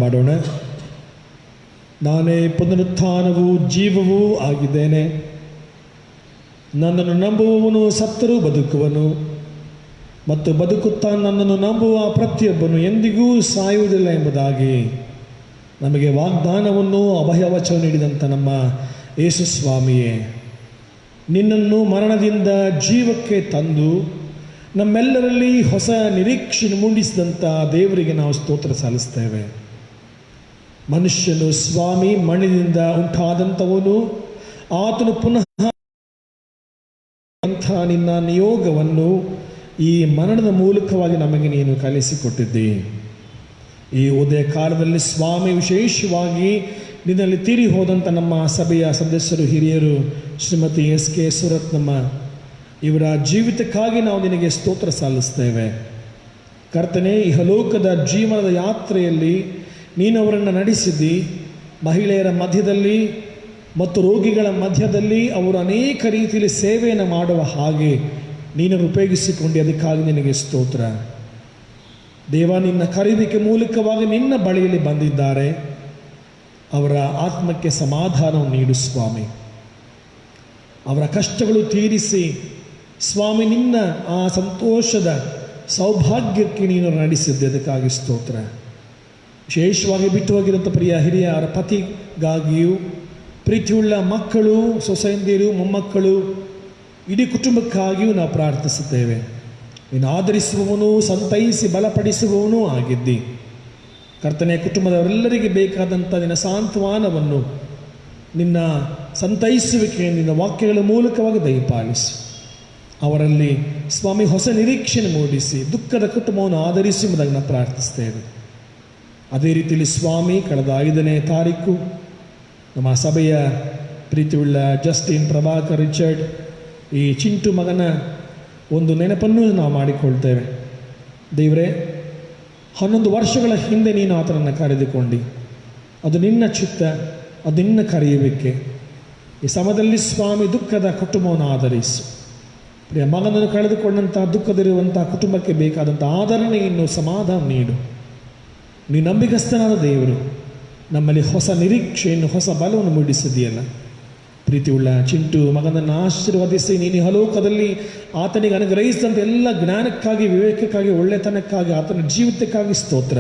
ಮಾಡೋಣ. ನಾನೇ ಪುನರುತ್ಥಾನವೂ ಜೀವವೂ ಆಗಿದ್ದೇನೆ. ನನ್ನನ್ನು ನಂಬುವವನು ಸತ್ತರೂ ಬದುಕುವನು, ಮತ್ತು ಬದುಕುತ್ತಾ ನನ್ನನ್ನು ನಂಬುವ ಪ್ರತಿಯೊಬ್ಬನು ಎಂದಿಗೂ ಸಾಯುವುದಿಲ್ಲ ಎಂಬುದಾಗಿ ನಮಗೆ ವಾಗ್ದಾನವನ್ನು ಅಭಯವಚನ ನೀಡಿದಂಥ ನಮ್ಮ ಯೇಸು ಸ್ವಾಮಿಯೇ, ನಿನ್ನನ್ನು ಮರಣದಿಂದ ಜೀವಕ್ಕೆ ತಂದು ನಮ್ಮೆಲ್ಲರಲ್ಲಿ ಹೊಸ ನಿರೀಕ್ಷೆ ಮೂಡಿಸಿದಂಥ ದೇವರಿಗೆ ನಾವು ಸ್ತೋತ್ರ ಸಲ್ಲಿಸ್ತೇವೆ. ಮನುಷ್ಯನು ಸ್ವಾಮಿ ಮಣ್ಣಿನಿಂದ ಉಂಟಾದಂಥವನು, ಆತನು ಪುನಃ ಅಂಥ ನಿನ್ನ ನಿಯೋಗವನ್ನು ಈ ಮರಣದ ಮೂಲಕವಾಗಿ ನಮಗೆ ನೀನು ಕಲಿಸಿಕೊಟ್ಟಿದ್ದಿ. ಈ ಉದಯ ಕಾಲದಲ್ಲಿ ಸ್ವಾಮಿ ವಿಶೇಷವಾಗಿ ನಿನ್ನಲ್ಲಿ ತೀರಿ ಹೋದಂಥ ನಮ್ಮ ಸಭೆಯ ಸದಸ್ಯರು, ಹಿರಿಯರು, ಶ್ರೀಮತಿ SK ಸುರತ್ನಮ್ಮ ಇವರ ಜೀವಿತಕ್ಕಾಗಿ ನಾವು ನಿನಗೆ ಸ್ತೋತ್ರ ಸಲ್ಲಿಸ್ತೇವೆ. ಕರ್ತನೇ, ಇಹಲೋಕದ ಜೀವನದ ಯಾತ್ರೆಯಲ್ಲಿ ನೀನು ಅವರನ್ನು ನಡೆಸಿದ್ದಿ. ಮಹಿಳೆಯರ ಮಧ್ಯದಲ್ಲಿ ಮತ್ತು ರೋಗಿಗಳ ಮಧ್ಯದಲ್ಲಿ ಅವರು ಅನೇಕ ರೀತಿಯಲ್ಲಿ ಸೇವೆಯನ್ನು ಮಾಡುವ ಹಾಗೆ ನೀನು ಉಪಯೋಗಿಸಿಕೊಂಡು, ಅದಕ್ಕಾಗಿ ನಿನಗೆ ಸ್ತೋತ್ರ. ದೇವ, ನಿನ್ನ ಕರೆಯುವಿಕೆ ಮೂಲಕವಾಗಿ ನಿನ್ನ ಬಳಿಯಲ್ಲಿ ಬಂದಿದ್ದಾರೆ. ಅವರ ಆತ್ಮಕ್ಕೆ ಸಮಾಧಾನವನ್ನು ನೀಡು ಸ್ವಾಮಿ. ಅವರ ಕಷ್ಟಗಳು ತೀರಿಸಿ ಸ್ವಾಮಿ, ನಿನ್ನ ಆ ಸಂತೋಷದ ಸೌಭಾಗ್ಯಕ್ಕೆ ನೀನು ನಡೆಸಿದ್ದೆ, ಅದಕ್ಕಾಗಿ ಸ್ತೋತ್ರ. ವಿಶೇಷವಾಗಿ ಬಿಟ್ಟು ಹೋಗಿರುವಂಥ ಪ್ರಿಯ ಹಿರಿಯರ ಪತಿಗಾಗಿಯೂ, ಪ್ರೀತಿಯುಳ್ಳ ಮಕ್ಕಳು, ಸೊಸೆಯಂದಿರು, ಮೊಮ್ಮಕ್ಕಳು, ಇಡೀ ಕುಟುಂಬಕ್ಕಾಗಿಯೂ ನಾವು ಪ್ರಾರ್ಥಿಸುತ್ತೇವೆ. ನೀನು ಆಧರಿಸುವವನು, ಸಂತೈಸಿ ಬಲಪಡಿಸುವವನೂ ಆಗಿದ್ದಿ. ಕರ್ತನೆ, ಕುಟುಂಬದವರೆಲ್ಲರಿಗೆ ಬೇಕಾದಂಥ ನಿನ್ನ ಸಾಂತ್ವನವನ್ನು, ನಿನ್ನ ಸಂತೈಸುವಿಕೆ ನಿನ್ನ ವಾಕ್ಯಗಳ ಮೂಲಕವಾಗಿ ದಯಪಾಲಿಸಿ ಅವರಲ್ಲಿ ಸ್ವಾಮಿ ಹೊಸ ನಿರೀಕ್ಷೆಯನ್ನು ಮೂಡಿಸಿ ದುಃಖದ ಕುಟುಂಬವನ್ನು ಆಧರಿಸಿ ಎಂಬುದಾಗಿ ನಾವು ಪ್ರಾರ್ಥಿಸ್ತೇವೆ. ಅದೇ ರೀತಿಯಲ್ಲಿ ಸ್ವಾಮಿ, ಕಳೆದ 5ನೇ ತಾರೀಕು ನಮ್ಮ ಸಭೆಯ ಪ್ರೀತಿಯುಳ್ಳ ಜಸ್ಟಿನ್ ಪ್ರಭಾಕರ್ ರಿಚರ್ಡ್, ಈ ಚಿಂಟು ಮಗನ ಒಂದು ನೆನಪನ್ನು ನಾವು ಮಾಡಿಕೊಳ್ತೇವೆ. ದೇವರೇ, 11 ವರ್ಷಗಳ ಹಿಂದೆ ನೀನು ಆತನನ್ನು ಕರೆದುಕೊಂಡು, ಅದು ನಿನ್ನ ಚಿತ್ತ, ಅದು ನಿನ್ನ ಕರೆಯುವಿಕೆ. ಈ ಸಮಯದಲ್ಲಿ ಸ್ವಾಮಿ ದುಃಖದ ಕುಟುಂಬವನ್ನು ಆಧರಿಸು. ಪ್ರಿಯ ಮಗನನ್ನು ಕಳೆದುಕೊಂಡಂಥ ದುಃಖದಲ್ಲಿರುವಂಥ ಕುಟುಂಬಕ್ಕೆ ಬೇಕಾದಂಥ ಆದರಣೆಯನ್ನು, ಸಮಾಧಾನ ನೀಡು. ನೀನು ನಂಬಿಗಸ್ತನಾದ ದೇವರು, ನಮ್ಮಲ್ಲಿ ಹೊಸ ನಿರೀಕ್ಷೆಯನ್ನು, ಹೊಸ ಬಲವನ್ನು ಮೂಡಿಸಿದೆಯಲ್ಲ. ಪ್ರೀತಿಯುಳ್ಳ ಚಿಂಟು ಮಗನನ್ನು ಆಶೀರ್ವದಿಸಿ ನೀನು ಹಲೋಕದಲ್ಲಿ ಆತನಿಗೆ ಅನುಗ್ರಹಿಸಿದಂಥ ಎಲ್ಲ ಜ್ಞಾನಕ್ಕಾಗಿ, ವಿವೇಕಕ್ಕಾಗಿ, ಒಳ್ಳೆತನಕ್ಕಾಗಿ, ಆತನ ಜೀವಿತಕ್ಕಾಗಿ ಸ್ತೋತ್ರ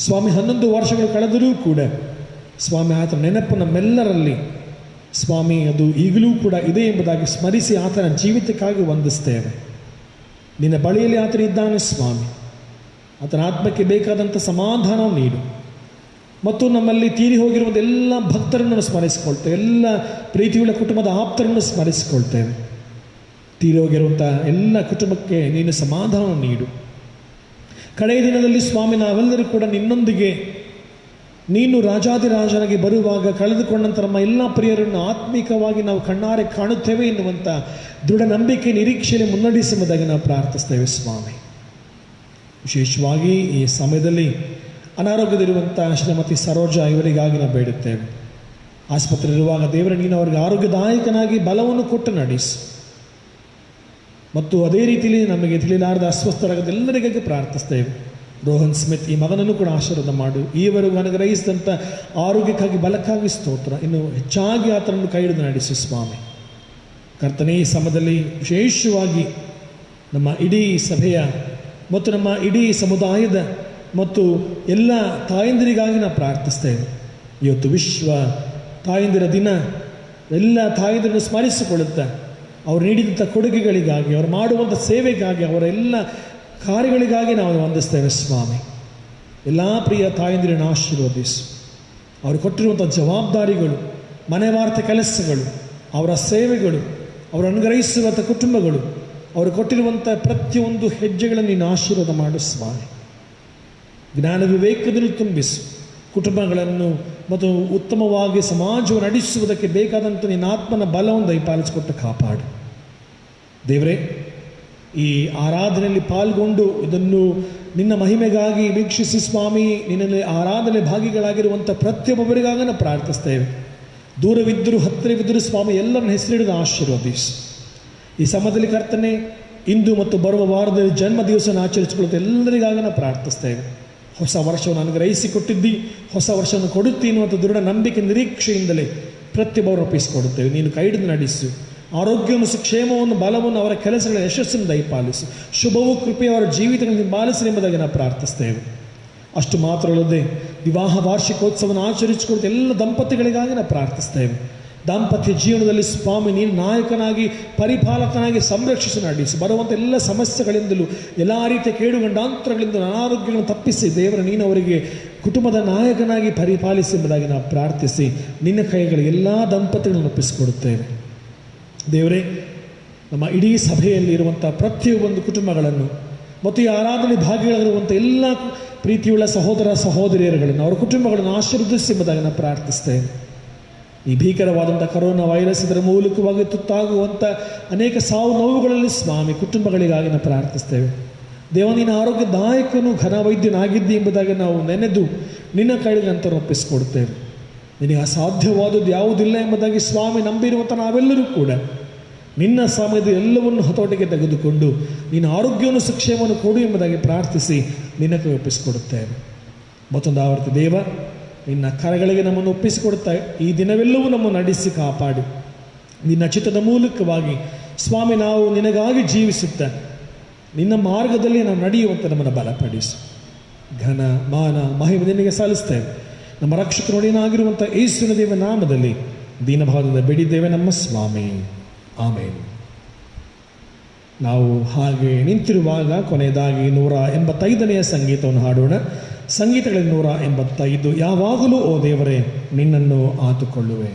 ಸ್ವಾಮಿ. 11 ವರ್ಷಗಳು ಕಳೆದರೂ ಕೂಡ ಸ್ವಾಮಿ ಆತನ ನೆನಪು ನಮ್ಮೆಲ್ಲರಲ್ಲಿ ಸ್ವಾಮಿ ಅದು ಈಗಲೂ ಕೂಡ ಇದೆ ಎಂಬುದಾಗಿ ಸ್ಮರಿಸಿ ಆತನ ಜೀವಿತಕ್ಕಾಗಿ ವಂದಿಸ್ತೇವೆ. ನಿನ್ನ ಬಳಿಯಲ್ಲಿ ಆತನಿದ್ದಾನೆ ಸ್ವಾಮಿ. ಆತನ ಆತ್ಮಕ್ಕೆ ಬೇಕಾದಂಥ ಸಮಾಧಾನ ನೀಡು. ಮತ್ತು ನಮ್ಮಲ್ಲಿ ತೀರಿ ಹೋಗಿರುವಂಥ ಎಲ್ಲ ಭಕ್ತರನ್ನು ಸ್ಮರಿಸಿಕೊಳ್ತೇವೆ, ಎಲ್ಲ ಪ್ರೀತಿಯುಳ್ಳ ಕುಟುಂಬದ ಆಪ್ತರನ್ನು ಸ್ಮರಿಸಿಕೊಳ್ತೇವೆ. ತೀರಿ ಹೋಗಿರುವಂಥ ಎಲ್ಲ ಕುಟುಂಬಕ್ಕೆ ನೀನು ಸಮಾಧಾನ ನೀಡು. ಕಡೆಯ ದಿನದಲ್ಲಿ ಸ್ವಾಮಿ, ನಾವೆಲ್ಲರೂ ಕೂಡ ನಿನ್ನೊಂದಿಗೆ ನೀನು ರಾಜಾದಿರಾಜನಾಗಿ ಬರುವಾಗ ಕಳೆದುಕೊಂಡಂಥ ನಮ್ಮ ಎಲ್ಲ ಪ್ರಿಯರನ್ನು ಆತ್ಮಿಕವಾಗಿ ನಾವು ಕಣ್ಣಾರೆ ಕಾಣುತ್ತೇವೆ ಎನ್ನುವಂಥ ದೃಢ ನಂಬಿಕೆ, ನಿರೀಕ್ಷೆಯಲ್ಲಿ ಮುನ್ನಡೆಸುವುದಾಗಿ ನಾವು ಪ್ರಾರ್ಥಿಸ್ತೇವೆ ಸ್ವಾಮಿ. ವಿಶೇಷವಾಗಿ ಈ ಸಮಯದಲ್ಲಿ ಅನಾರೋಗ್ಯದಲ್ಲಿರುವಂಥ ಶ್ರೀಮತಿ ಸರೋಜಾ ಇವರಿಗಾಗಿ ನಾವು ಬೇಡುತ್ತೇವೆ. ಆಸ್ಪತ್ರೆ ಇರುವಾಗ ದೇವರ ನೀನು ಅವರಿಗೆ ಆರೋಗ್ಯದಾಯಕನಾಗಿ ಬಲವನ್ನು ಕೊಟ್ಟು ನಡೆಸು. ಮತ್ತು ಅದೇ ರೀತಿಯಲ್ಲಿ ನಮಗೆ ತಿಳಿಲಾರದ ಅಸ್ವಸ್ಥರಾಗದ ಎಲ್ಲರಿಗಾಗಿ ಪ್ರಾರ್ಥಿಸ್ತೇವೆ. ರೋಹನ್ ಸ್ಮಿತ್ ಈ ಮಗನನ್ನು ಕೂಡ ಆಶೀರ್ವಾದ ಮಾಡು. ಈವರೆಗೂ ಅನುಗ್ರಹಿಸಿದಂಥ ಆರೋಗ್ಯಕ್ಕಾಗಿ, ಬಲಕ್ಕಾಗಿ ಸ್ತೋತ್ರ. ಇನ್ನು ಹೆಚ್ಚಾಗಿ ಆತನನ್ನು ಕೈ ಹಿಡಿದು ನಡೆಸು ಸ್ವಾಮಿ. ಕರ್ತನೇ, ಈ ಸಮಯದಲ್ಲಿ ವಿಶೇಷವಾಗಿ ನಮ್ಮ ಇಡೀ ಸಭೆಯ ಮತ್ತು ನಮ್ಮ ಇಡೀ ಸಮುದಾಯದ ಮತ್ತು ಎಲ್ಲ ತಾಯಂದಿರಿಗಾಗಿ ನಾವು ಪ್ರಾರ್ಥಿಸ್ತೇವೆ. ಇವತ್ತು ವಿಶ್ವ ತಾಯಂದಿರ ದಿನ. ಎಲ್ಲ ತಾಯಂದಿರನ್ನು ಸ್ಮರಿಸಿಕೊಳ್ಳುತ್ತಾ ಅವರು ನೀಡಿದಂಥ ಕೊಡುಗೆಗಳಿಗಾಗಿ, ಅವರು ಮಾಡುವಂಥ ಸೇವೆಗಾಗಿ, ಅವರ ಎಲ್ಲ ಕಾರ್ಯಗಳಿಗಾಗಿ ನಾವು ವಂದಿಸ್ತೇವೆ ಸ್ವಾಮಿ. ಎಲ್ಲ ಪ್ರಿಯ ತಾಯಂದಿರನ್ನು ಆಶೀರ್ವದಿಸು. ಅವರು ಕೊಟ್ಟಿರುವಂಥ ಜವಾಬ್ದಾರಿಗಳು, ಮನೆ ವಾರ್ತೆ ಕೆಲಸಗಳು, ಅವರ ಸೇವೆಗಳು, ಅವರು ಅನುಗ್ರಹಿಸುವಂಥ ಕುಟುಂಬಗಳು, ಅವರು ಕೊಟ್ಟಿರುವಂಥ ಪ್ರತಿಯೊಂದು ಹೆಜ್ಜೆಗಳನ್ನು ನೀನು ಆಶೀರ್ವಾದ ಮಾಡು ಸ್ವಾಮಿ. ಜ್ಞಾನ ವಿವೇಕದಲ್ಲಿ ತುಂಬಿಸು. ಕುಟುಂಬಗಳನ್ನು ಮತ್ತು ಉತ್ತಮವಾಗಿ ಸಮಾಜವನ್ನು ನಡೆಸುವುದಕ್ಕೆ ಬೇಕಾದಂಥ ನಿನ್ನ ಆತ್ಮನ ಬಲವನ್ನು ದಯಪಾಲಿಸಿಕೊಟ್ಟು ಕಾಪಾಡು ದೇವರೇ. ಈ ಆರಾಧನೆಯಲ್ಲಿ ಪಾಲ್ಗೊಂಡು ಇದನ್ನು ನಿನ್ನ ಮಹಿಮೆಗಾಗಿ ವೀಕ್ಷಿಸಿ ಸ್ವಾಮಿ, ನಿನ್ನಲ್ಲಿ ಆರಾಧನೆ ಭಾಗಿಗಳಾಗಿರುವಂಥ ಪ್ರತಿಯೊಬ್ಬರಿಗಾಗಿ ನಾವು ಪ್ರಾರ್ಥಿಸ್ತೇವೆ. ದೂರವಿದ್ದರೂ ಹತ್ತಿರವಿದ್ದರೂ ಸ್ವಾಮಿ ಎಲ್ಲರನ್ನ ಹೆಸರಿಡಿದು ಆಶೀರ್ವದಿಸು. ಈ ಸಮಯದಲ್ಲಿ ಕರ್ತನೆ, ಇಂದು ಮತ್ತು ಬರುವ ವಾರದಲ್ಲಿ ಜನ್ಮ ದಿವಸನ ಆಚರಿಸಿಕೊಳ್ಳುತ್ತೆ ಎಲ್ಲರಿಗಾಗಿ ನಾವು ಪ್ರಾರ್ಥಿಸ್ತೇವೆ. ಹೊಸ ವರ್ಷವನ್ನು ಅನುಗ್ರಹಿಸಿಕೊಟ್ಟಿದ್ದಿ, ಹೊಸ ವರ್ಷವನ್ನು ಕೊಡುತ್ತಿ ಎನ್ನುವಂಥ ದೃಢ ನಂಬಿಕೆ ನಿರೀಕ್ಷೆಯಿಂದಲೇ ಪ್ರತಿಯೊಬ್ಬರು ಒಪ್ಪಿಸಿಕೊಡುತ್ತೇವೆ. ನೀನು ಕೈ ಹಿಡಿದು ನಡೆಸು, ಆರೋಗ್ಯವನ್ನು, ಕ್ಷೇಮವನ್ನು, ಬಲವನ್ನು, ಅವರ ಕೆಲಸಗಳ ಯಶಸ್ಸನ್ನು ದಯಪಾಲಿಸು, ಶುಭವೂ ಕೃಪೆ ಅವರ ಜೀವಿತಗಳನ್ನು ಪಾಲಿಸಿ ಎಂಬುದಾಗಿ ನಾವು ಪ್ರಾರ್ಥಿಸ್ತೇವೆ. ಅಷ್ಟು ಮಾತ್ರ ಅಲ್ಲದೆ ವಿವಾಹ ವಾರ್ಷಿಕೋತ್ಸವವನ್ನು ಆಚರಿಸಿಕೊಡುತ್ತ ಎಲ್ಲ ದಂಪತಿಗಳಿಗಾಗಿ ನಾವು ಪ್ರಾರ್ಥಿಸ್ತೇವೆ. ದಾಂಪತ್ಯ ಜೀವನದಲ್ಲಿ ಸ್ವಾಮಿ ನೀನು ನಾಯಕನಾಗಿ, ಪರಿಪಾಲಕನಾಗಿ ಸಂರಕ್ಷಿಸಿ ನಡೆಸಿ, ಬರುವಂಥ ಎಲ್ಲ ಸಮಸ್ಯೆಗಳಿಂದಲೂ, ಎಲ್ಲ ರೀತಿಯ ಕೇಡುಗಂಡಾಂತರಗಳಿಂದ ಅನಾರೋಗ್ಯಗಳನ್ನು ತಪ್ಪಿಸಿ ದೇವರ ನೀನು ಅವರಿಗೆ ಕುಟುಂಬದ ನಾಯಕನಾಗಿ ಪರಿಪಾಲಿಸಿ ಎಂಬುದಾಗಿ ನಾವು ಪ್ರಾರ್ಥಿಸಿ ನಿನ್ನ ಕೈಗಳಿಗೆ ಎಲ್ಲ ದಂಪತಿಗಳನ್ನು ಒಪ್ಪಿಸಿಕೊಡುತ್ತೇವೆ. ದೇವರೇ, ನಮ್ಮ ಇಡೀ ಸಭೆಯಲ್ಲಿರುವಂಥ ಪ್ರತಿಯೊಂದು ಕುಟುಂಬಗಳನ್ನು ಮತ್ತು ಈ ಆರಾಧನೆ ಭಾಗಿಯಾಗಿರುವಂಥ ಎಲ್ಲ ಪ್ರೀತಿಯುಳ್ಳ ಸಹೋದರ ಸಹೋದರಿಯರುಗಳನ್ನು, ಅವರ ಕುಟುಂಬಗಳನ್ನು ಆಶೀರ್ವದಿಸಿ ಎಂಬುದಾಗಿ ನಾವು ಪ್ರಾರ್ಥಿಸ್ತೇವೆ. ಈ ಭೀಕರವಾದಂಥ ಕರೋನಾ ವೈರಸ್ ಇದರ ಮೂಲಕವಾಗಿ ತುತ್ತಾಗುವಂಥ ಅನೇಕ ಸಾವು ನೋವುಗಳಲ್ಲಿ ಸ್ವಾಮಿ ಕುಟುಂಬಗಳಿಗಾಗಿ ನಾವು ಪ್ರಾರ್ಥಿಸ್ತೇವೆ. ದೇವ ನೀನು ಆರೋಗ್ಯದಾಯಕನು, ಘನ ವೈದ್ಯನಾಗಿದ್ದಿ ಎಂಬುದಾಗಿ ನಾವು ನೆನೆದು ನಿನ್ನ ಕೈಗೆ ಅಂತ ಒಪ್ಪಿಸಿಕೊಡ್ತೇವೆ. ನಿನಗೆ ಅಸಾಧ್ಯವಾದದ್ದು ಯಾವುದಿಲ್ಲ ಎಂಬುದಾಗಿ ಸ್ವಾಮಿ ನಂಬಿರುವಂಥ ನಾವೆಲ್ಲರೂ ಕೂಡ ನಿನ್ನ ಸಮಯದ ಎಲ್ಲವನ್ನು ಹತೋಟಿಗೆ ತೆಗೆದುಕೊಂಡು ನಿನ್ನ ಆರೋಗ್ಯವನ್ನು, ಶಿಕ್ಷೆಯನ್ನು ಕೊಡು ಎಂಬುದಾಗಿ ಪ್ರಾರ್ಥಿಸಿ ನಿನ್ನ ಕೈ ಒಪ್ಪಿಸಿಕೊಡುತ್ತೇವೆ. ಮತ್ತೊಂದು ಆವರ್ತಿ ದೇವ ನಿನ್ನ ಕರಗಳಿಗೆ ನಮ್ಮನ್ನು ಒಪ್ಪಿಸಿಕೊಡುತ್ತಾ ಈ ದಿನವೆಲ್ಲವೂ ನಮ್ಮನ್ನು ನಡೆಸಿ ಕಾಪಾಡಿ ನಿನ್ನ ಚಿತ್ತದ ಮೂಲಕವಾಗಿ ಸ್ವಾಮಿ ನಾವು ನಿನಗಾಗಿ ಜೀವಿಸುತ್ತಾ ನಿನ್ನ ಮಾರ್ಗದಲ್ಲಿ ನಾವು ನಡೆಯುವಂತೆ ನಮ್ಮನ್ನು ಬಲಪಡಿಸು. ಘನ ಮಾನ ಮಹಿಮೆ ನಿನಗೆ ಸಲ್ಲಿಸ್ತೇವೆ. ನಮ್ಮ ರಕ್ಷಕನೊಡೆಯನಾಗಿರುವಂಥ ಯೇಸುವಿನ ದೇವ ನಾಮದಲ್ಲಿ ದೀನಭಾವದಿಂದ ಬೇಡಿದ್ದೇವೆ ನಮ್ಮ ಸ್ವಾಮಿ, ಆಮೇನ್. ನಾವು ಹಾಗೆ ನಿಂತಿರುವಾಗ ಕೊನೆಯದಾಗಿ 185ನೇ ಸಂಗೀತವನ್ನು ಹಾಡೋಣ. ಸಂಗೀತಗಳಲ್ಲಿ 185, ಯಾವಾಗಲೂ ಓ ದೇವರೇ ನಿನ್ನನ್ನು ಆತುಕೊಳ್ಳುವೆ.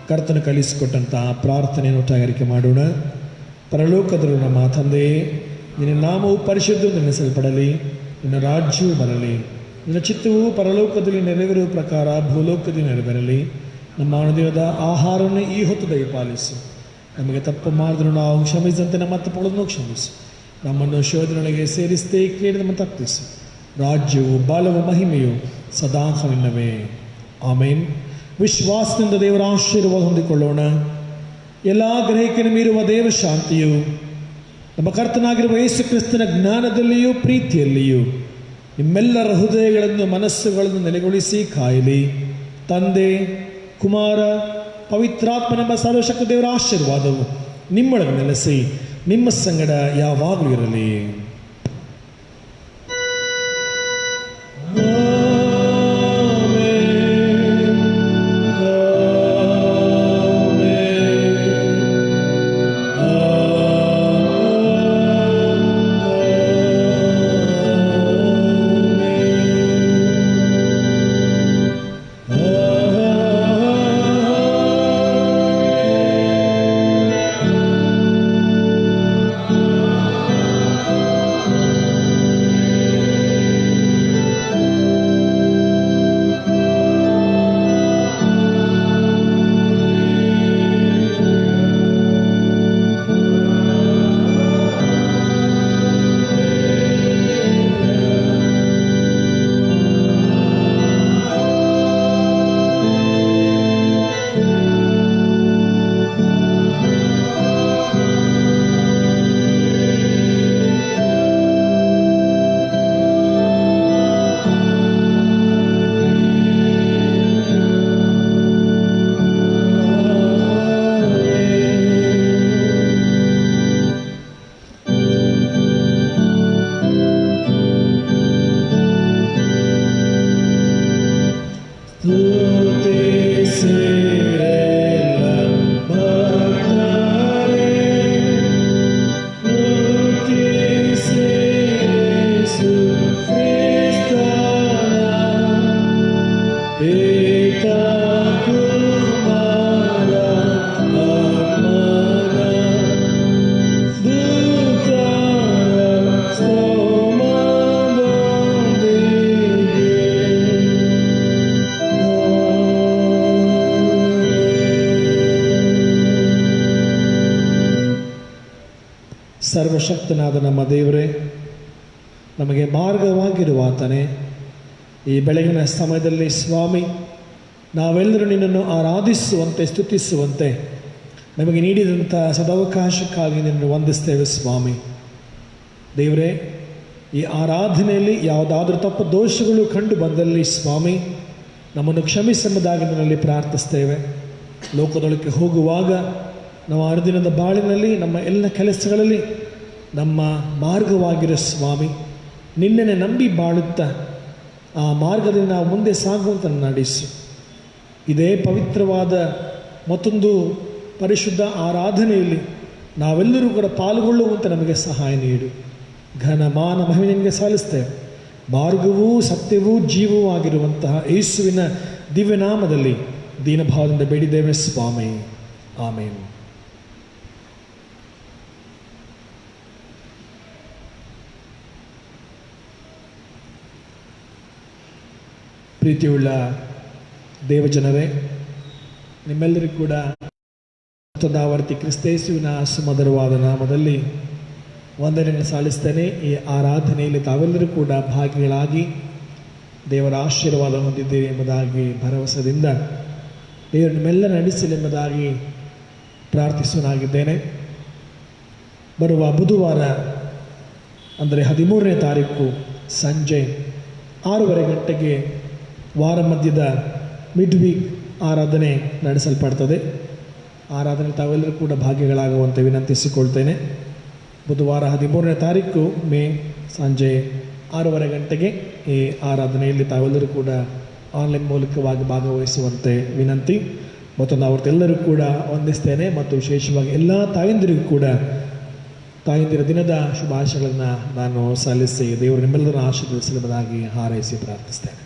ಕರ್ತನು ಕಲಿಸಿಕೊಟ್ಟಂತಹ ಪ್ರಾರ್ಥನೆಯನ್ನು ಒಟ್ಟಾಗರಿಕೆ ಮಾಡೋಣ. ಪರಲೋಕದಲ್ಲಿರುವ ನಮ್ಮ ತಂದೆಯೇ, ನಿನ್ನ ನಾಮವು ಪರಿಶುದ್ಧವೆನಿಸಲ್ಪಡಲಿ, ನಿನ್ನ ರಾಜ್ಯವು ಬರಲಿ, ನಿನ್ನ ಚಿತ್ತವು ಪರಲೋಕದಲ್ಲಿ ನೆರವೇರುವ ಪ್ರಕಾರ ಭೂಲೋಕದಲ್ಲಿ ನೆರವೇರಲಿ. ನಮ್ಮ ಅನುದಿನದ ಆಹಾರವನ್ನು ಈ ಹೊತ್ತು ದಯಪಾಲಿಸು. ನಮಗೆ ತಪ್ಪು ಮಾಡಿದ್ರು ನಾವು ಕ್ಷಮಿಸಿದಂತೆ ನಮ್ಮ ತಪ್ಪುಗಳನ್ನು ಕ್ಷಮಿಸು. ನಮ್ಮನ್ನು ಶೋಧನೆಗೆ ಸೇರಿಸದೆ ಕೇಳಿ ನಮ್ಮ ತಪ್ಪಿಸು. ರಾಜ್ಯವು ಬಲವು ಮಹಿಮೆಯು ಸದಾಕಾಲವೇ. ಆಮೇನ್. ವಿಶ್ವಾಸದಿಂದ ದೇವರ ಆಶೀರ್ವಾದ ಹೊಂದಿಕೊಳ್ಳೋಣ. ಎಲ್ಲ ಗ್ರಹಿಕೆಯನ್ನು ಮೀರುವ ದೇವ ಶಾಂತಿಯು ನಮ್ಮ ಕರ್ತನಾಗಿರುವ ಯೇಸು ಕ್ರಿಸ್ತನ ಜ್ಞಾನದಲ್ಲಿಯೂ ಪ್ರೀತಿಯಲ್ಲಿಯೂ ನಿಮ್ಮೆಲ್ಲರ ಹೃದಯಗಳನ್ನು ಮನಸ್ಸುಗಳನ್ನು ನೆಲೆಗೊಳಿಸಿ ಕಾಯಲಿ. ತಂದೆ, ಕುಮಾರ, ಪವಿತ್ರಾತ್ಮನೆಂಬ ಸರ್ವಶಕ್ತ ದೇವರ ಆಶೀರ್ವಾದವು ನಿಮ್ಮೊಳಗೆ ನೆಲೆಸಿ ನಿಮ್ಮ ಸಂಗಡ ಯಾವಾಗಲೂ ಇರಲಿ. ಸರ್ವಶಕ್ತನಾದ ನಮ್ಮ ದೇವರೇ, ನಮಗೆ ಮಾರ್ಗವಾಗಿರುವ ಆತನೇ, ಈ ಬೆಳಗಿನ ಸಮಯದಲ್ಲಿ ಸ್ವಾಮಿ ನಾವೆಲ್ಲರೂ ನಿನ್ನನ್ನು ಆರಾಧಿಸುವಂತೆ ಸ್ತುತಿಸುವಂತೆ ನಮಗೆ ನೀಡಿದಂಥ ಸದವಕಾಶಕ್ಕಾಗಿ ನಿನ್ನನ್ನು ವಂದಿಸ್ತೇವೆ ಸ್ವಾಮಿ. ದೇವರೇ, ಈ ಆರಾಧನೆಯಲ್ಲಿ ಯಾವುದಾದ್ರೂ ತಪ್ಪು ದೋಷಗಳು ಕಂಡು ಬಂದಲ್ಲಿ ಸ್ವಾಮಿ ನಮ್ಮನ್ನು ಕ್ಷಮಿಸೆಂಬುದಾಗಿ ನಿನ್ನಲ್ಲಿ ಪ್ರಾರ್ಥಿಸ್ತೇವೆ. ಲೋಕದೊಳಕ್ಕೆ ಹೋಗುವಾಗ ನಾವು ಅನುದಿನದ ಬಾಳಿನಲ್ಲಿ ನಮ್ಮ ಎಲ್ಲ ಕೆಲಸಗಳಲ್ಲಿ ನಮ್ಮ ಮಾರ್ಗವಾಗಿರೋ ಸ್ವಾಮಿ ನಿನ್ನನ್ನೇ ನಂಬಿ ಬಾಳುತ್ತಾ ಆ ಮಾರ್ಗದಿಂದ ನಾವು ಮುಂದೆ ಸಾಗುವಂತ ನಡೆಸು. ಇದೇ ಪವಿತ್ರವಾದ ಮತ್ತೊಂದು ಪರಿಶುದ್ಧ ಆರಾಧನೆಯಲ್ಲಿ ನಾವೆಲ್ಲರೂ ಕೂಡ ಪಾಲ್ಗೊಳ್ಳುವಂತೆ ನಮಗೆ ಸಹಾಯ ನೀಡು. ಘನ ಮಾನ ಮಹಿಮೆ ನಿನಗೆ ಸಲ್ಲಿಸ್ತೇವೆ. ಮಾರ್ಗವೂ ಸತ್ಯವೂ ಜೀವವೂ ಆಗಿರುವಂತಹ ಯೇಸುವಿನ ದಿವ್ಯನಾಮದಲ್ಲಿ ದೀನಭಾವದಿಂದ ಬೇಡಿದ್ದೇವೆ ಸ್ವಾಮಿ. ಆಮೇನ್. ಪ್ರೀತಿಯುಳ್ಳ ದೇವಜನರೇ, ನಿಮ್ಮೆಲ್ಲರಿಗೂ ಕೂಡ ಮತ್ತೊಂದಾವರ್ತಿ ಕ್ರಿಸ್ತೇಸುವಿನ ಸುಮಧುರವಾದ ನಾಮದಲ್ಲಿ ವಂದನೆಯನ್ನು ಸಲ್ಲಿಸ್ತೇನೆ. ಈ ಆರಾಧನೆಯಲ್ಲಿ ತಾವೆಲ್ಲರೂ ಕೂಡ ಭಾಗಿಗಳಾಗಿ ದೇವರ ಆಶೀರ್ವಾದ ಹೊಂದಿದ್ದೀರಿ ಎಂಬುದಾಗಿ ಭರವಸೆಯಿಂದ ದೇವರು ನಿಮ್ಮೆಲ್ಲರ ನಡೆಸಲಿ ಎಂಬುದಾಗಿ ಪ್ರಾರ್ಥಿಸುವನಾಗಿದ್ದೇನೆ. ಬರುವ ಬುಧವಾರ ಅಂದರೆ 13ನೇ ತಾರೀಕು ಸಂಜೆ 6:30 ಗಂಟೆಗೆ ವಾರ ಮಧ್ಯದ ಮಿಡ್ ವೀಕ್ ಆರಾಧನೆ ನಡೆಸಲ್ಪಡ್ತದೆ. ಆರಾಧನೆ ತಾವೆಲ್ಲರೂ ಕೂಡ ಭಾಗಿಗಳಾಗುವಂತೆ ವಿನಂತಿಸಿಕೊಳ್ತೇನೆ. ಬುಧವಾರ 13ನೇ ತಾರೀಕು ಮೇ ಸಂಜೆ 6:30 ಗಂಟೆಗೆ ಈ ಆರಾಧನೆಯಲ್ಲಿ ತಾವೆಲ್ಲರೂ ಕೂಡ ಆನ್ಲೈನ್ ಮೂಲಕವಾಗಿ ಭಾಗವಹಿಸುವಂತೆ ವಿನಂತಿ. ಮತ್ತೊಂದು ಅವತ್ತೆಲ್ಲರೂ ಕೂಡ ವಂದಿಸ್ತೇನೆ ಮತ್ತು ವಿಶೇಷವಾಗಿ ಎಲ್ಲ ತಾಯಂದಿರಿಗೂ ಕೂಡ ತಾಯಂದಿರ ದಿನದ ಶುಭಾಶಯಗಳನ್ನು ನಾನು ಸಲ್ಲಿಸಿ ದೇವರು ನಿಮ್ಮೆಲ್ಲರನ್ನು ಆಶೀರ್ವದಿಸಲೆಂಬುದಾಗಿ ಹಾರೈಸಿ ಪ್ರಾರ್ಥಿಸ್ತೇನೆ.